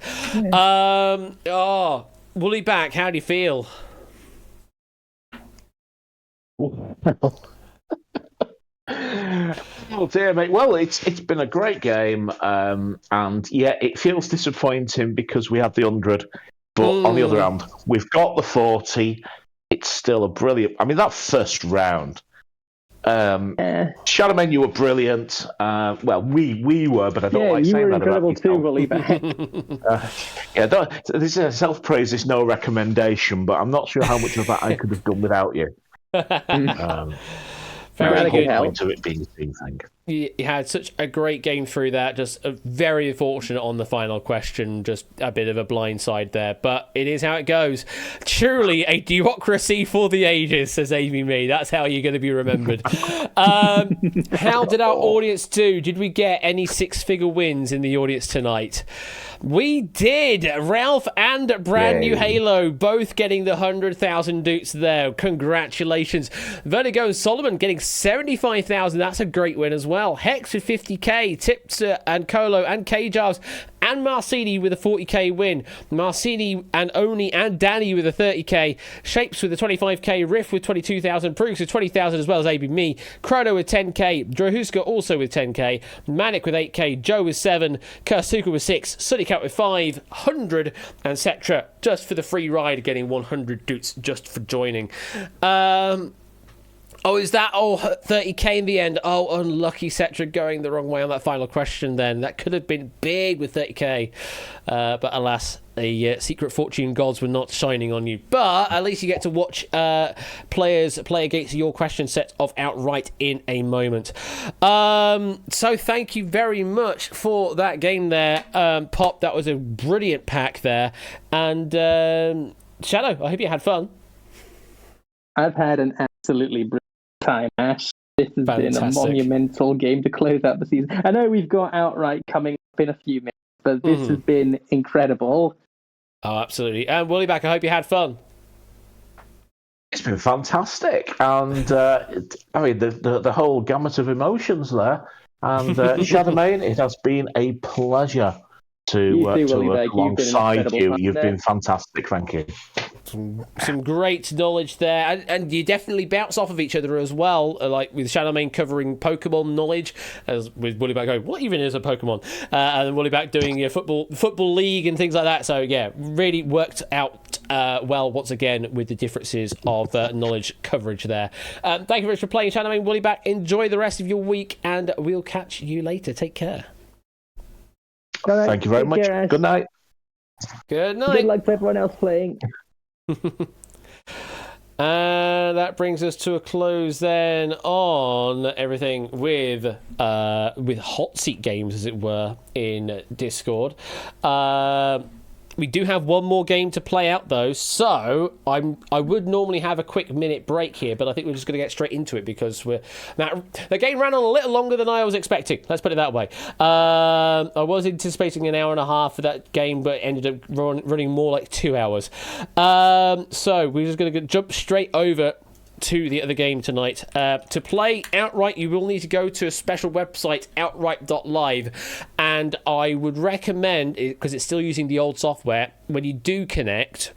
Woolly Back, how do you feel? Oh dear, mate. Well, it's been a great game, and yeah, it feels disappointing because we had the 100, but on the other hand, we've got the 40. It's still a brilliant. I mean, that first round, Shadowmane, you were brilliant. Well, we were, but I don't like saying that about you. You were incredible too, Willie. This is self-praise is no recommendation, but I'm not sure how much of that I could have done without you. Very good. Point of it being a team thing. You had such a great game through that. Just very unfortunate on the final question. Just a bit of a blindside there. But it is how it goes. Truly a duocracy for the ages, says Amy Me. That's how you're going to be remembered. How did our audience do? Did we get any 6-figure wins in the audience tonight? We did. Ralph and Brand New Halo both getting the 100,000 doots there. Congratulations. Vertigo and Solomon getting 75,000. That's a great win as well. Hex with 50k. Tipster and Colo and K-Jars and Marcini with a 40k win. Marcini and Oni and Danny with a 30k. Shapes with a 25k. Riff with 22,000. Prooks with 20,000 as well as AB Me. Chrono with 10k. Drohuska also with 10k. Manic with 8k. Joe with 7. Kursuka with 6. Sunnycat with 500. And Cetra just for the free ride getting 100 doots just for joining. Oh, is that 30k in the end? Oh, unlucky Cetra going the wrong way on that final question then. That could have been big with 30k. But alas, the secret fortune gods were not shining on you. But at least you get to watch players play against your question set of Outright in a moment. So thank you very much for that game there, Pop. That was a brilliant pack there. And Shadow, I hope you had fun. I've had an absolutely brilliant time, Ash. This has been a monumental game to close out the season. I know we've got Outright coming up in a few minutes, but this has been incredible. Oh, absolutely. And Woolly Back, I hope you had fun. It's been fantastic, and I mean the whole gamut of emotions there. And Shadowmane, it has been a pleasure to work alongside you. You've been fantastic, thank you. Some great knowledge there, and you definitely bounce off of each other as well, like with Shadowmane covering Pokemon knowledge, as with Woollyback going, what even is a Pokemon? And then Woollyback doing your football league and things like that. So yeah, really worked out well once again with the differences of knowledge coverage there. Thank you very much for playing, Shadowmane. Woollyback, enjoy the rest of your week, and we'll catch you later. Take care. Right, thank you very much. Care, good night. Good night. Good luck to everyone else playing. And that brings us to a close then on everything with hot seat games, as it were, in Discord. We do have one more game to play out, though, so I would normally have a quick minute break here, but I think we're just going to get straight into it because the game ran on a little longer than I was expecting. Let's put it that way. I was anticipating an hour and a half for that game, but it ended up running more like 2 hours. So we're just going to jump straight over to the other game tonight. To play Outright, you will need to go to a special website, outright.live, and I would recommend, because it's still using the old software, when you do connect,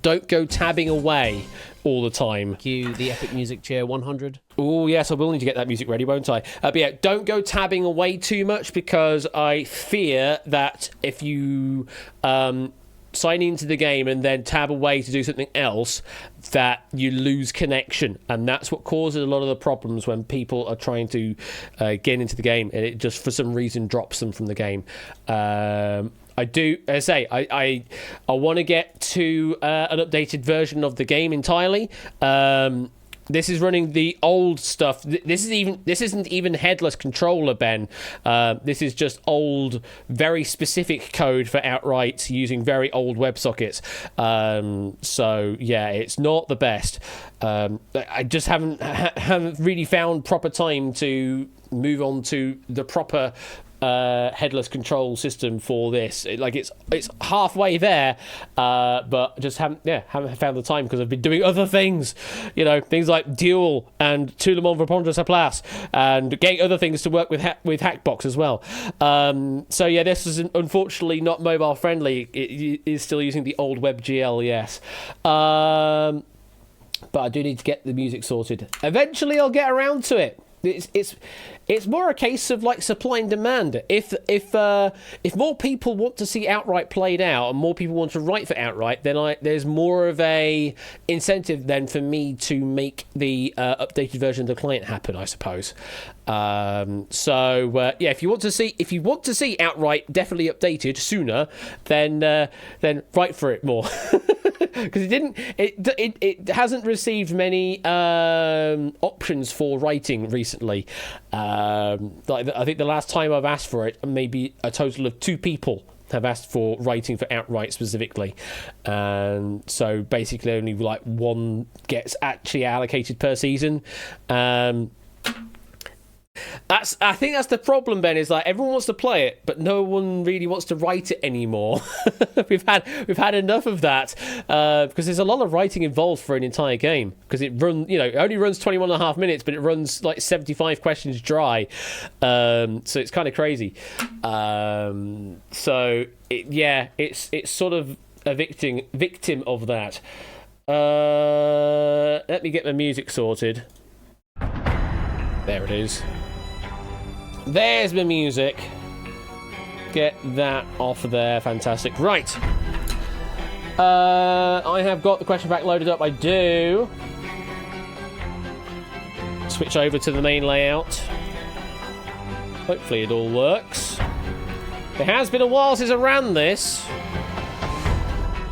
don't go tabbing away all the time. Cue the epic music chair 100. Oh, yes, I will need to get that music ready, won't I? But yeah, don't go tabbing away too much, because I fear that if you sign into the game and then tab away to do something else, that you lose connection, and that's what causes a lot of the problems when people are trying to get into the game and it just for some reason drops them from the game. I do, as I say, I want to get to an updated version of the game entirely. This is running the old stuff. This isn't even headless controller, Ben. This is just old, very specific code for Outright using very old WebSockets. So yeah, it's not the best. I just haven't really found proper time to move on to the proper headless control system for this. It's halfway there, but just haven't found the time because I've been doing other things, things like Duel and Tout le monde répond à sa place, and getting other things to work with Hackbox as well. So yeah, this is unfortunately not mobile friendly. It is still using the old WebGL, yes. But I do need to get the music sorted. Eventually I'll get around to it. It's more a case of like supply and demand. If more people want to see Outright played out and more people want to write for Outright, then there's more of a incentive then for me to make the updated version of the client happen, I suppose. So yeah, if you want to see Outright definitely updated sooner, then write for it more. Because it hasn't received many options for writing recently. I think the last time I've asked for it, maybe a total of 2 people have asked for writing for Outright specifically, and so basically only like 1 gets actually allocated per season. I think that's the problem, Ben, is like everyone wants to play it, but no one really wants to write it anymore. We've had enough of that, because there's a lot of writing involved for an entire game, because it only runs 21 and a half minutes, but it runs like 75 questions dry. So it's kind of crazy. So it's sort of a victim of that. Let me get my music sorted. There it is. There's my music. Get that off there. Fantastic. Right. I have got the question pack loaded up. I do. Switch over to the main layout. Hopefully it all works. It has been a while since I ran this.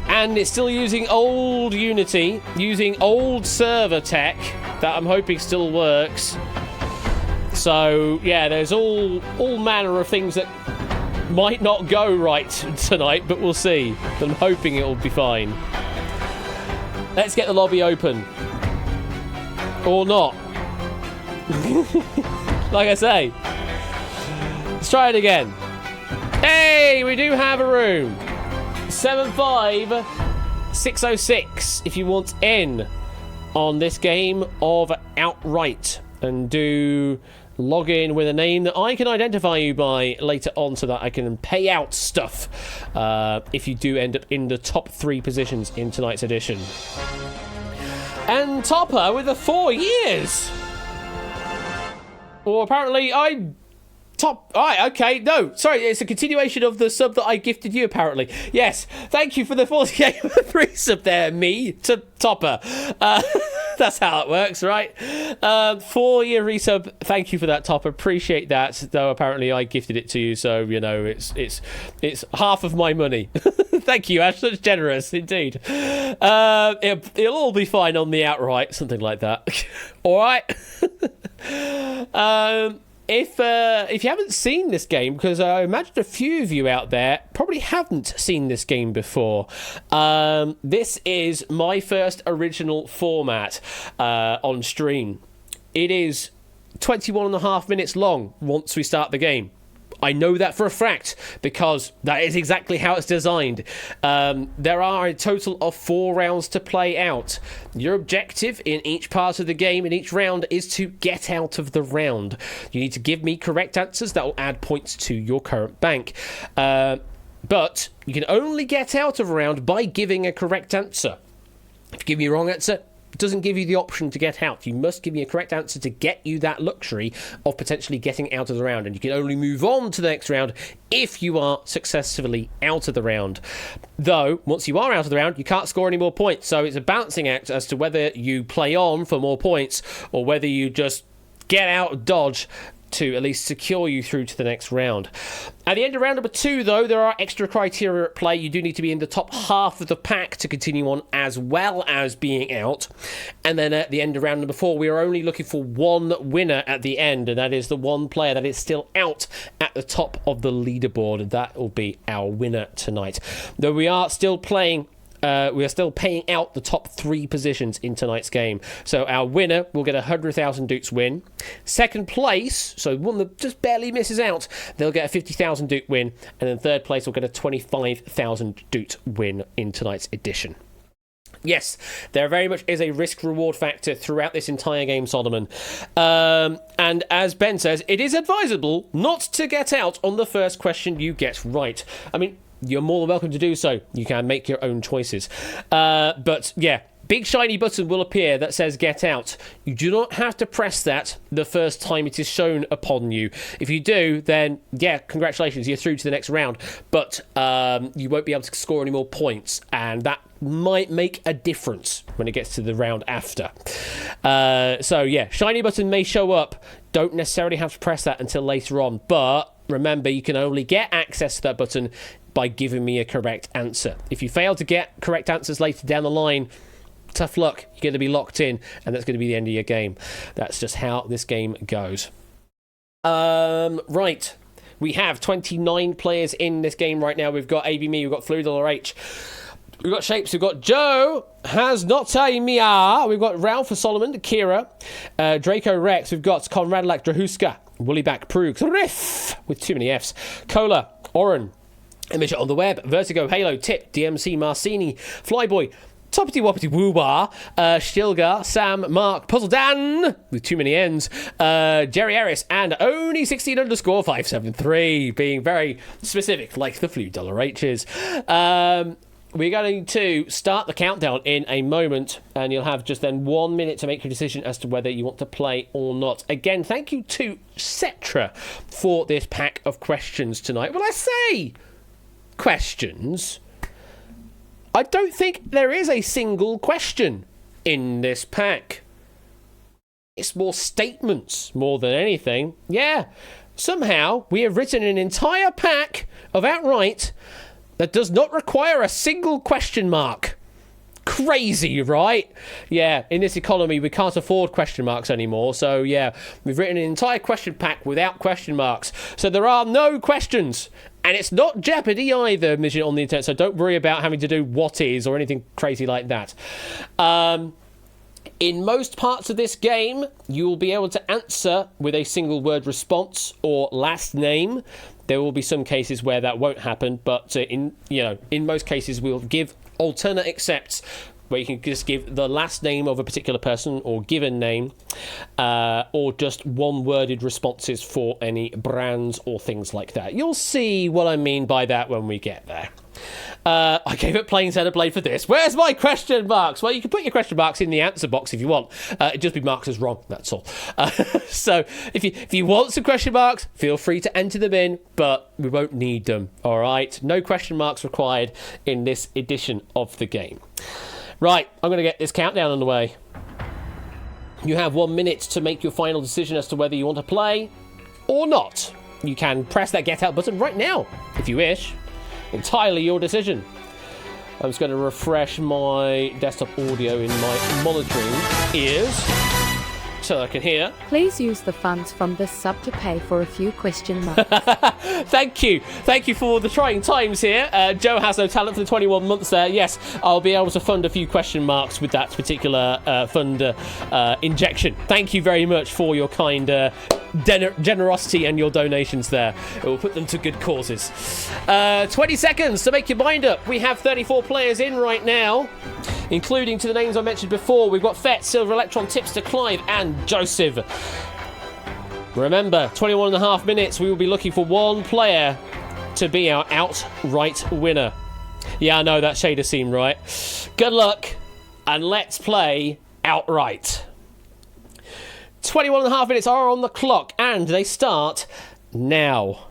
And it's still using old Unity, using old server tech that I'm hoping still works. So yeah, there's all manner of things that might not go right tonight, but we'll see. I'm hoping it'll be fine. Let's get the lobby open. Or not. Like I say. Let's try it again. Hey, we do have a room. 75606 if you want in on this game of Outright. And do log in with a name that I can identify you by later on, so that I can pay out stuff if you do end up in the top 3 positions in tonight's edition. And Topper with the 4 years. Well, apparently Right, okay, no, sorry, it's a continuation of the sub that I gifted you, apparently. Yes, thank you for the 48 free sub there, me, to Topper. That's how it works, right? 4-year resub, thank you for that, Topper, appreciate that, though apparently I gifted it to you, so, it's half of my money. Thank you, Ash. That's generous indeed. It'll all be fine on the outright, something like that. All right. If you haven't seen this game, because I imagine a few of you out there probably haven't seen this game before, this is my first original format on stream. It is 21 and a half minutes long once we start the game. I know that for a fact because that is exactly how it's designed. There are a total of 4 rounds to play out. Your objective in each part of the game, in each round, is to get out of the round. You need to give me correct answers that will add points to your current bank. But you can only get out of a round by giving a correct answer. If you give me a wrong answer, it doesn't give you the option to get out. You must give me a correct answer to get you that luxury of potentially getting out of the round. And you can only move on to the next round if you are successfully out of the round. Though, once you are out of the round, you can't score any more points. So it's a balancing act as to whether you play on for more points or whether you just get out of dodge to at least secure you through to the next round. At the end of round number 2, though, there are extra criteria at play. You do need to be in the top half of the pack to continue on, as well as being out. And then at the end of round number 4, we are only looking for one winner at the end, and that is the one player that is still out at the top of the leaderboard, and that will be our winner tonight. Though we are still playing we are still paying out the top 3 positions in tonight's game. So our winner will get 100,000 Dukes win. Second place, so one that just barely misses out, they'll get a 50,000 Duke win. And then third place will get a 25,000 Duke win in tonight's edition. Yes, there very much is a risk-reward factor throughout this entire game, Solomon. And as Ben says, it is advisable not to get out on the first question you get right. I mean, you're more than welcome to do so. You can make your own choices. But yeah, big shiny button will appear that says get out. You do not have to press that the first time it is shown upon you. If you do, then yeah, congratulations, you're through to the next round. But you won't be able to score any more points, and that might make a difference when it gets to the round after. So yeah, shiny button may show up. Don't necessarily have to press that until later on. But remember, you can only get access to that button by giving me a correct answer. If you fail to get correct answers later down the line, tough luck. You're going to be locked in, and that's going to be the end of your game. That's just how this game goes. Right. We have 29 players in this game right now. We've got ABME, we've got Fluid_H, we've got Shapes, we've got Joe, Has Not a Mia, we've got Ralph for Solomon, Kira, Draco Rex, we've got Conrad Lak, Drahuska, Woollyback, Prug, Riff, with too many Fs, Cola, Oren, Image on the Web, Vertigo, Halo, Tip, DMC, Marcini, Flyboy, Toppity Woppity Woobar, Stilgar, Sam, Mark, Puzzle Dan, with too many N's, Jerry Harris, and only 16_573, being very specific, like the $H's. We're going to start the countdown in a moment, and you'll have just then 1 minute to make your decision as to whether you want to play or not. Again, thank you to Cetra for this pack of questions tonight. When I say questions, I don't think there is a single question in this pack. It's more statements more than anything. Yeah, somehow we have written an entire pack of outright that does not require a single question mark. Crazy, right? Yeah, in this economy, we can't afford question marks anymore. So, yeah, we've written an entire question pack without question marks. So there are no questions. And it's not Jeopardy either, mission on the internet. So don't worry about having to do what is or anything crazy like that. In most parts of this game, you will be able to answer with a single word response or last name. There will be some cases where that won't happen, but in most cases we'll give alternate accepts, where you can just give the last name of a particular person or given name, or just one-worded responses for any brands or things like that. You'll see what I mean by that when we get there. I gave it plain Xenoblade for this. Where's my question marks? Well, you can put your question marks in the answer box if you want. It just be marked as wrong, that's all. So if you want some question marks, feel free to enter them in, but we won't need them, all right? No question marks required in this edition of the game. Right, I'm going to get this countdown on the way. You have 1 minute to make your final decision as to whether you want to play or not. You can press that get out button right now, if you wish. Entirely your decision. I'm just going to refresh my desktop audio in my monitoring ears so I can hear. Please use the funds from this sub to pay for a few question marks. Thank you for the trying times here. Joe has no talent for the 21 months there. Yes, I'll be able to fund a few question marks with that particular fund injection. Thank you very much for your kind generosity and your donations there. It will put them to good causes. 20 seconds to make your mind up. We have 34 players in right now, including to the names I mentioned before. We've got Fett, Silver Electron, Tipster, Clive, and Joseph. Remember, 21 and a half minutes, we will be looking for one player to be our outright winner. Yeah, I know, that shader seemed right. Good luck, and let's play outright. 21 and a half minutes are on the clock, and they start now.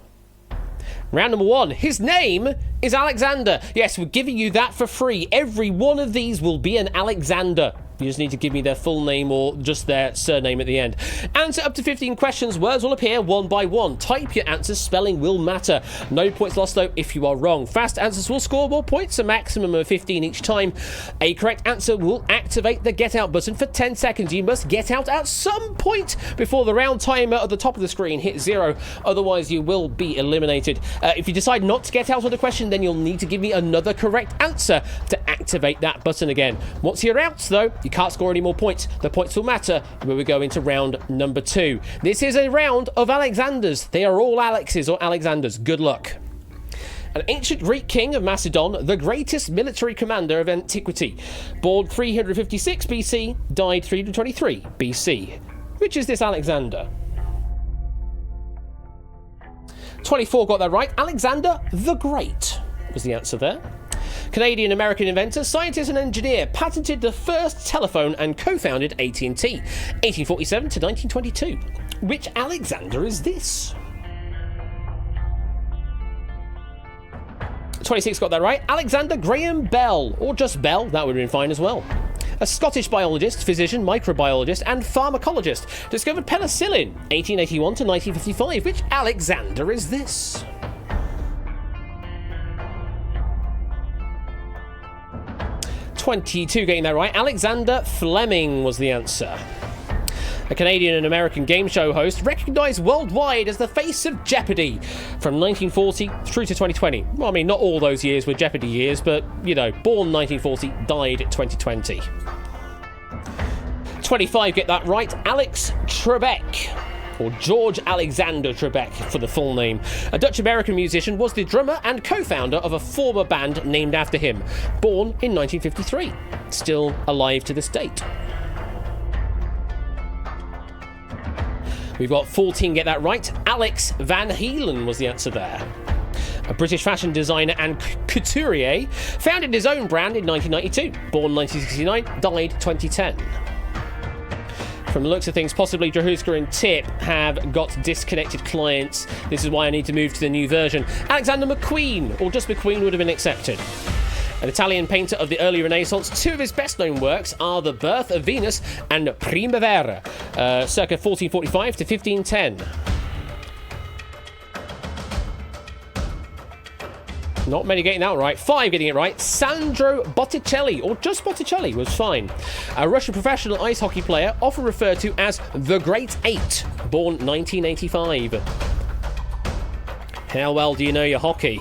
Round number 1. His name is Alexander. Yes, we're giving you that for free. Every one of these will be an Alexander. You just need to give me their full name or just their surname at the end. Answer up to 15 questions. Words will appear one by one. Type your answers. Spelling will matter. No points lost, though, if you are wrong. Fast answers will score more points, a maximum of 15 each time. A correct answer will activate the get out button for 10 seconds. You must get out at some point before the round timer at the top of the screen hits 0. Otherwise, you will be eliminated. If you decide not to get out of the question, then you'll need to give me another correct answer to activate that button again. Once you're out, though, you can't score any more points. The points will matter when we go into round number 2. This is a round of Alexanders. They are all Alexes or Alexanders. Good luck. An ancient Greek king of Macedon, the greatest military commander of antiquity. Born 356 BC, died 323 BC. Which is this Alexander? 24 got that right. Alexander the Great was the answer there. Canadian-American inventor, scientist and engineer, patented the first telephone and co-founded AT&T, 1847 to 1922. Which Alexander is this? 26 got that right. Alexander Graham Bell, or just Bell, that would have been fine as well. A Scottish biologist, physician, microbiologist, and pharmacologist, discovered penicillin, 1881 to 1955. Which Alexander is this? 22 getting that right. Alexander Fleming was the answer. A Canadian and American game show host, recognised worldwide as the face of Jeopardy from 1940 through to 2020. Well, I mean, not all those years were Jeopardy years, but, you know, born 1940, died 2020. 25 get that right. Alex Trebek, or George Alexander Trebek for the full name. A Dutch-American musician, was the drummer and co-founder of a former band named after him. Born in 1953. Still alive to this date. We've got 14 get that right. Alex Van Halen was the answer there. A British fashion designer and couturier, founded his own brand in 1992. Born 1969, died 2010. From the looks of things, possibly Drahuska and Tip have got disconnected clients. This is why I need to move to the new version. Alexander McQueen, or just McQueen, would have been accepted. An Italian painter of the early Renaissance. Two of his best-known works are The Birth of Venus and Primavera, circa 1445 to 1510. Not many getting that right. 5 getting it right. Sandro Botticelli, or just Botticelli, was fine. A Russian professional ice hockey player, often referred to as the Great Eight, born 1985. How well do you know your hockey?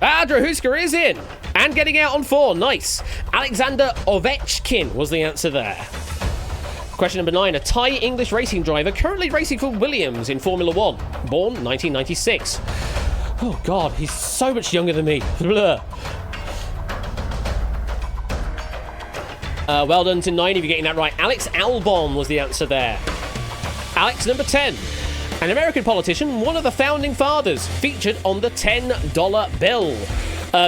Drahuska is in! And getting out on 4. Nice. Alexander Ovechkin was the answer there. Question number 9. A Thai English racing driver currently racing for Williams in Formula 1. Born 1996. Oh, God, he's so much younger than me. Well done to 9 if you're getting that right. Alex Albon was the answer there. Alex, number 10. An American politician, one of the founding fathers, featured on the $10 bill.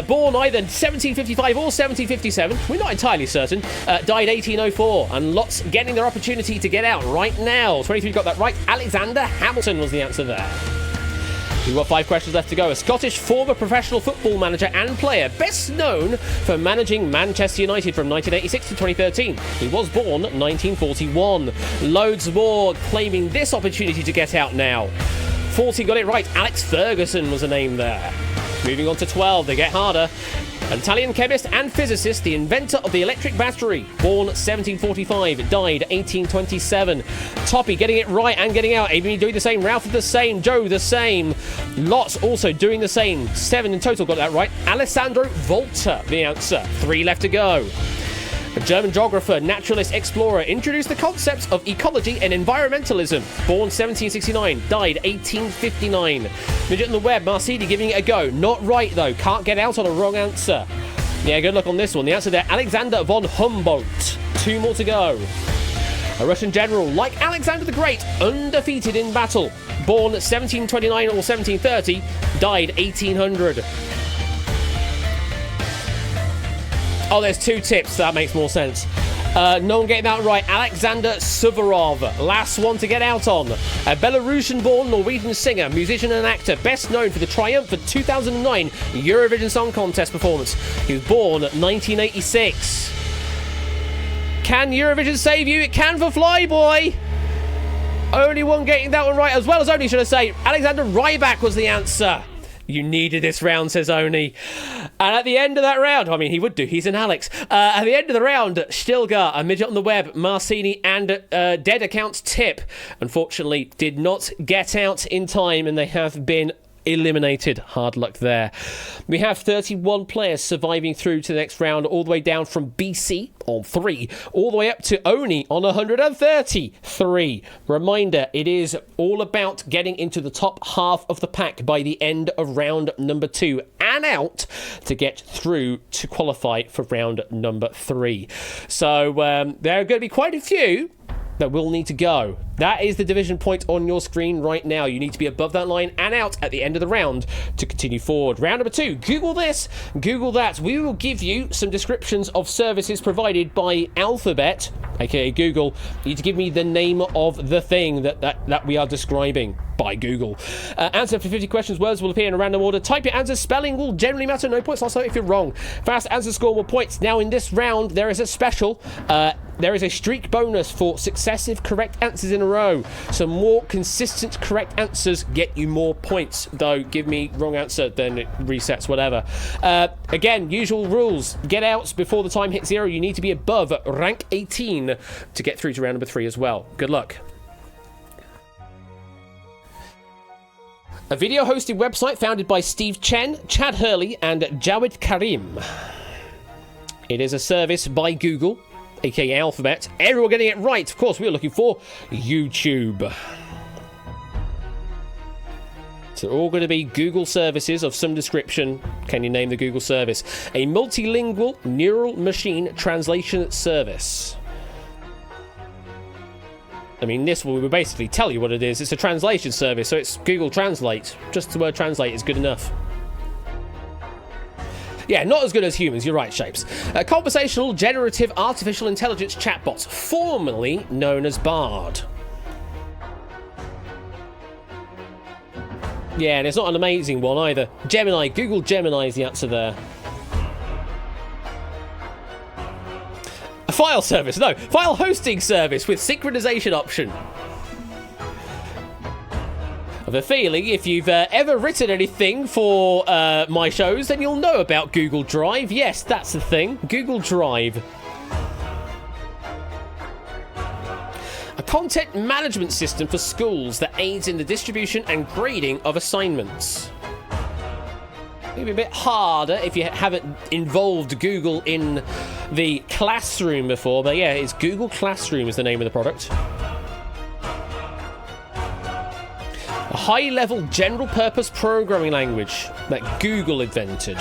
Born either 1755 or 1757, we're not entirely certain. Died 1804, and lots getting their opportunity to get out right now. 23 got that right. Alexander Hamilton was the answer there. We've got 5 questions left to go. A Scottish former professional football manager and player, best known for managing Manchester United from 1986 to 2013. He was born 1941. Loads more claiming this opportunity to get out now. 40 got it right. Alex Ferguson was the name there. Moving on to 12, they get harder. An Italian chemist and physicist, the inventor of the electric battery, born 1745, died 1827. Toppy getting it right and getting out. Amy doing the same. Ralph the same. Joe the same. Lots also doing the same. 7 in total got that right. Alessandro Volta, the answer. 3 left to go. A German geographer, naturalist, explorer, introduced the concepts of ecology and environmentalism. Born 1769, died 1859. Midget on the web, Marcidi giving it a go. Not right, though. Can't get out on a wrong answer. Yeah, good luck on this one. The answer there, Alexander von Humboldt. 2 more to go. A Russian general, like Alexander the Great, undefeated in battle. Born 1729 or 1730, died 1800. Oh, there's 2 tips. That makes more sense. No one getting that right. Alexander Suvorov. Last one to get out on. A Belarusian-born Norwegian singer, musician and actor, best known for the triumphant 2009 Eurovision Song Contest performance. He was born 1986. Can Eurovision save you? It can for Flyboy. Only one getting that one right, as well as Oni, should I say. Alexander Rybak was the answer. You needed this round, says Oni. And at the end of that round, I mean, he would do, he's an Alex. At the end of the round, Stilgar, a midget on the web, Marcini, and Dead Account Tip, unfortunately, did not get out in time, and they have been eliminated. Hard luck there. We have 31 players surviving through to the next round, all the way down from BC on 3, all the way up to Oni on 133. Reminder, it is all about getting into the top half of the pack by the end of round number 2 and out to get through to qualify for round number 3. So there are going to be quite a few that will need to go. That is the division point on your screen right now. You need to be above that line and out at the end of the round to continue forward. Round number 2, Google this, Google that. We will give you some descriptions of services provided by Alphabet, aka Google. You need to give me the name of the thing that we are describing by Google. Answer for 50 questions. Words will appear in a random order. Type your answer. Spelling will generally matter. No points also if you're wrong. Fast answer score more points. Now in this round, there is a special. There is a streak bonus for successive correct answers in a row. So more consistent correct answers get you more points. Though, give me wrong answer, then it resets, whatever. Again, usual rules. Get outs before the time hits 0. You need to be above rank 18 to get through to round number 3 as well. Good luck. A video hosting website founded by Steve Chen, Chad Hurley, and Jawed Karim. It is a service by Google, aka Alphabet. Everyone getting it right. Of course, we are looking for YouTube. So all going to be Google services of some description. Can you name the Google service? A multilingual neural machine translation service. I mean, this will basically tell you what it is. It's a translation service, so it's Google Translate. Just the word translate is good enough. Yeah, not as good as humans, you're right, Shapes. A conversational generative artificial intelligence chatbot, formerly known as Bard. Yeah, and it's not an amazing one either. Gemini, Google Gemini is the answer there. A file service, no, file hosting service with synchronization option. I have a feeling if you've ever written anything for my shows, then you'll know about Google Drive. Yes, that's the thing, Google Drive. A content management system for schools that aids in the distribution and grading of assignments. Maybe a bit harder if you haven't involved Google in the classroom before, but yeah, it's Google Classroom is the name of the product. A high-level general-purpose programming language that Google invented.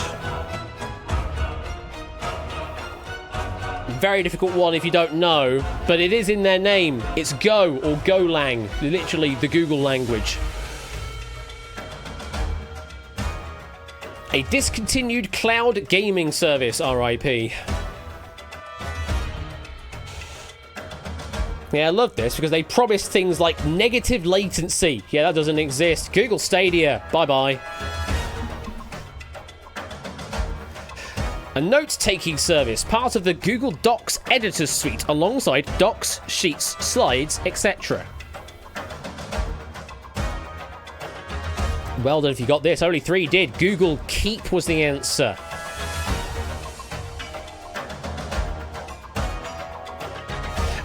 Very difficult one if you don't know, but it is in their name. It's Go or Golang, literally the Google language. A discontinued cloud gaming service, RIP. Yeah, I love this because they promise things like negative latency. Yeah, that doesn't exist. Google Stadia, bye-bye. A note-taking service, part of the Google Docs editor suite, alongside Docs, Sheets, Slides, etc. Well done if you got this. Only 3 did. Google Keep was the answer.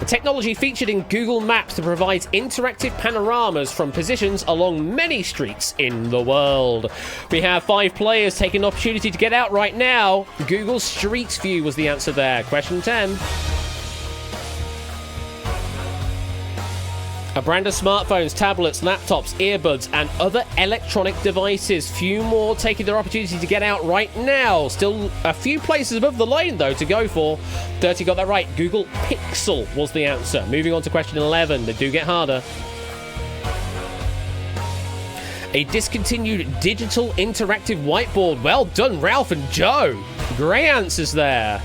A technology featured in Google Maps that provides interactive panoramas from positions along many streets in the world. We have 5 players taking an opportunity to get out right now. Google Street View was the answer there. Question 10. A brand of smartphones, tablets, laptops, earbuds, and other electronic devices. Few more taking their opportunity to get out right now. Still a few places above the line, though, to go for. 30 got that right. Google Pixel was the answer. Moving on to question 11. They do get harder. A discontinued digital interactive whiteboard. Well done, Ralph and Joe. Great answers there.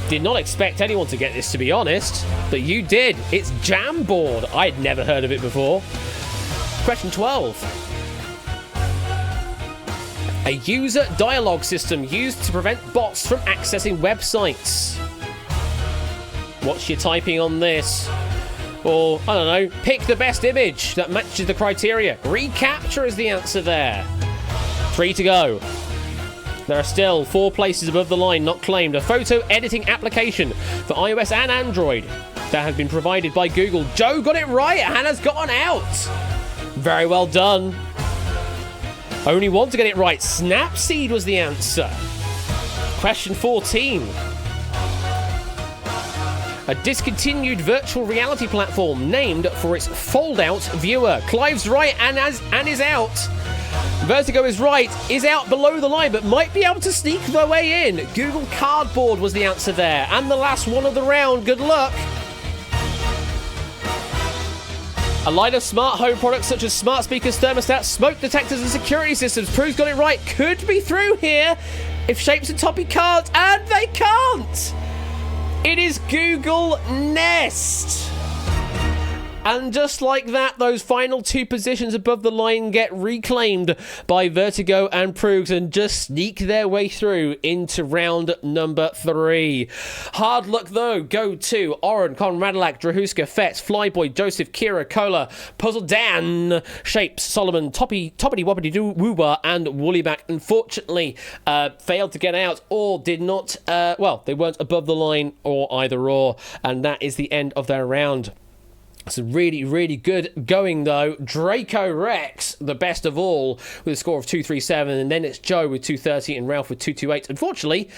Did not expect anyone to get this, to be honest, but you did. It's Jamboard. I'd never heard of it before. Question 12. A user dialogue system used to prevent bots from accessing websites. What's your typing on this? Or, I don't know, pick the best image that matches the criteria. Recapture is the answer there. 3 to go. There are still 4 places above the line not claimed. A photo editing application for iOS and Android that has been provided by Google. Joe got it right. Hannah's gotten out. Very well done. Only one to get it right. Snapseed was the answer. Question 14. A discontinued virtual reality platform named for its fold-out viewer. Clive's right and is out. Vertigo is right, is out below the line, but might be able to sneak their way in. Google Cardboard was the answer there. And the last one of the round. Good luck. A line of smart home products such as smart speakers, thermostats, smoke detectors, and security systems. Prue's got it right. Could be through here if Shapes and Toppy can't, and they can't. It is Google Nest. And just like that, those final 2 positions above the line get reclaimed by Vertigo and Proogs and just sneak their way through into round number 3. Hard luck, though, go to Oren, Conradalak, Drahuska, Fetz, Flyboy, Joseph, Kira, Cola, Puzzle Dan, Shapes, Solomon, Toppity Woppity Doo Wooba, and Woollyback. Unfortunately, failed to get out or did not, they weren't above the line or either or. And that is the end of their round. It's really, really good going, though. Draco Rex, the best of all, with a score of 237, and then it's Joe with 230 and Ralph with 228. Unfortunately,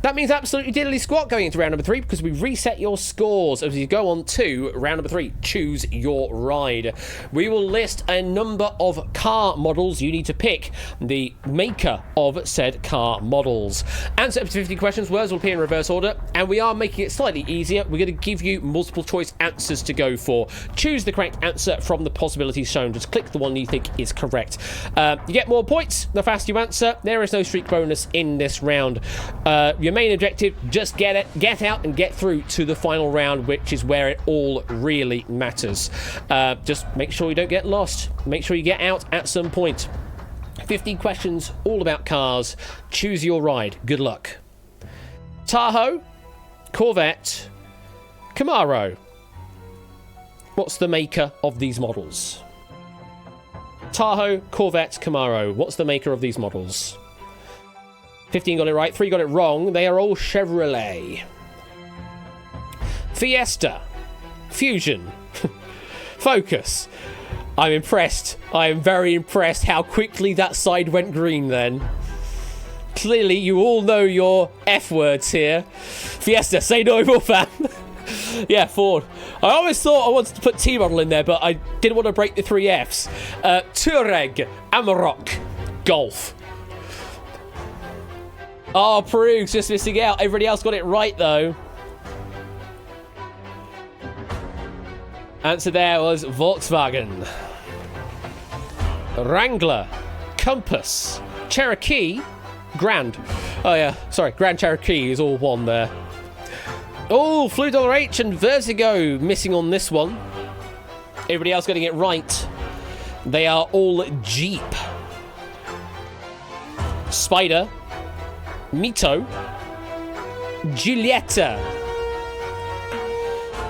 that means absolutely diddly squat going into round number 3 because we reset your scores as you go on to round number 3. Choose your ride. We will list a number of car models. You need to pick the maker of said car models. Answer up to 50 questions. Words will appear in reverse order, and we are making it slightly easier. We're going to give you multiple choice answers to go for. Choose the correct answer from the possibilities shown. Just click the one you think is correct. You get more points the faster you answer. There is no streak bonus in this round. Your main objective, just get out and get through to the final round, which is where it all really matters. Just make sure you don't get lost. Make sure you get out at some point. 15 questions, all about cars. Choose your ride. Good luck. Tahoe, Corvette, Camaro. What's the maker of these models? Tahoe, Corvette, Camaro. What's the maker of these models? 15 got it right, 3 got it wrong. They are all Chevrolet. Fiesta. Fusion. Focus. I'm impressed. I am very impressed how quickly that side went green then. Clearly, you all know your F words here. Fiesta, say no more, fam. Yeah, Ford. I always thought I wanted to put T-model in there, but I didn't want to break the 3 Fs. Touareg, Amarok, Golf. Oh, Prug's just missing out. Everybody else got it right, though. Answer there was Volkswagen. Wrangler. Compass. Cherokee. Grand. Oh, yeah. Sorry, Grand Cherokee is all one there. Oh, Fluid H and Vertigo missing on this one. Everybody else getting it right. They are all Jeep. Spider. Mito. Giulietta.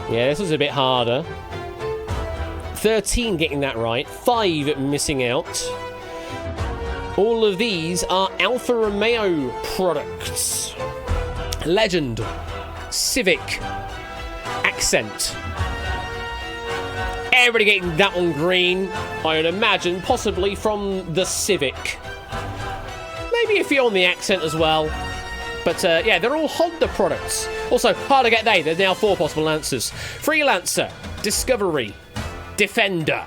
Yeah, this was a bit harder. 13 getting that right. 5 missing out. All of these are Alfa Romeo products. Legend, Civic, Accent. Everybody getting that one green. I would imagine possibly from the Civic. Maybe a few on the Accent as well. But yeah, they're all Honda products. Also, hard to get they. There's now 4 possible answers. Freelancer, Discovery, Defender.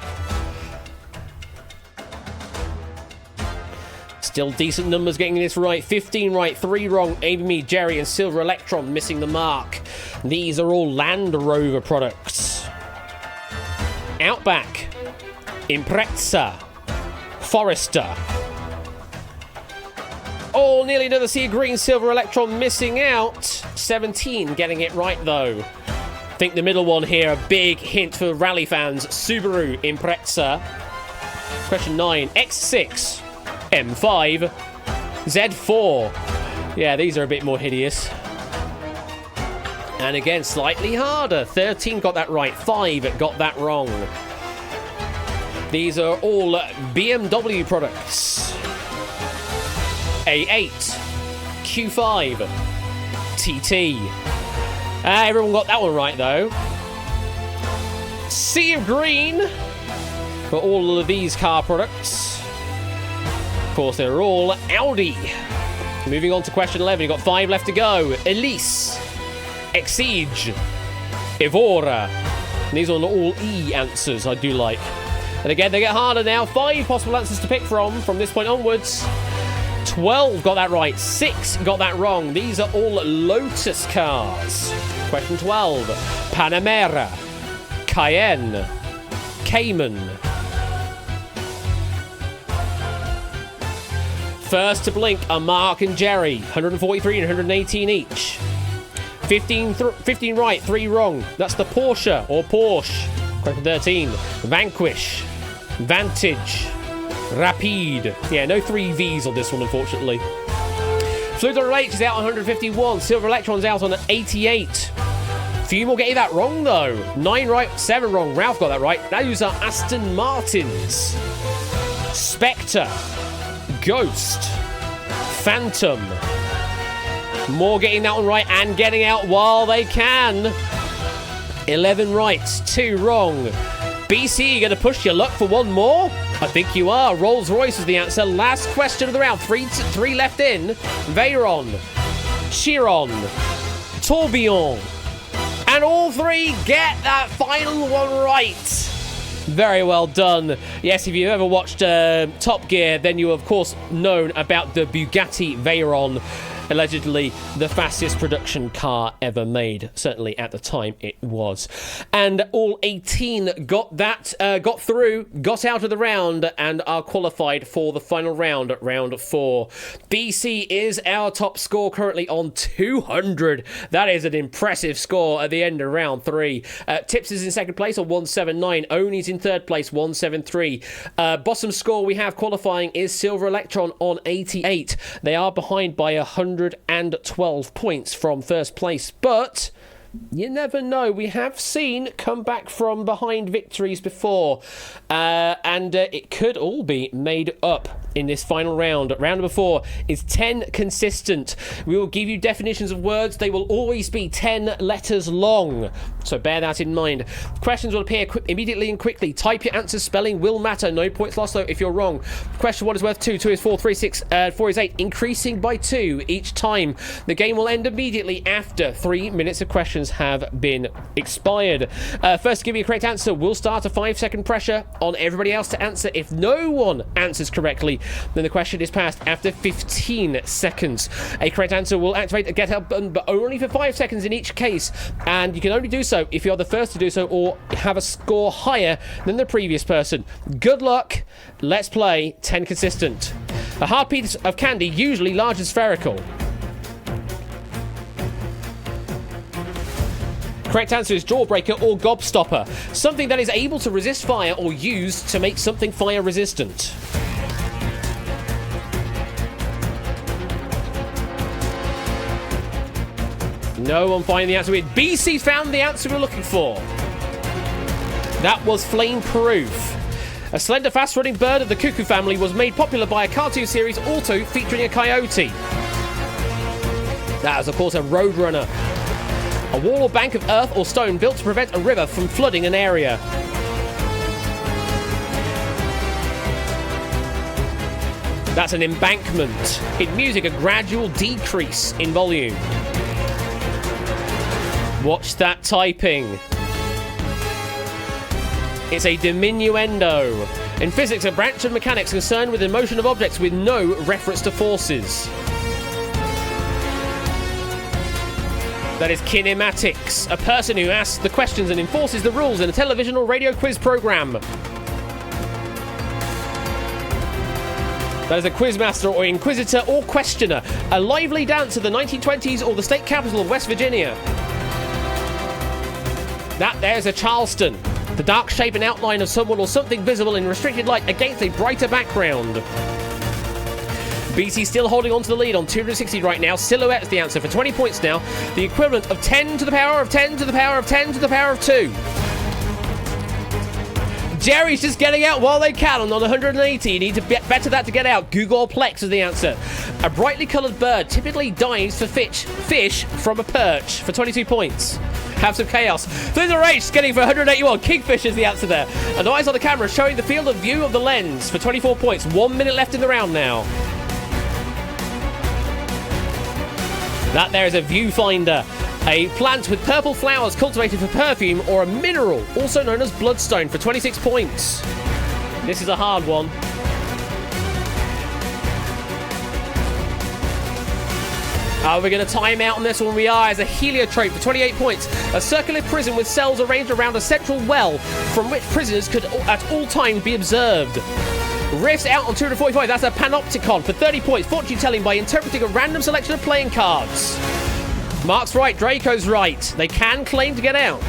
Still decent numbers getting this right. 15 right, 3 wrong. Amy, Jerry, and Silver Electron missing the mark. These are all Land Rover products. Outback, Impreza, Forester. Oh, nearly another sea of green. Silver Electron missing out. 17 getting it right, though. I think the middle one here, a big hint for rally fans. Subaru, Impreza. Question 9, X6. M5, Z4. Yeah, these are a bit more hideous. And again, slightly harder. 13 got that right. 5 got that wrong. These are all BMW products. A8, Q5, TT. Everyone got that one right, though. Sea of green for all of these car products. Of course, they're all Audi. Moving on to question 11. You've got 5 left to go. Elise, Exige, Evora. And these are all E answers I do like. And again, they get harder now. 5 possible answers to pick from this point onwards. 12 got that right. 6 got that wrong. These are all Lotus cars. Question 12. Panamera, Cayenne, Cayman. First to blink are Mark and Jerry, 143 and 118 each. 15 right, 3 wrong. That's the Porsche or Porsche. Question 13. Vanquish, Vantage, Rapide. Yeah, no 3 Vs on this one, unfortunately. Fluid H is out on 151. Silver Electron's out on 88. Few more getting that wrong, though. 9 right, 7 wrong. Ralph got that right. Those are Aston Martins. Spectre, Ghost, Phantom. More getting that one right and getting out while they can. 11 right, 2 wrong. BC, you going to push your luck for one more? I think you are. Rolls Royce is the answer. Last question of the round. 3 left in. Veyron, Chiron, Tourbillon. And all 3 get that final one right. Very well done. Yes, if you've ever watched Top Gear, then you have, of course, known about the Bugatti Veyron. Allegedly the fastest production car ever made. Certainly at the time it was. And all 18 got through, got out of the round, and are qualified for the final round, round 4. BC is our top score, currently on 200. That is an impressive score at the end of round 3. Tips is in second place on 179. Oni's in third place, 173. Bottom score we have qualifying is Silver Electron on 88. They are behind by 112 points from first place, but you never know. We have seen come back from behind victories before, and it could all be made up in this final round. Round number 4 is 10 consistent. We will give you definitions of words. They will always be 10 letters long, so bear that in mind. Questions will appear immediately and quickly. Type your answers. Spelling will matter. No points lost though if you're wrong. Question 1 is worth 2, 2 is 4, 3 is 6, 4 is 8, increasing by 2 each time. The game will end immediately after 3 minutes of questions have been expired. First to give you a correct answer, we'll start a 5-second pressure on everybody else to answer. If no one answers correctly, then the question is passed after 15 seconds. A correct answer will activate a get help button, but only for 5 seconds in each case, and you can only do so if you're the first to do so or have a score higher than the previous person. Good luck. Let's play 10 consistent. A hard piece of candy, usually large and spherical. Correct answer is jawbreaker or gobstopper. Something that is able to resist fire or used to make something fire resistant. No one finding the answer. BC found the answer we're looking for. That was flame proof. A slender, fast-running bird of the cuckoo family was made popular by a cartoon series also featuring a coyote. That is, of course, a roadrunner. A wall or bank of earth or stone built to prevent a river from flooding an area. That's an embankment. In music, a gradual decrease in volume. Watch that typing. It's a diminuendo. In physics, a branch of mechanics concerned with the motion of objects with no reference to forces. That is kinematics, a person who asks the questions and enforces the rules in a television or radio quiz program. That is a quizmaster or inquisitor or questioner, a lively dance of the 1920s or the state capital of West Virginia. That there's a Charleston, the dark shape and outline of someone or something visible in restricted light against a brighter background. BC still holding on to the lead on 260 right now. Silhouette is the answer for 20 points now. The equivalent of 10 to the power of 10 to the power of 10 to the power of 2. Jerry's just getting out while they can on 180. You need to better that to get out. Googleplex is the answer. A brightly coloured bird typically dives for fish from a perch for 22 points. Have some chaos. Through the race, getting for 181. Kingfish is the answer there. And eyes on the camera showing the field of view of the lens for 24 points. 1 minute left in the round now. That there is a viewfinder, a plant with purple flowers cultivated for perfume, or a mineral, also known as bloodstone, for 26 points. This is a hard one. Are we going to time out on this one? We are. As a heliotrope for 28 points. A circular prison with cells arranged around a central well from which prisoners could at all times be observed. Riffs out on 245. That's a panopticon for 30 points. Fortune telling by interpreting a random selection of playing cards. Mark's right. Draco's right. They can claim to get out.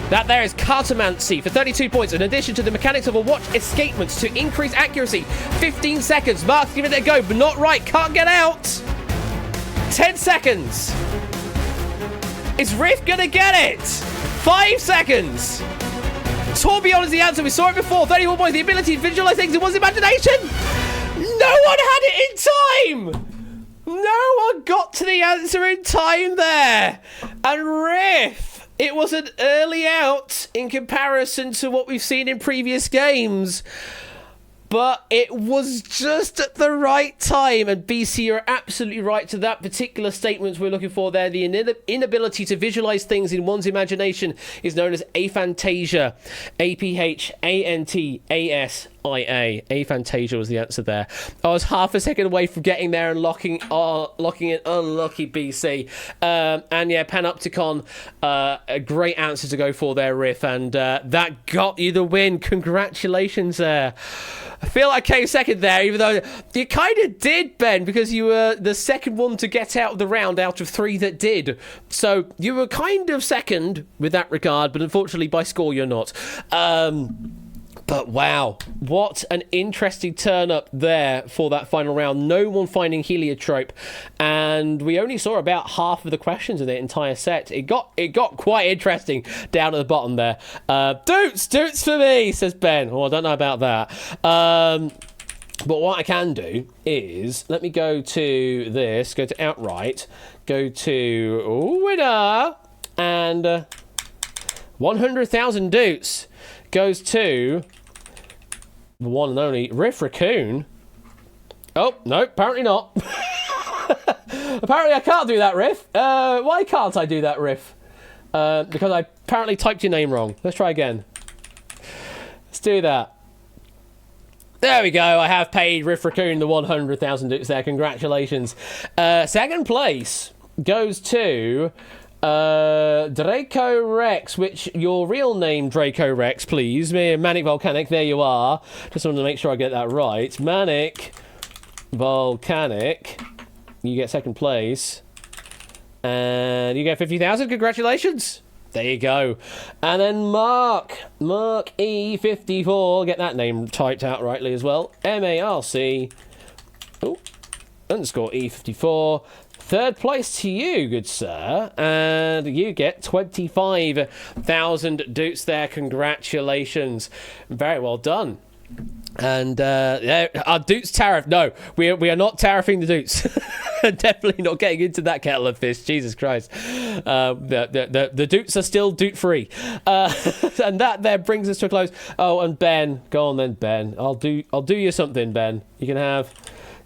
That there is cartomancy for 32 points. In addition to the mechanics of a watch escapements to increase accuracy. 15 seconds. Mark's giving it a go, but not right. Can't get out. 10 seconds. Is Riff gonna get it? 5 seconds. Tourbillon is the answer. We saw it before. 31 points. The ability to visualize things in one's imagination. No one had it in time. No one got to the answer in time there. And Riff, it was an early out in comparison to what we've seen in previous games. But it was just at the right time, and BC, you're absolutely right to that particular statement we're looking for there. The inability to visualize things in one's imagination is known as aphantasia. A-P-H-A-N-T-A-S-I-A. Aphantasia was the answer there. I was half a second away from getting there and locking in. Unlucky BC. And yeah, Panopticon, a great answer to go for there, Riff, and that got you the win. Congratulations there. I feel like I came second there, even though you kind of did, Ben, because you were the second one to get out of the round out of 3 that did. So you were kind of second with that regard, but unfortunately by score you're not. But wow, what an interesting turn up there for that final round. No one finding heliotrope, and we only saw about half of the questions in the entire set. It got quite interesting down at the bottom there. Doots for me, says Ben. Oh, I don't know about that. But what I can do is, let me go to this, go to outright, go to winner, and 100,000 Doots goes to the one and only Riff Raccoon. Oh, no, apparently not. Apparently I can't do that, Riff. Why can't I do that, Riff? Because I apparently typed your name wrong. Let's try again. Let's do that. There we go. I have paid Riff Raccoon the 100,000 Doots there. Congratulations. Second place goes to Draco Rex, which your real name, Draco Rex, please. Manic Volcanic, there you are. Just wanted to make sure I get that right. Manic Volcanic, you get second place, and you get 50,000. Congratulations. There you go. And then Mark E54, get that name typed out rightly as well. MARC _E54. third place to you, good sir, and you get 25,000 doots there. Congratulations. Very well done. And our doots tariff. No, we are not tariffing the doots. Definitely not getting into that kettle of fish. Jesus Christ. The doots are still doot free. And that there brings us to a close. Oh, and Ben, go on then, Ben. I'll do you something, Ben. You can have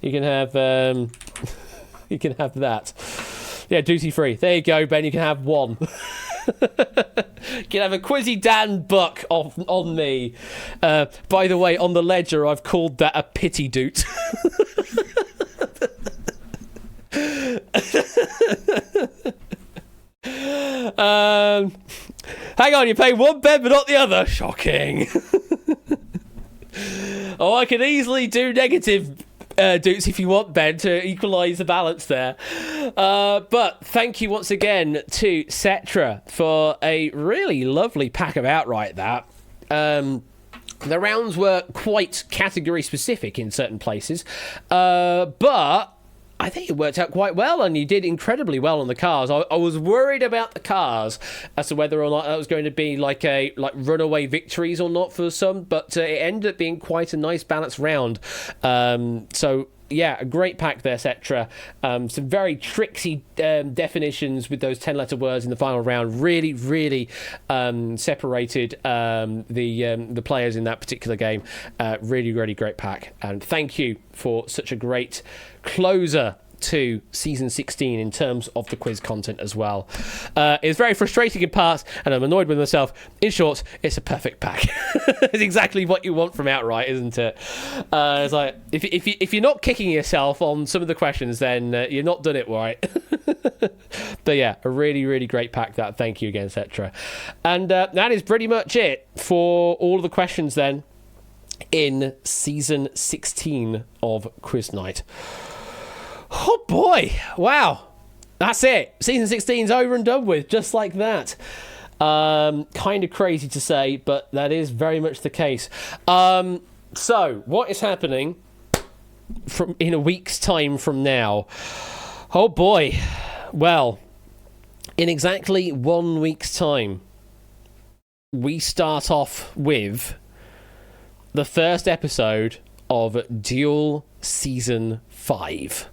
you can have that. Yeah, duty free. There you go, Ben. You can have one. You can have a Quizzy Dan buck on me. By the way, on the ledger, I've called that a pity doot. Hang on, you pay one bed but not the other. Shocking. Oh, I could easily do negative doots if you want, Ben, to equalise the balance there. But thank you once again to Cetra for a really lovely pack of outright that. The rounds were quite category specific in certain places, but I think it worked out quite well, and you did incredibly well on the cars. I was worried about the cars as to whether or not that was going to be like runaway victories or not for some, but it ended up being quite a nice balanced round. So yeah, a great pack there, Cetra. Some very tricksy definitions with those 10-letter words in the final round. Really, really separated the players in that particular game. Really, really great pack. And thank you for such a great closer to Season 16 in terms of the quiz content as well. It's very frustrating in parts, and I'm annoyed with myself. In short, it's a perfect pack. It's exactly what you want from Outright, isn't it? It's like, if you're not kicking yourself on some of the questions, then you're not done it right. But yeah, a really, really great pack that. Thank you again, Cetra. And that is pretty much it for all of the questions then in Season 16 of Quiz Night. Oh boy, wow, that's it. Season 16's over and done with, just like that. Kind of crazy to say, but that is very much the case. So, what is happening in a week's time from now? Oh boy, well, in exactly 1 week's time, we start off with the first episode of Duel Season 5.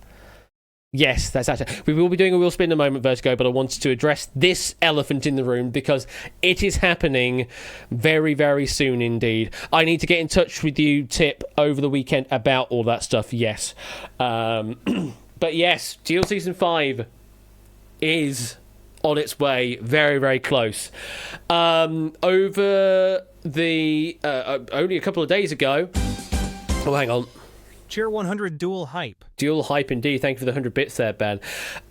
Yes, that's actually. We will be doing a wheel spin in a moment, Vertigo, but I wanted to address this elephant in the room because it is happening very, very soon indeed. I need to get in touch with you, Tip, over the weekend about all that stuff, yes. But yes, Duel Season 5 is on its way, very, very close. Over the... only a couple of days ago... Oh, hang on. Cheer 100 Dual Hype. Dual Hype indeed. Thank you for the 100 bits there, Ben.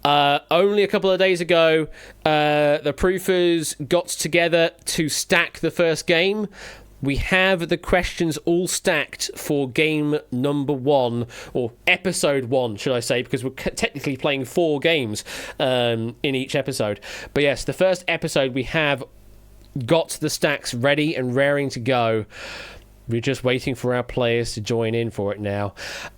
Only a couple of days ago, the proofers got together to stack the first game. We have the questions all stacked for game number 1, or episode 1, should I say, because we're technically playing 4 games in each episode. But yes, the first episode we have got the stacks ready and raring to go. We're just waiting for our players to join in for it now.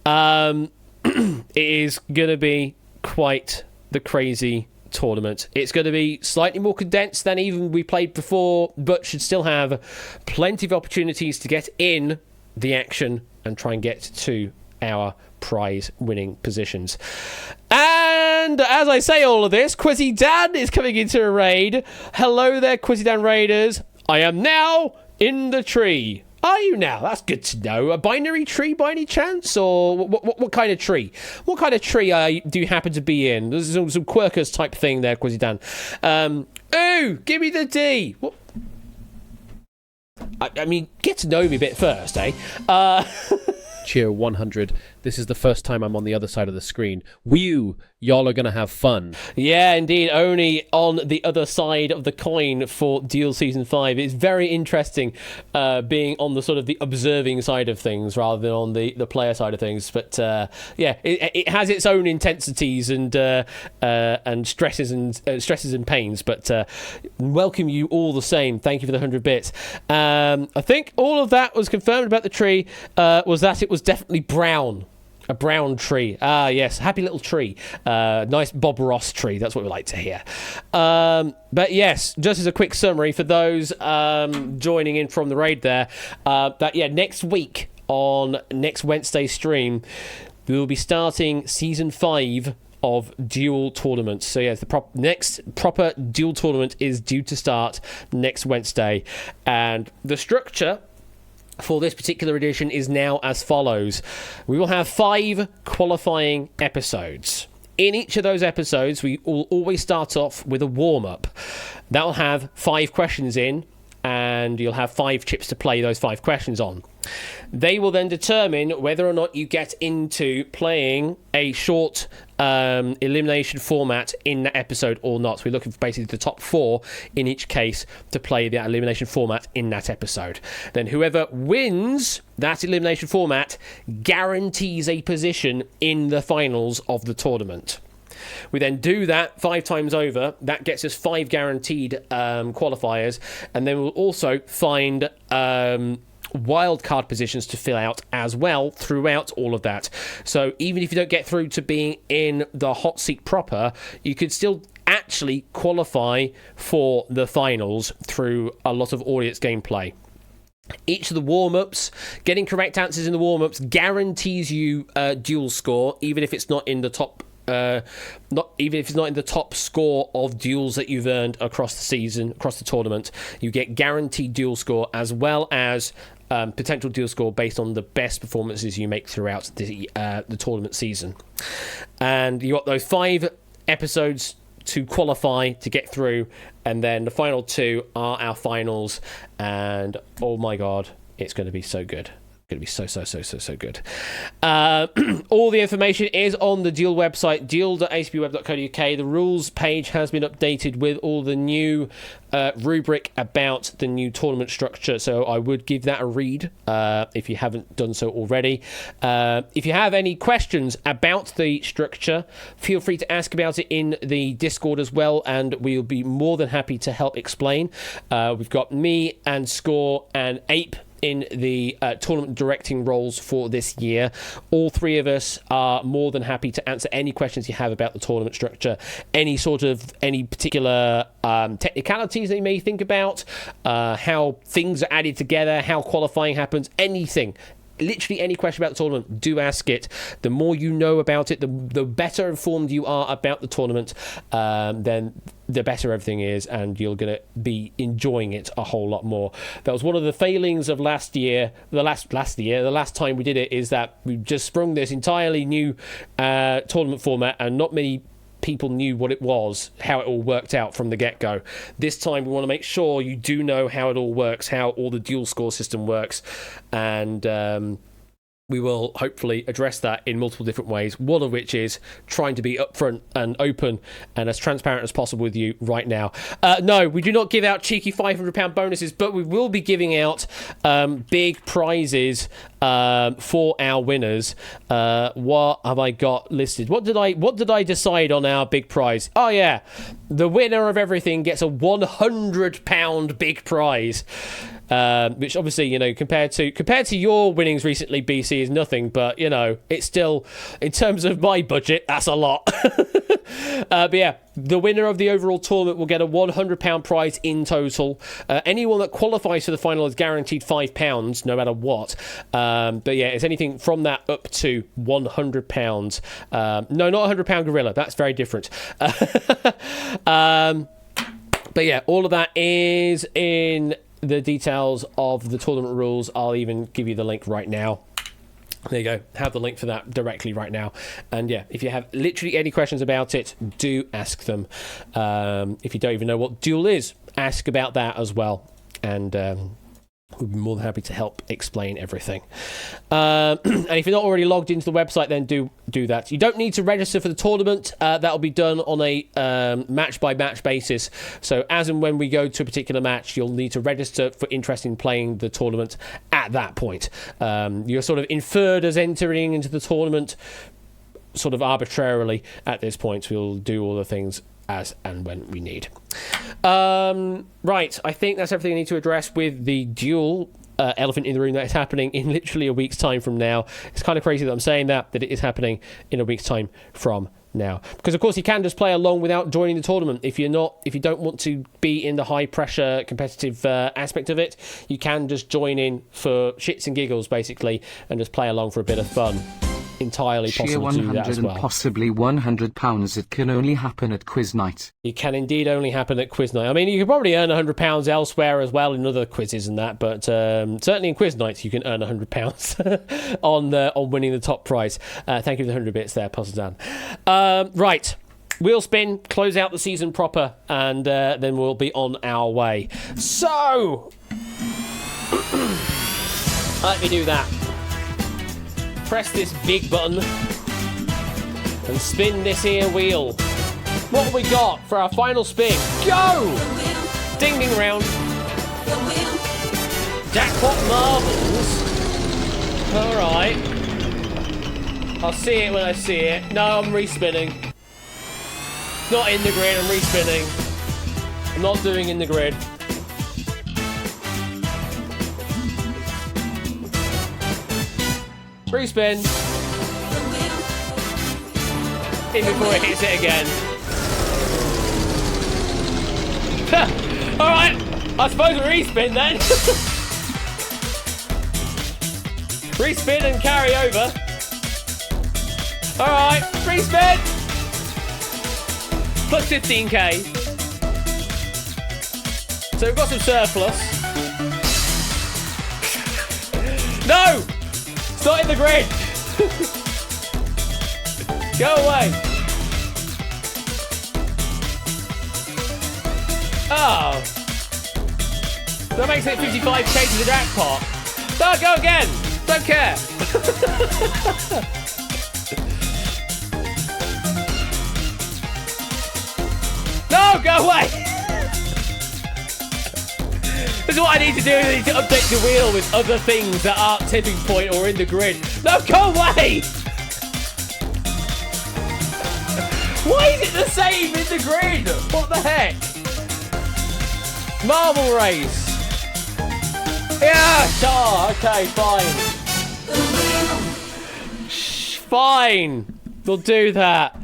It is going to be quite the crazy tournament. It's going to be slightly more condensed than even we played before, but should still have plenty of opportunities to get in the action and try and get to our prize-winning positions. And as I say all of this, Quizzy Dan is coming into a raid. Hello there, Quizzy Dan Raiders. I am now in the tree. Are you now? That's good to know. A binary tree by any chance? Or what kind of tree? What kind of tree do you happen to be in? There's some Quirkers type thing there, Quizzy Dan. Ooh, give me the D. What? I mean, get to know me a bit first, eh? Cheer 100. This is the first time I'm on the other side of the screen. Y'all are going to have fun. Yeah, indeed. Only on the other side of the coin for Duel Season 5. It's very interesting being on the sort of the observing side of things rather than on the player side of things. But yeah, it has its own intensities and stresses and pains. But welcome you all the same. Thank you for the 100 bits. I think all of that was confirmed about the tree was that it was definitely brown. A brown tree. Ah, yes. Happy little tree. Nice Bob Ross tree. That's what we like to hear. But yes, just as a quick summary for those joining in from the raid there, next week on next Wednesday's stream, we will be starting Season 5 of Duel Tournament. So yes, the next proper Duel Tournament is due to start next Wednesday. And the structure for this particular edition is now as follows. We will have 5 qualifying episodes. In each of those episodes, we will always start off with a warm-up. That will have 5 questions in, and you'll have 5 chips to play those 5 questions on. They will then determine whether or not you get into playing a short elimination format in that episode or not. So we're looking for basically the top 4 in each case to play the elimination format in that episode. Then whoever wins that elimination format guarantees a position in the finals of the tournament. We then do that 5 times over. That gets us 5 guaranteed qualifiers, and then we'll also find wildcard positions to fill out as well throughout all of that. So even if you don't get through to being in the hot seat proper, you could still actually qualify for the finals through a lot of audience gameplay. Each of the warm-ups, getting correct answers in the warm-ups guarantees you a duel score, even if it's not in the top score of duels that you've earned across the season, across the tournament. You get guaranteed duel score as well as potential duel score based on the best performances you make throughout the tournament season. And you got those 5 episodes to qualify to get through, and then the final 2 are our finals. And oh my god, it's going to be so good. Going to be so good. All the information is on the Duel website, duel.acbweb.co.uk. The rules page has been updated with all the new rubric about the new tournament structure, so I would give that a read if you haven't done so already. If you have any questions about the structure, feel free to ask about it in the Discord as well, and we'll be more than happy to help explain. We've got me and Score and Ape in the tournament directing roles for this year. All 3 of us are more than happy to answer any questions you have about the tournament structure, any particular technicalities that you may think about, how things are added together, how qualifying happens, anything. Literally any question about the tournament, do ask it. The more you know about it, the better informed you are about the tournament, then the better everything is, and you're going to be enjoying it a whole lot more. That was one of the failings of last year. The last time we did it is that we just sprung this entirely new tournament format, and not many people knew what it was, how it all worked out from the get-go. This time we want to make sure you do know how it all works, how all the dual score system works, and we will hopefully address that in multiple different ways, one of which is trying to be upfront and open and as transparent as possible with you right now. No, we do not give out cheeky £500 bonuses, but we will be giving out big prizes for our winners. What have I got listed? What did I decide on our big prize? Oh yeah, the winner of everything gets a £100 big prize. Which obviously, compared to your winnings recently, BC, is nothing, but it's still, in terms of my budget, that's a lot. But yeah, the winner of the overall tournament will get a £100 prize in total. Anyone that qualifies for the final is guaranteed £5, no matter what. But yeah, it's anything from that up to £100. No, not £100 gorilla. That's very different. But yeah, all of that is in the details of the tournament rules. I'll even give you the link right now. There you go. Have the link for that directly right now. And yeah, if you have literally any questions about it, do ask them. If you don't even know what Duel is, ask about that as well. And we'll be more than happy to help explain everything. And if you're not already logged into the website, then do that. You don't need to register for the tournament. That'll be done on a match-by-match basis. So as and when we go to a particular match, you'll need to register for interest in playing the tournament at that point. You're sort of inferred as entering into the tournament sort of arbitrarily at this point. We'll do all the things as and when we need. Right, I think that's everything I need to address with the Duel elephant in the room that is happening in literally a week's time from now. It's kind of crazy that I'm saying that it is happening in a week's time from now, because of course you can just play along without joining the tournament. If you don't want to be in the high pressure competitive aspect of it, you can just join in for shits and giggles basically and just play along for a bit of fun. Entirely possible to do that as well. Possibly £100. It can only happen at quiz night. It can indeed only happen at quiz night. I mean, you could probably earn £100 elsewhere as well in other quizzes and that, but certainly in quiz nights you can earn £100 on winning the top prize. Thank you for the 100 bits there, Puzzle Dan. Right. Wheel spin, close out the season proper, and then we'll be on our way. So, let me do that. Press this big button and spin this here wheel. What have we got for our final spin? Go! Ding ding round. Jackpot marbles. Alright. I'll see it when I see it. No, I'm respinning. Not in the grid, I'm respinning. I'm not doing in the grid. Respin. In before it hits it again. Alright, I suppose we respin then. Respin and carry over. Alright, respin. Plus 15k. So we've got some surplus. No! It's not in the grid! Go away! Oh! That makes it 55k to the jackpot. No, go again! Don't care! No, go away! This is what I need to do. I need to update the wheel with other things that aren't tipping point or in the grid. No, go away! Why is it the same in the grid? What the heck? Marble race. Yeah, sure. Okay, fine. Fine. We'll do that.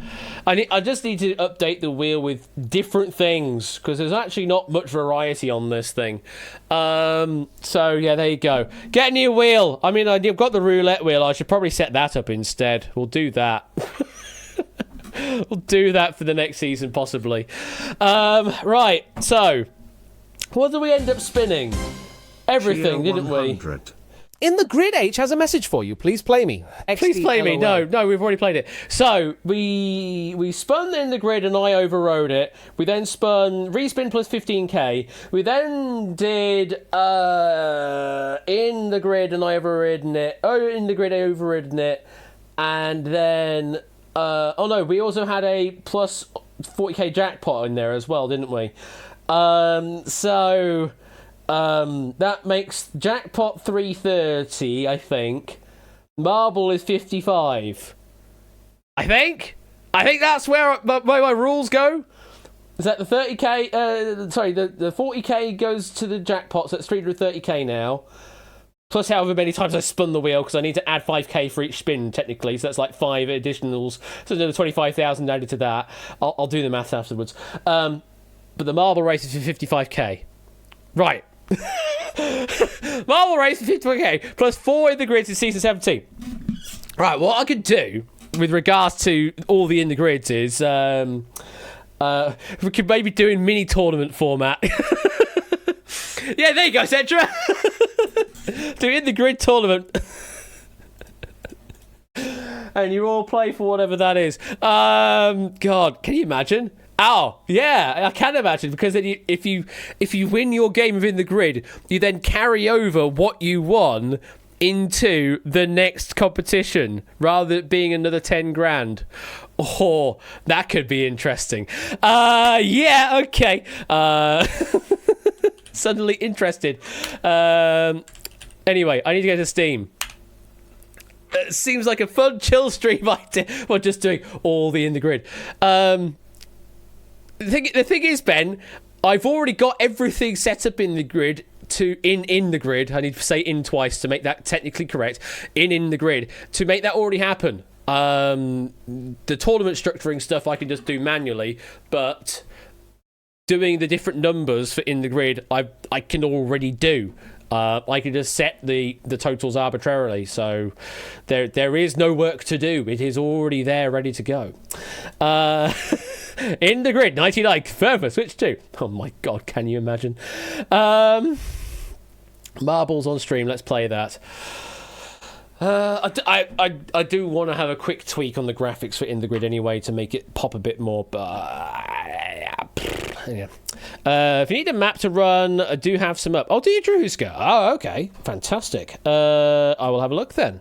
I just need to update the wheel with different things because there's actually not much variety on this thing. So yeah, there you go. Get a new wheel. I mean, I've got the roulette wheel. I should probably set that up instead. We'll do that. We'll do that for the next season, possibly. Right. So, what did we end up spinning? Everything, didn't we? In the grid, H has a message for you. Please play me. Please play me. No, we've already played it. So we spun in the grid and I overrode it. We then spun respin plus 15k. We then did in the grid and I overridden it. Oh, in the grid I overridden it, and then we also had a plus 40k jackpot in there as well, didn't we? That makes jackpot 330, I think. Marble is 55. I think that's where my rules go. Is that the 30k? The 40k goes to the jackpot, so it's 330k now. Plus however many times I spun the wheel, because I need to add 5k for each spin, technically. So that's like 5 additionals. So another 25,000 added to that. I'll do the maths afterwards. But the marble race is for 55k. Right. Marble race for 55k plus 4 in the grids in season 17. Right, what I could do with regards to all the in the grids is we could maybe do in mini tournament format. Yeah, there you go, Cetra. Do in the grid tournament. And you all play for whatever that is. God, can you imagine? Oh, yeah, I can imagine, because then if you win your game within the grid, you then carry over what you won into the next competition, rather than it being another 10 grand. Oh, that could be interesting. Yeah, okay. Suddenly interested. Anyway, I need to go to Steam. It seems like a fun chill stream idea. We're just doing all the in the grid. The thing is, Ben, I've already got everything set up in the grid in the grid. I need to say in twice to make that technically correct. In the grid to make that already happen. The tournament structuring stuff I can just do manually, but doing the different numbers for in the grid I can already do. I can just set the totals arbitrarily, so there is no work to do. It is already there, ready to go. In the grid, 99. Further, switch 2. Oh my god, can you imagine? Marbles on stream. Let's play that. I do want to have a quick tweak on the graphics for in the grid anyway to make it pop a bit more, but yeah. If you need a map to run, I do have some up. Oh, do you, Drewska? Oh, okay, fantastic. I will have a look then.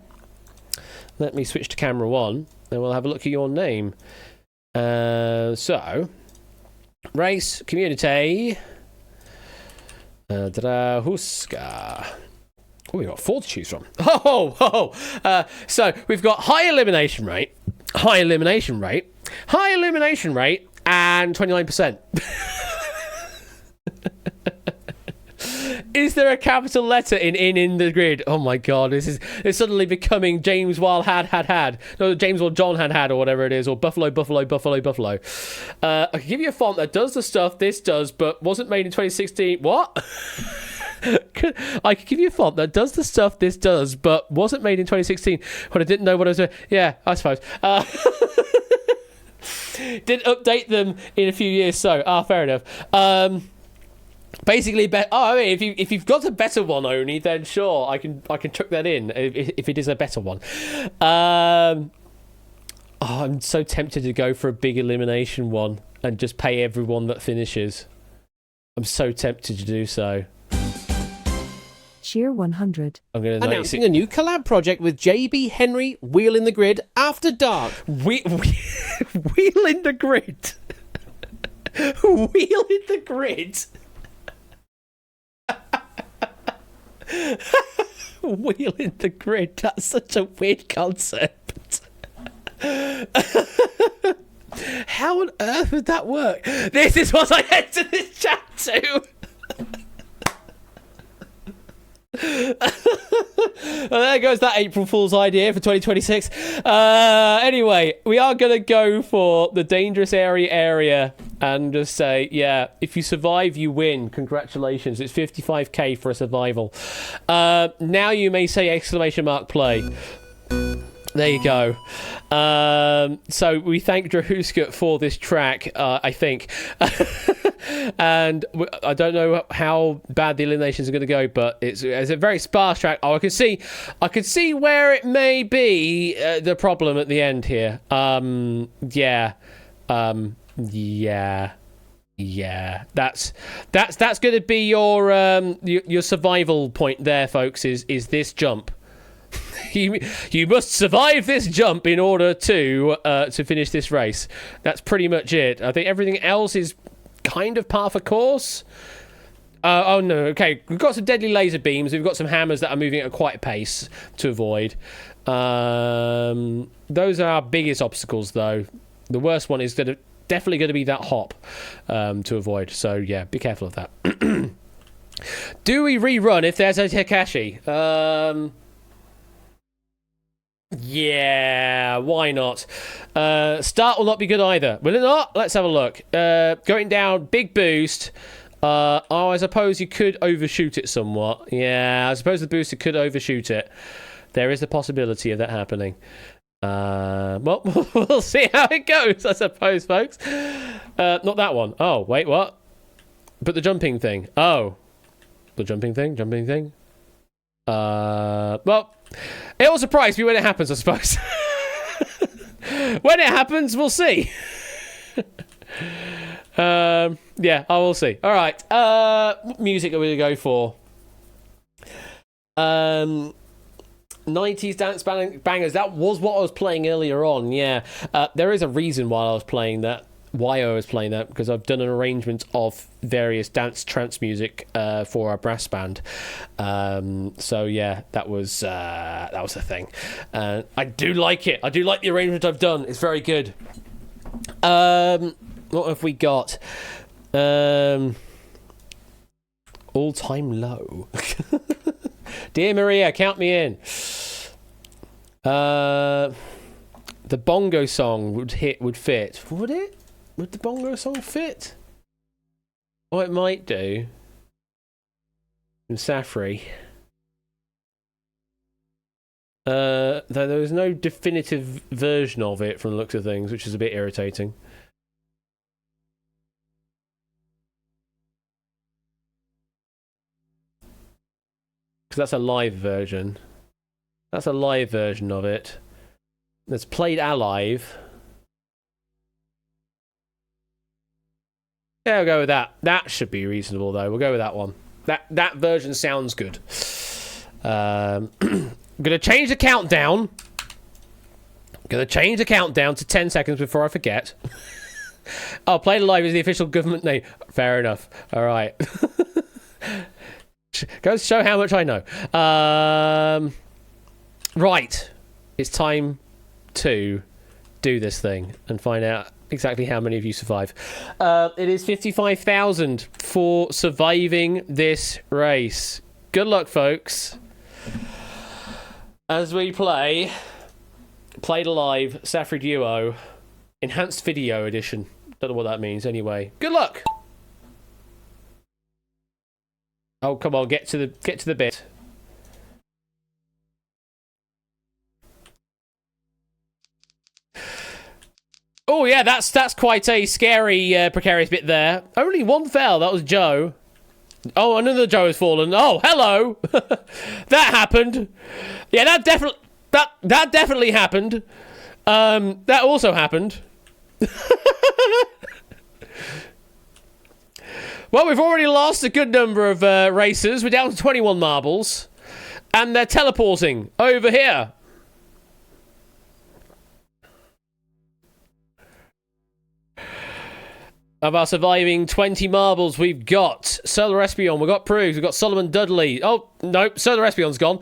Let me switch to camera 1, and we'll have a look at your name. So, race community. Huska. Oh, we've got 4 to choose from. So we've got high elimination rate, and 29%. Is there a capital letter in the grid? Oh my god, it's suddenly becoming James Wild had. No, James or John had or whatever it is, or Buffalo. I can give you a font that does the stuff this does, but wasn't made in 2016. What? I could give you a font that does the stuff this does, but wasn't made in 2016 when I didn't know what I was doing. Yeah, I suppose. Didn't update them in a few years, so fair enough. Basically, if you've got a better one only, then sure, I can chuck that in if it is a better one. I'm so tempted to go for a big elimination one and just pay everyone that finishes. I'm so tempted to do so. Cheer 100. I'm going to announcing a new collab project with JB Henry, Wheel in the Grid, After Dark. Wheel in the Grid. Wheel in the Grid. Wheel in the Grid. That's such a weird concept. How on earth would that work? This is what I entered this chat to. Well, there goes that April Fool's idea for 2026. Anyway, we are going to go for the dangerous area and just say, yeah, if you survive, you win. Congratulations. It's 55k for a survival. Now you may say exclamation mark play. There you go. So we thank Drahuska for this track, I think. And I don't know how bad the eliminations are going to go, but it's a very sparse track. Oh, I can see where it may be the problem at the end here. Yeah. That's going to be your survival point there, folks. Is this jump? You must survive this jump in order to finish this race. That's pretty much it. I think everything else is kind of par for course. Oh no, okay. We've got some deadly laser beams. We've got some hammers that are moving at quite a pace to avoid. Those are our biggest obstacles, though. The worst one is definitely going to be that hop to avoid. So yeah, be careful of that. Do we rerun if there's a Takashi? Yeah, why not? Start will not be good either. Will it not? Let's have a look. Going down, big boost. I suppose you could overshoot it somewhat. Yeah, I suppose the booster could overshoot it. There is a possibility of that happening. Well, we'll see how it goes, I suppose, folks. Not that one. Oh, wait, what? But the jumping thing. Oh. The jumping thing? Well, it will surprise me when it happens, I suppose. When it happens, we'll see. Yeah, I will see. All right. What music are we going to go for? 90s dance bangers. That was what I was playing earlier on. Yeah. There is a reason why I was playing that. Why I was playing that, because I've done an arrangement of various dance trance music for our brass band. So yeah, that was the thing. I do like it. I do like the arrangement I've done. It's very good. What have we got? All-time low. Dear Maria, count me in. The bongo song would fit. Would it? Would the bongo song fit? Oh, it might do. In Safri. Though there was no definitive version of it from the looks of things, which is a bit irritating. Because that's a live version. That's a live version of it. That's played alive. Yeah, we'll go with that. That should be reasonable, though. We'll go with that one. That version sounds good. I'm gonna change the countdown. Gonna change the countdown to 10 seconds before I forget. Oh, Played Alive is the official government name. Fair enough. All right. Goes to show how much I know. Right. It's time to do this thing and find out exactly how many of you survive. It is 55,000 for surviving this race. Good luck, folks. As we play Played Alive Safri Duo Enhanced Video Edition. Don't know what that means anyway. Good luck. Oh, come on, get to the bit. Oh yeah, that's quite a scary, precarious bit there. Only one fell. That was Joe. Oh, another Joe has fallen. Oh, hello. That happened. Yeah, that definitely happened. That also happened. Well, we've already lost a good number of racers. We're down to 21 marbles, and they're teleporting over here. Of our surviving 20 marbles, we've got Solar Espion, we've got Prugs, we've got Solomon Dudley. Oh, no, Solar Espion's gone.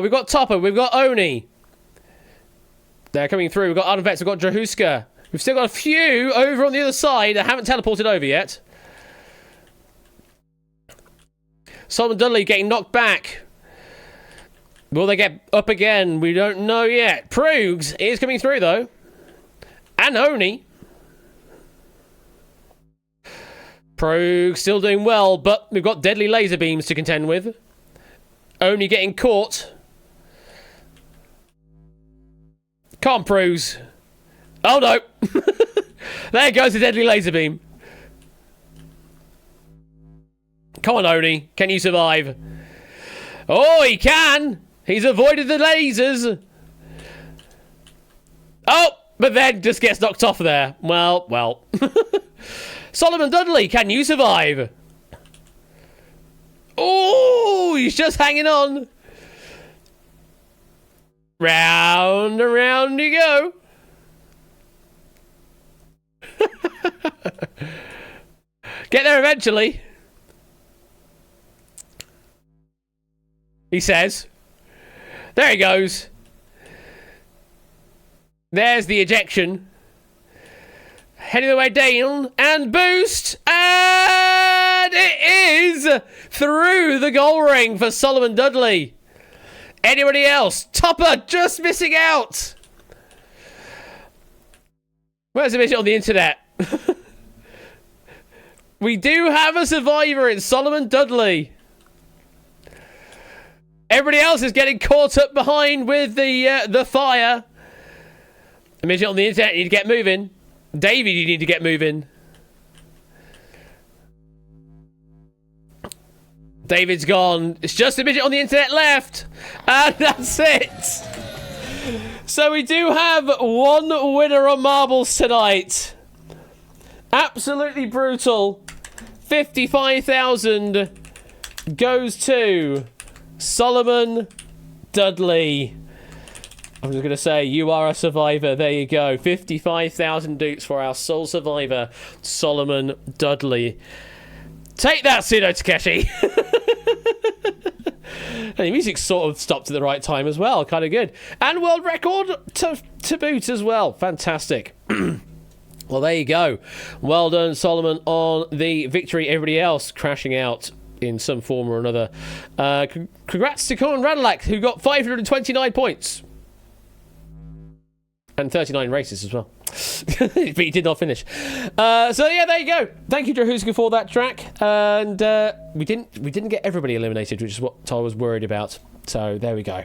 We've got Topper, we've got Oni. They're coming through. We've got Ardenvex, we've got Drahuska. We've still got a few over on the other side that haven't teleported over yet. Solomon Dudley getting knocked back. Will they get up again? We don't know yet. Prugs is coming through, though. And Oni. Prog still doing well, but we've got deadly laser beams to contend with. Only getting caught. Come on, Progs. Oh, no. There goes the deadly laser beam. Come on, Oni. Can you survive? Oh, he can. He's avoided the lasers. Oh, but then just gets knocked off there. Well. Solomon Dudley, can you survive? Oh, he's just hanging on. Round and round you go. Get there eventually. He says. There he goes. There's the ejection. Heading the way down and boost, and it is through the goal ring for Solomon Dudley. Anybody else? Topper just missing out. Where's the vision on the internet? We do have a survivor in Solomon Dudley. Everybody else is getting caught up behind with the fire. The midget on the internet, you need to get moving. David, you need to get moving. David's gone. It's just a midget on the internet left. And that's it. So we do have one winner on marbles tonight. Absolutely brutal. 55,000 goes to Solomon Dudley. I'm just going to say, you are a survivor. There you go. 55,000 dukes for our sole survivor, Solomon Dudley. Take that, Pseudo Takeshi. And the music sort of stopped at the right time as well. Kind of good. And world record to boot as well. Fantastic. Well, there you go. Well done, Solomon, on the victory. Everybody else crashing out in some form or another. Congrats to Colin Radalak, who got 529 points. And 39 races as well. But he did not finish. So yeah, there you go. Thank you, Drahuska, for that track. And we didn't get everybody eliminated, which is what I was worried about. So there we go.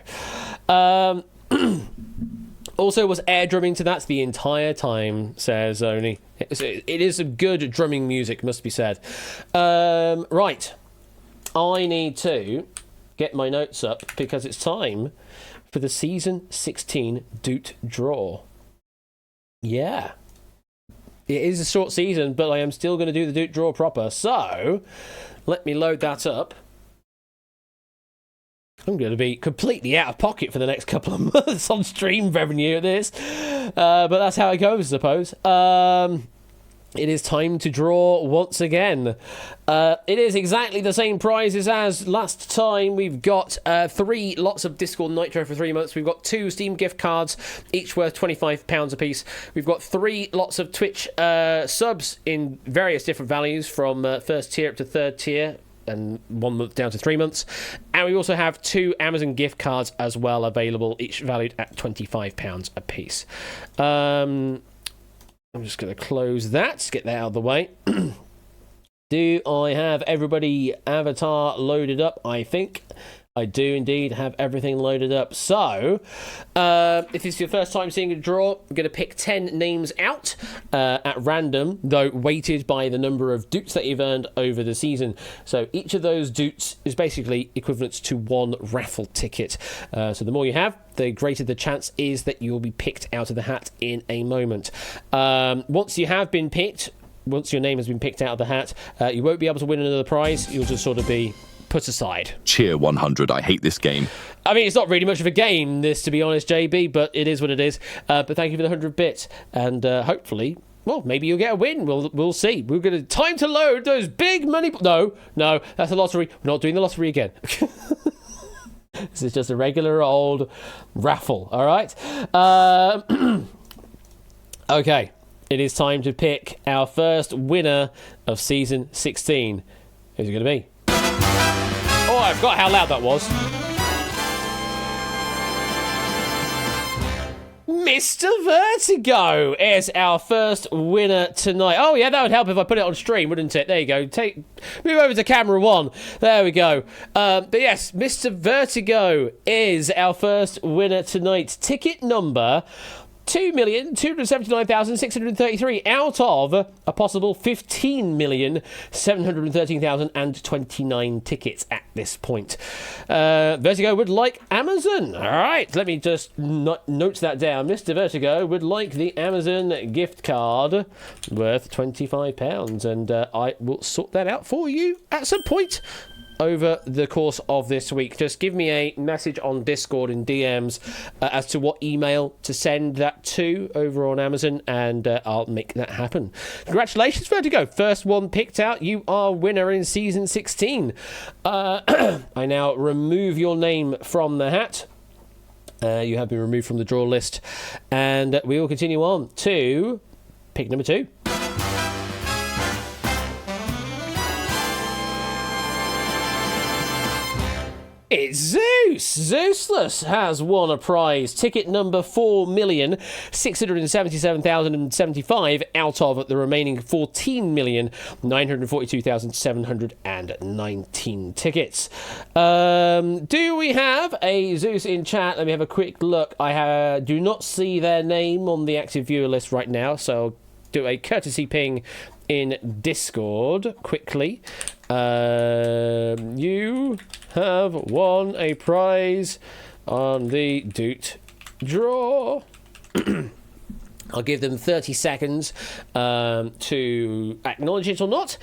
Also was air drumming to that the entire time, says Oni. It is some good drumming music, must be said. Right. I need to get my notes up because it's time for the Season 16 Doot Draw. Yeah. It is a short season, but I am still going to do the Doot Draw proper. So, let me load that up. I'm going to be completely out of pocket for the next couple of months on stream revenue at this. But that's how it goes, I suppose. It is time to draw once again. It is exactly the same prizes as last time. We've got 3 lots of Discord Nitro for 3 months. We've got 2 Steam gift cards, each worth £25 a piece. We've got 3 lots of Twitch subs in various different values, from first tier up to third tier, and 1 month down to 3 months. And we also have 2 Amazon gift cards as well available, each valued at £25 a piece. I'm just going to close that, get that out of the way. Do I have everybody avatar loaded up? I think I do indeed have everything loaded up. So, if this is your first time seeing a draw, I'm going to pick 10 names out at random, though weighted by the number of doots that you've earned over the season. So each of those doots is basically equivalent to 1 raffle ticket. So the more you have, the greater the chance is that you'll be picked out of the hat in a moment. Once you have been picked, once your name has been picked out of the hat, you won't be able to win another prize. You'll just sort of be put aside. Cheer 100, I hate this game. I mean, it's not really much of a game, this, to be honest, JB, but it is what it is. But thank you for the 100 bits, and hopefully, well, maybe you'll get a win. We'll see. We're going to time to load those big money. No, that's a lottery. We're not doing the lottery again. This is just a regular old raffle. All right. Okay. It is time to pick our first winner of Season 16. Who's it going to be? Oh, I forgot how loud that was. Mr. Vertigo is our first winner tonight. Oh, yeah, that would help if I put it on stream, wouldn't it? There you go. Move over to camera 1. There we go. But yes, Mr. Vertigo is our first winner tonight. Ticket number 2,279,633 out of a possible 15,713,029 tickets at this point. Vertigo would like Amazon. All right, let me just note that down. Mr. Vertigo would like the Amazon gift card worth £25, and I will sort that out for you at some point over the course of this week. Just give me a message on Discord and DMs as to what email to send that to over on Amazon, and I'll make that happen. Congratulations, Vertigo. First one picked out. You are winner in Season 16. I now remove your name from the hat. You have been removed from the draw list, and we will continue on to pick number 2. It's Zeus! Zeusless has won a prize. Ticket number 4,677,075 out of the remaining 14,942,719 tickets. Do we have a Zeus in chat? Let me have a quick look. I do not see their name on the active viewer list right now, so I'll do a courtesy ping in Discord quickly. You have won a prize on the Doot Draw. I'll give them 30 seconds to acknowledge it or not.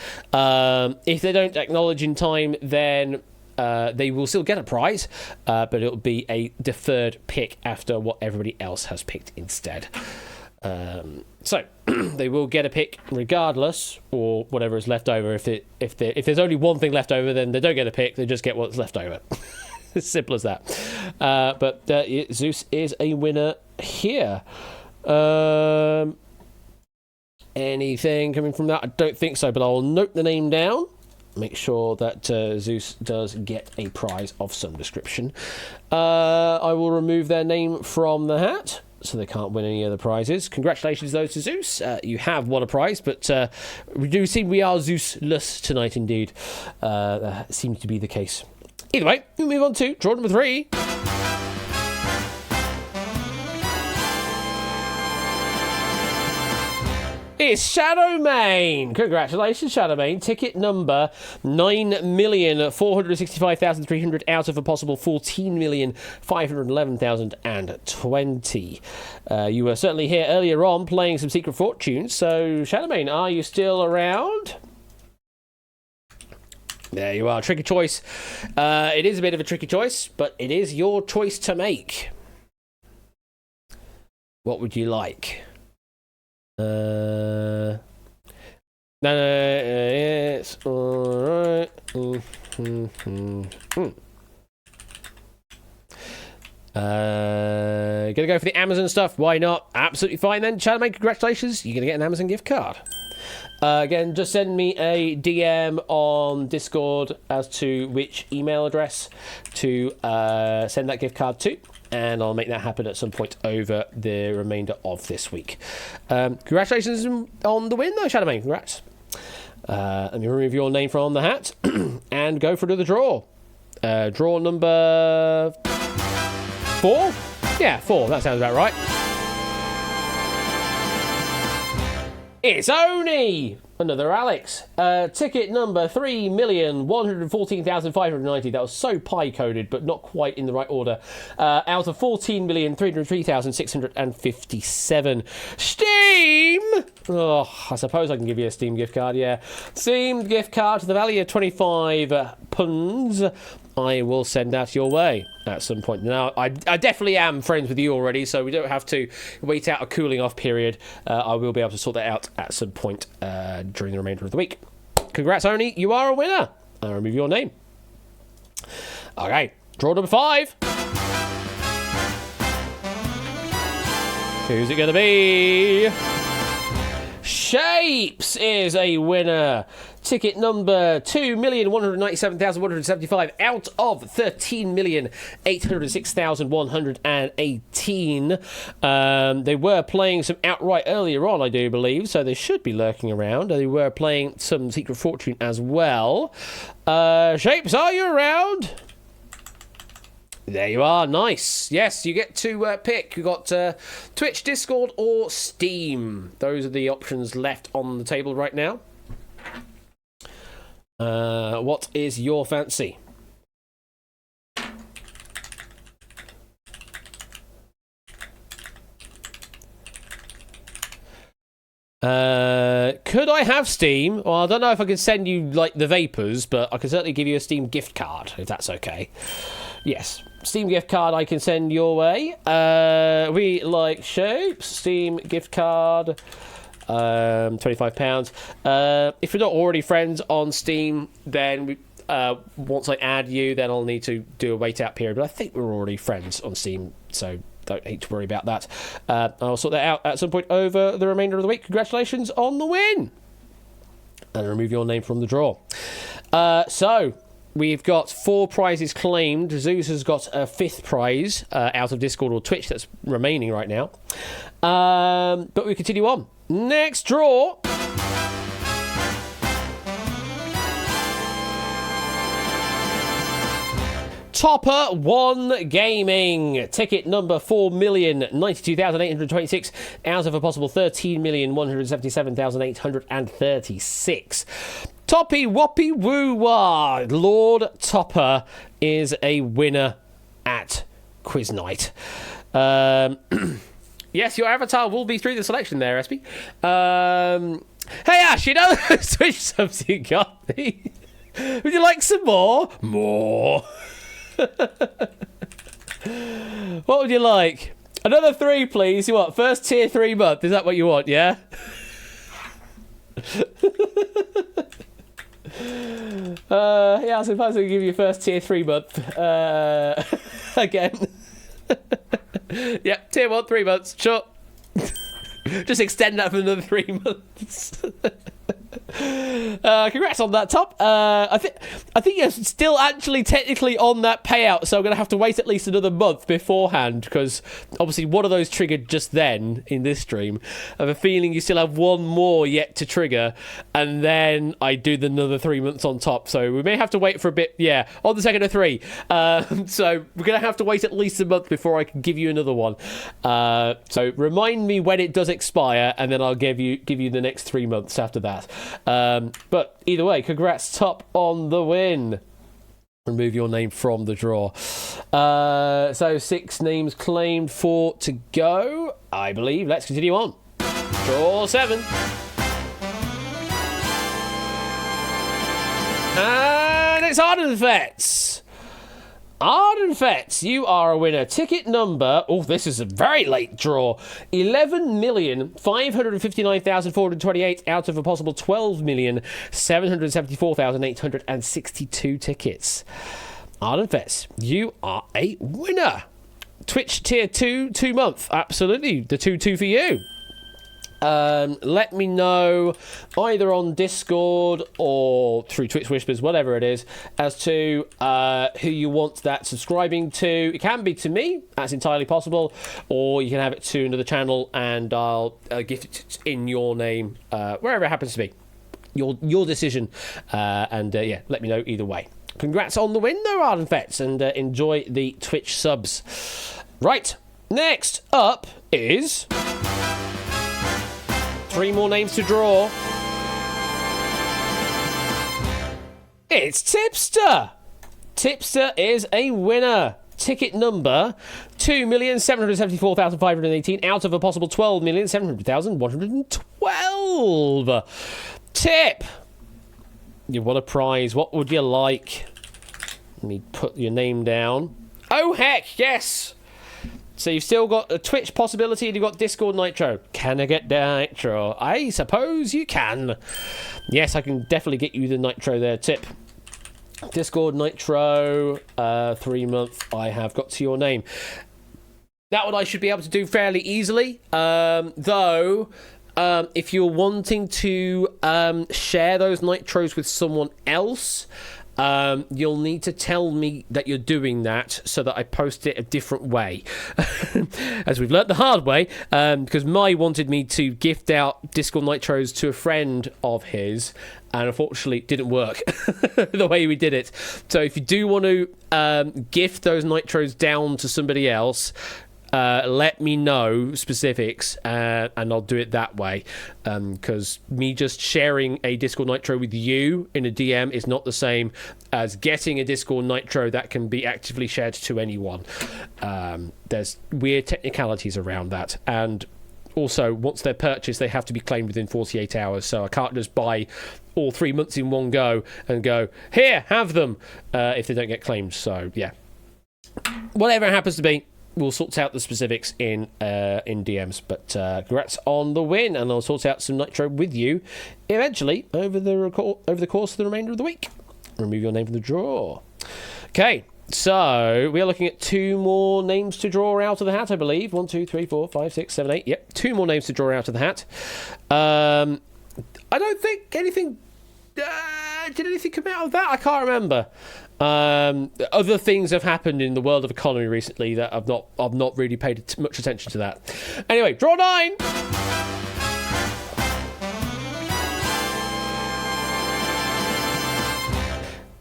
If they don't acknowledge in time, then they will still get a prize, but it'll be a deferred pick after what everybody else has picked instead. So they will get a pick regardless, or whatever is left over. If there's only one thing left over, then they don't get a pick. They just get what's left over. As simple as that. But Zeus is a winner here. Anything coming from that? I don't think so, but I'll note the name down. make sure that Zeus does get a prize of some description. I will remove their name from the hat, so they can't win any other prizes. Congratulations, though, to Zeus. You have won a prize, but we are Zeus-less tonight, indeed. That seems to be the case. Either way, we move on to draw number 3. It's Shadowmane! Congratulations, Shadowmane. Ticket number 9,465,300 out of a possible 14,511,020. You were certainly here earlier on playing some Secret Fortunes, so Shadowmane, are you still around? There you are. Tricky choice. It is a bit of a tricky choice, but it is your choice to make. What would you like? No, it's alright. Gonna go for the Amazon stuff. Why not? Absolutely fine then. Shadowmane, congratulations. You're gonna get an Amazon gift card. Again, just send me a DM on Discord as to which email address to send that gift card to, and I'll make that happen at some point over the remainder of this week. Congratulations on the win, though, Shadowmane. Congrats. Let me remove your name from the hat and go for another draw. Draw number 4? Yeah, 4. That sounds about right. It's Oni! Another Alex. Ticket number 3,114,590. That was so pie-coded, but not quite in the right order. Out of 14,303,657. Steam! Oh, I suppose I can give you a Steam gift card, yeah. Steam gift card to the value of 25 punds. I will send that your way at some point. Now, I definitely am friends with you already, so we don't have to wait out a cooling off period. I will be able to sort that out at some point during the remainder of the week. Congrats, Oni. You are a winner. I'll remove your name. Okay, draw number 5. Who's it going to be? Shapes is a winner. Ticket number 2,197,175 out of 13,806,118. They were playing some outright earlier on, I do believe, so they should be lurking around. They were playing some Secret Fortune as well. Shapes, are you around? There you are. Nice. Yes, you get to pick. You've got Twitch, Discord, or Steam. Those are the options left on the table right now. What is your fancy? Could I have Steam? Well, I don't know if I can send you, like, the vapors, but I can certainly give you a Steam gift card, if that's okay. Yes, Steam gift card I can send your way. We like Shapes. Steam gift card. £25. If you're not already friends on Steam, then once I add you, then I'll need to do a wait out period. But I think we're already friends on Steam, so don't need to worry about that. I'll sort that out at some point over the remainder of the week. Congratulations on the win! And remove your name from the draw. So we've got 4 prizes claimed. Zeus has got a 5th prize out of Discord or Twitch that's remaining right now. But we continue on. Next draw. Topper 1 Gaming. Ticket number 4,092,826 out of a possible 13,177,836. Toppy Woppy Woo Wah. Lord Topper is a winner at Quiz Night. Yes, your avatar will be through the selection there, SP. Hey Ash, you know those Twitch subs you got me? Would you like some more? More. What would you like? Another 3, please. You want first tier 3 month? Is that what you want? Yeah. Yeah, I suppose I'll give you first tier 3 month. Again. Yeah, tier 1, 3 months. Sure. Just extend that for another 3 months. Congrats on that, Top. I think you're still actually technically on that payout, so I'm going to have to wait at least another month beforehand, because obviously one of those triggered just then in this stream. I have a feeling you still have one more yet to trigger, and then I do another 3 months on top, so we may have to wait for a bit, yeah, on the second of three. So we're going to have to wait at least a month before I can give you another one. So remind me when it does expire, and then I'll give you the next 3 months after that. But either way, congrats, Top, on the win. Remove your name from the draw. So 6 names claimed, 4 to go, I believe. Let's continue on. Draw 7. And it's Arden Fets. Arden Fets, you are a winner. Ticket number, oh, this is a very late draw, 11,559,428 out of a possible 12,774,862 tickets. Arden Fets, you are a winner. Twitch tier 2, 2 month, absolutely, the 2 for you. Let me know either on Discord or through Twitch Whispers, whatever it is, as to who you want that subscribing to. It can be to me, that's entirely possible, or you can have it to another channel and I'll gift it in your name, wherever it happens to be. Your decision, and yeah, let me know either way. Congrats on the win though, Arden Fets, and enjoy the Twitch subs. Right, next up is 3 more names to draw. It's Tipster. Tipster is a winner. Ticket number 2,774,518 out of a possible 12,700,112. Tip, you want a prize. What would you like? Let me put your name down. Oh, heck, yes. So you've still got a Twitch possibility and you've got Discord Nitro. Can I get Nitro? I suppose you can. Yes, I can definitely get you the Nitro there, Tip. Discord Nitro, 3 month, I have got to your name. That one I should be able to do fairly easily. Though, if you're wanting to share those Nitros with someone else, you'll need to tell me that you're doing that so that I post it a different way. As we've learnt the hard way, because Mai wanted me to gift out Discord Nitros to a friend of his, and unfortunately it didn't work the way we did it. So if you do want to gift those Nitros down to somebody else, let me know specifics, and I'll do it that way, because me just sharing a Discord Nitro with you in a DM is not the same as getting a Discord Nitro that can be actively shared to anyone. There's weird technicalities around that, and also once they're purchased they have to be claimed within 48 hours, so I can't just buy all 3 months in one go and go, here, have them, if they don't get claimed. So yeah, whatever it happens to be, we'll sort out the specifics in DMs, but congrats on the win, and I'll sort out some Nitro with you eventually over the course of the remainder of the week. Remove your name from the draw. Okay, so we are looking at 2 more names to draw out of the hat, I believe. 1, 2, 3, 4, 5, 6, 7, 8. Yep, 2 more names to draw out of the hat. I don't think anything... did anything come out of that? I can't remember. Other things have happened in the world of economy recently that I've not really paid much attention to that. Anyway, draw 9.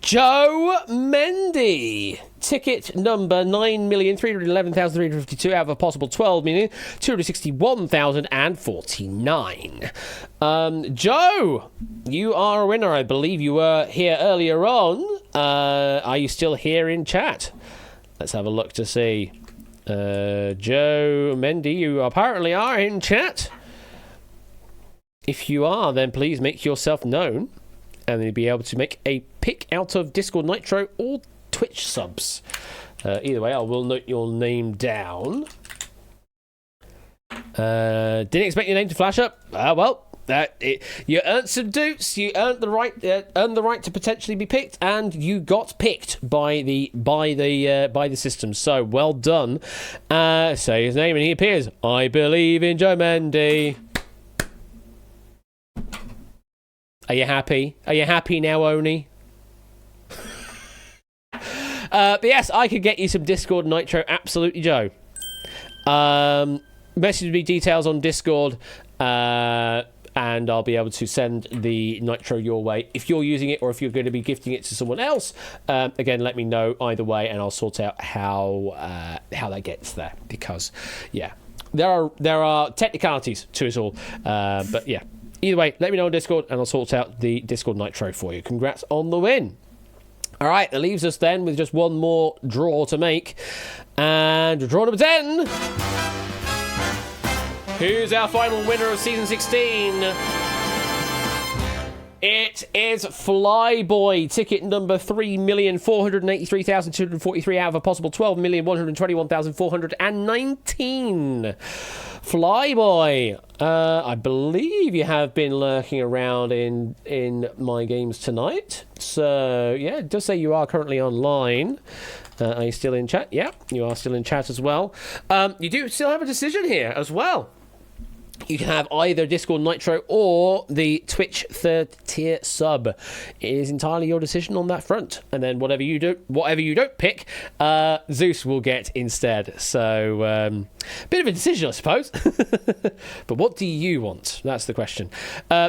Joe Mendy. Ticket number 9,311,352 out of a possible 12,261,049. Joe, you are a winner. I believe you were here earlier on. Are you still here in chat? Let's have a look to see. Joe Mendy, you apparently are in chat. If you are, then please make yourself known, and you'll be able to make a pick out of Discord Nitro or Twitch subs. Either way, I will note your name down. Didn't expect your name to flash up. Well, you earned some doots. You earned the right to potentially be picked, and you got picked by the system. So well done. Say his name, and he appears. I believe in Joe Mendy. Are you happy? Are you happy now, Oni? But yes, I could get you some Discord Nitro, absolutely, Joe. Message me details on Discord, and I'll be able to send the Nitro your way if you're using it, or if you're going to be gifting it to someone else. Again, let me know either way, and I'll sort out how that gets there. Because, yeah, there are technicalities to it all. But yeah, either way, let me know on Discord, and I'll sort out the Discord Nitro for you. Congrats on the win. All right, that leaves us then with just one more draw to make. And draw number 10. Who's our final winner of Season 16? It is Flyboy, ticket number 3,483,243 out of a possible 12,121,419. Flyboy, I believe you have been lurking around in my games tonight. So, yeah, it does say you are currently online. Are you still in chat? Yeah, you are still in chat as well. You do still have a decision here as well. You can have either Discord Nitro or the Twitch 3rd tier sub. It is entirely your decision on that front. And then whatever you don't pick, Zeus will get instead. So, bit of a decision, I suppose. But what do you want? That's the question.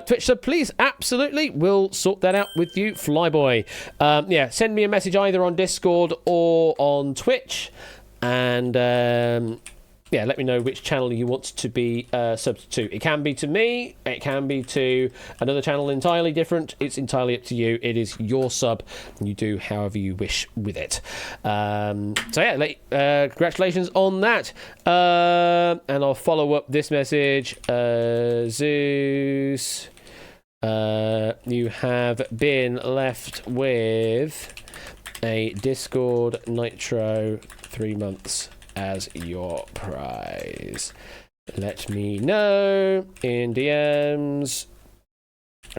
Twitch sub, please. Absolutely. We'll sort that out with you, Flyboy. Yeah, send me a message either on Discord or on Twitch. And... yeah, let me know which channel you want to be subbed to. It can be to me. It can be to another channel entirely different. It's entirely up to you. It is your sub, and you do however you wish with it. So yeah, congratulations on that. And I'll follow up this message. Zeus, you have been left with a Discord Nitro 3 months as your prize. Let me know in DMs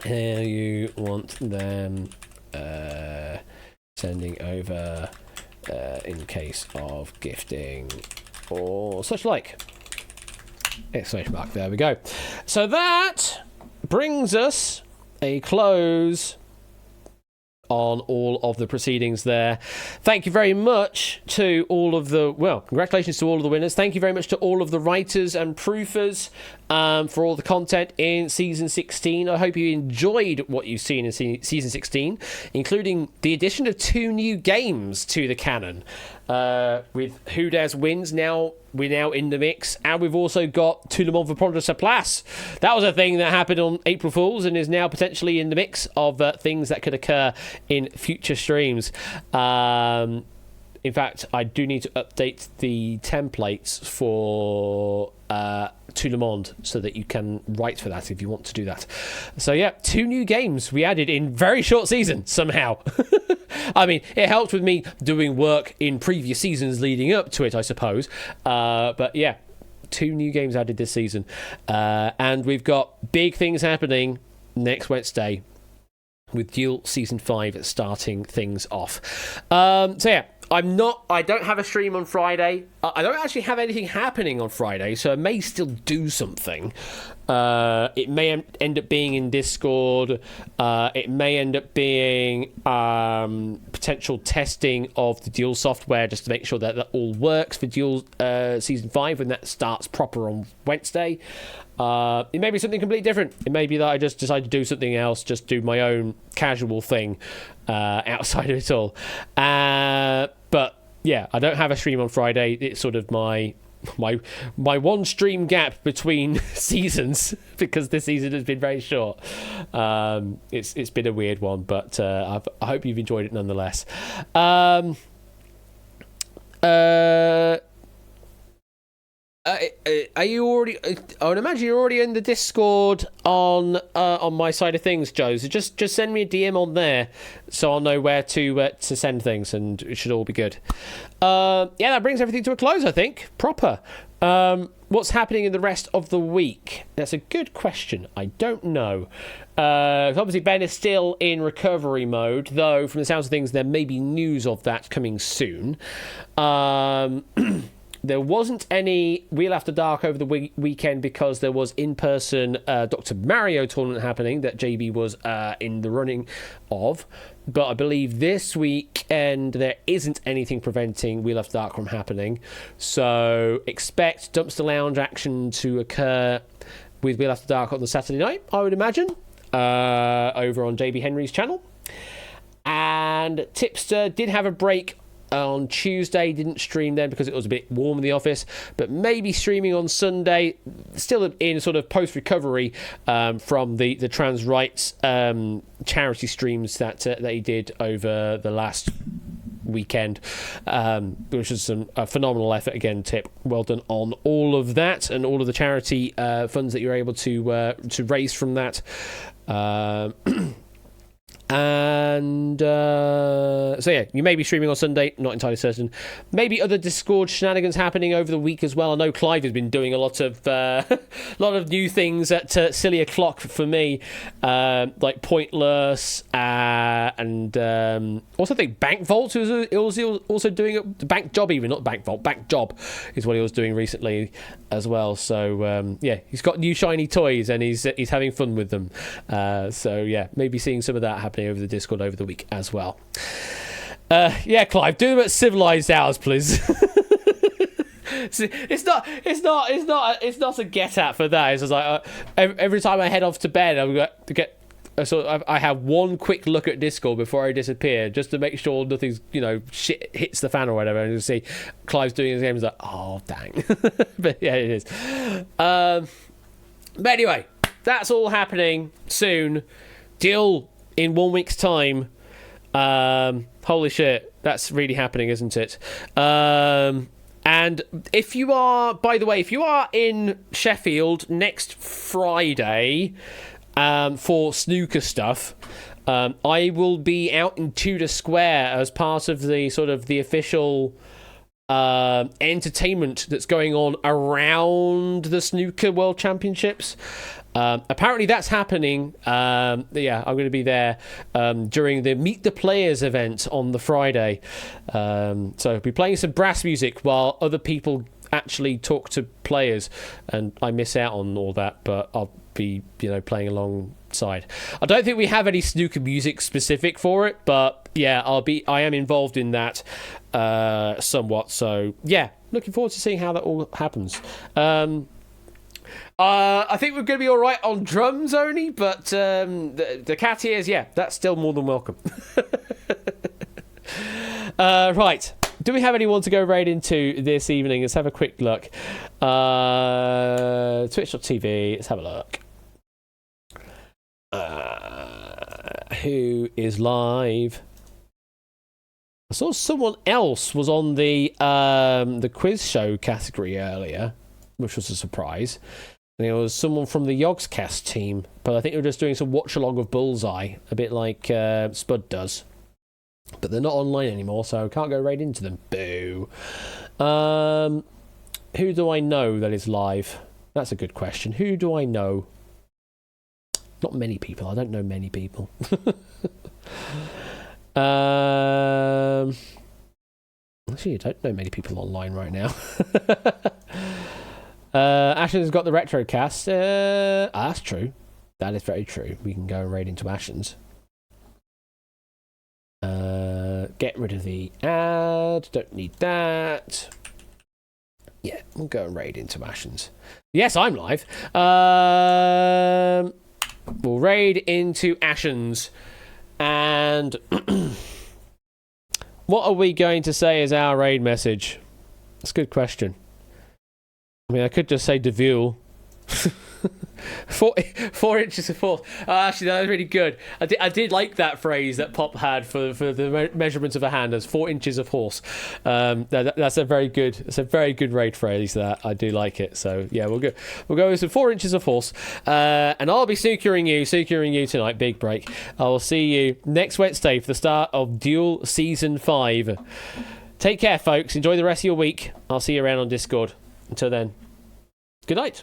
how you want them sending over in case of gifting or such like. Exclamation mark. There we go. So that brings us a close on all of the proceedings there. Thank you very much to all of the, well, congratulations to all of the winners. Thank you very much to all of the writers and proofers for all the content in Season 16. I hope you enjoyed what you've seen in Season 16, including the addition of 2 new games to the canon. With Who Dares Wins we're now in the mix, and we've also got Tout le monde veut prendre sa place. That was a thing that happened on April Fools and is now potentially in the mix of things that could occur in future streams. In fact, I do need to update the templates for Tout le monde so that you can write for that if you want to do that. So yeah, 2 new games we added in very short season somehow. I mean, it helped with me doing work in previous seasons leading up to it, I suppose. But yeah, 2 new games added this season. And we've got big things happening next Wednesday with Duel Season 5 starting things off. So yeah, I don't have a stream on Friday. I don't actually have anything happening on Friday, so I may still do something. It may end up being in Discord. It may end up being potential testing of the Duel software just to make sure that all works for Duel Season 5 when that starts proper on Wednesday. It may be something completely different. It may be that I just decide to do something else, just do my own casual thing outside of it all. But yeah, I don't have a stream on Friday. It's sort of my one stream gap between seasons because this season has been very short. It's been a weird one, but I hope you've enjoyed it nonetheless. Are you already? I would imagine you're already in the Discord on my side of things, Joe. So just send me a DM on there, so I'll know where to send things, and it should all be good. Yeah, that brings everything to a close, I think. Proper. What's happening in the rest of the week? That's a good question. I don't know. Obviously, Ben is still in recovery mode, though. From the sounds of things, there may be news of that coming soon. there wasn't any Wheel After Dark over the weekend because there was in-person Dr. Mario tournament happening that JB was in the running of. But I believe this weekend there isn't anything preventing Wheel After Dark from happening. So expect Dumpster Lounge action to occur with Wheel After Dark on the Saturday night, I would imagine, over on JB Henry's channel. And Tipster did have a break on Tuesday, didn't stream then because it was a bit warm in the office, but maybe streaming on Sunday, still in sort of post-recovery from the trans rights charity streams that he did over the last weekend, which was a phenomenal effort again. Tip, well done on all of that and all of the charity funds that you're able to raise from that. And so yeah, you may be streaming on Sunday, not entirely certain. Maybe other Discord shenanigans happening over the week as well. I know Clive has been doing a lot of new things at silly o'clock for me, like Pointless, and also I think Bank Vault was also doing Bank Job, even not Bank Vault, Bank Job is what he was doing recently as well. So yeah, he's got new shiny toys and he's having fun with them. So yeah, maybe seeing some of that happening over the Discord over the week as well. Yeah, Clive, do them at civilized hours, please. It's not a get at for that. It's just like every time I head off to bed, I'm going to get. I have one quick look at Discord before I disappear, just to make sure nothing's shit hits the fan or whatever. And you see Clive's doing his game. It's like, oh dang, but yeah, it is. But anyway, that's all happening soon. Deal in 1 week's time. Holy shit, that's really happening, isn't it? And if you are, by the way, if you are in Sheffield next Friday for snooker stuff, I will be out in Tudor Square as part of the sort of the official entertainment that's going on around the Snooker World Championships. Apparently that's happening. Yeah, I'm going to be there during the Meet the Players event on the Friday. So I'll be playing some brass music while other people actually talk to players, and I miss out on all that, but I'll be playing alongside. I don't think we have any snooker music specific for it, but yeah, I am involved in that somewhat. So yeah, looking forward to seeing how that all happens. I think we're going to be all right on drums only, but the cat ears, yeah, that's still more than welcome. Right. Do we have anyone to go right into this evening? Let's have a quick look. Twitch.tv, let's have a look. Who is live? I saw someone else was on the quiz show category earlier, which was a surprise. And it was someone from the Yogscast team, but I think they were just doing some watch-along of Bullseye, a bit like Spud does. But they're not online anymore, so I can't go right into them. Boo. Who do I know that is live? That's a good question. Who do I know? Not many people. I don't know many people. Actually, I don't know many people online right now. Ashen's got the retro cast. That's true. That is very true. We can go right into Ashen's. Get rid of the ad. Don't need that. Yeah, we'll go raid into Ashen's. Yes, I'm live. We'll raid into Ashen's. And what are we going to say as our raid message? That's a good question. I mean, I could just say Deville. 4 inches of horse. Oh, actually, that was really good. I did like that phrase that Pop had for the measurements of a hand as 4 inches of horse. That's a very good. It's a very good raid phrase. That I do like it. So yeah, we'll go with some 4 inches of horse. And I'll be snookering you tonight. Big break. I will see you next Wednesday for the start of Duel Season 5. Take care, folks. Enjoy the rest of your week. I'll see you around on Discord. Until then, good night.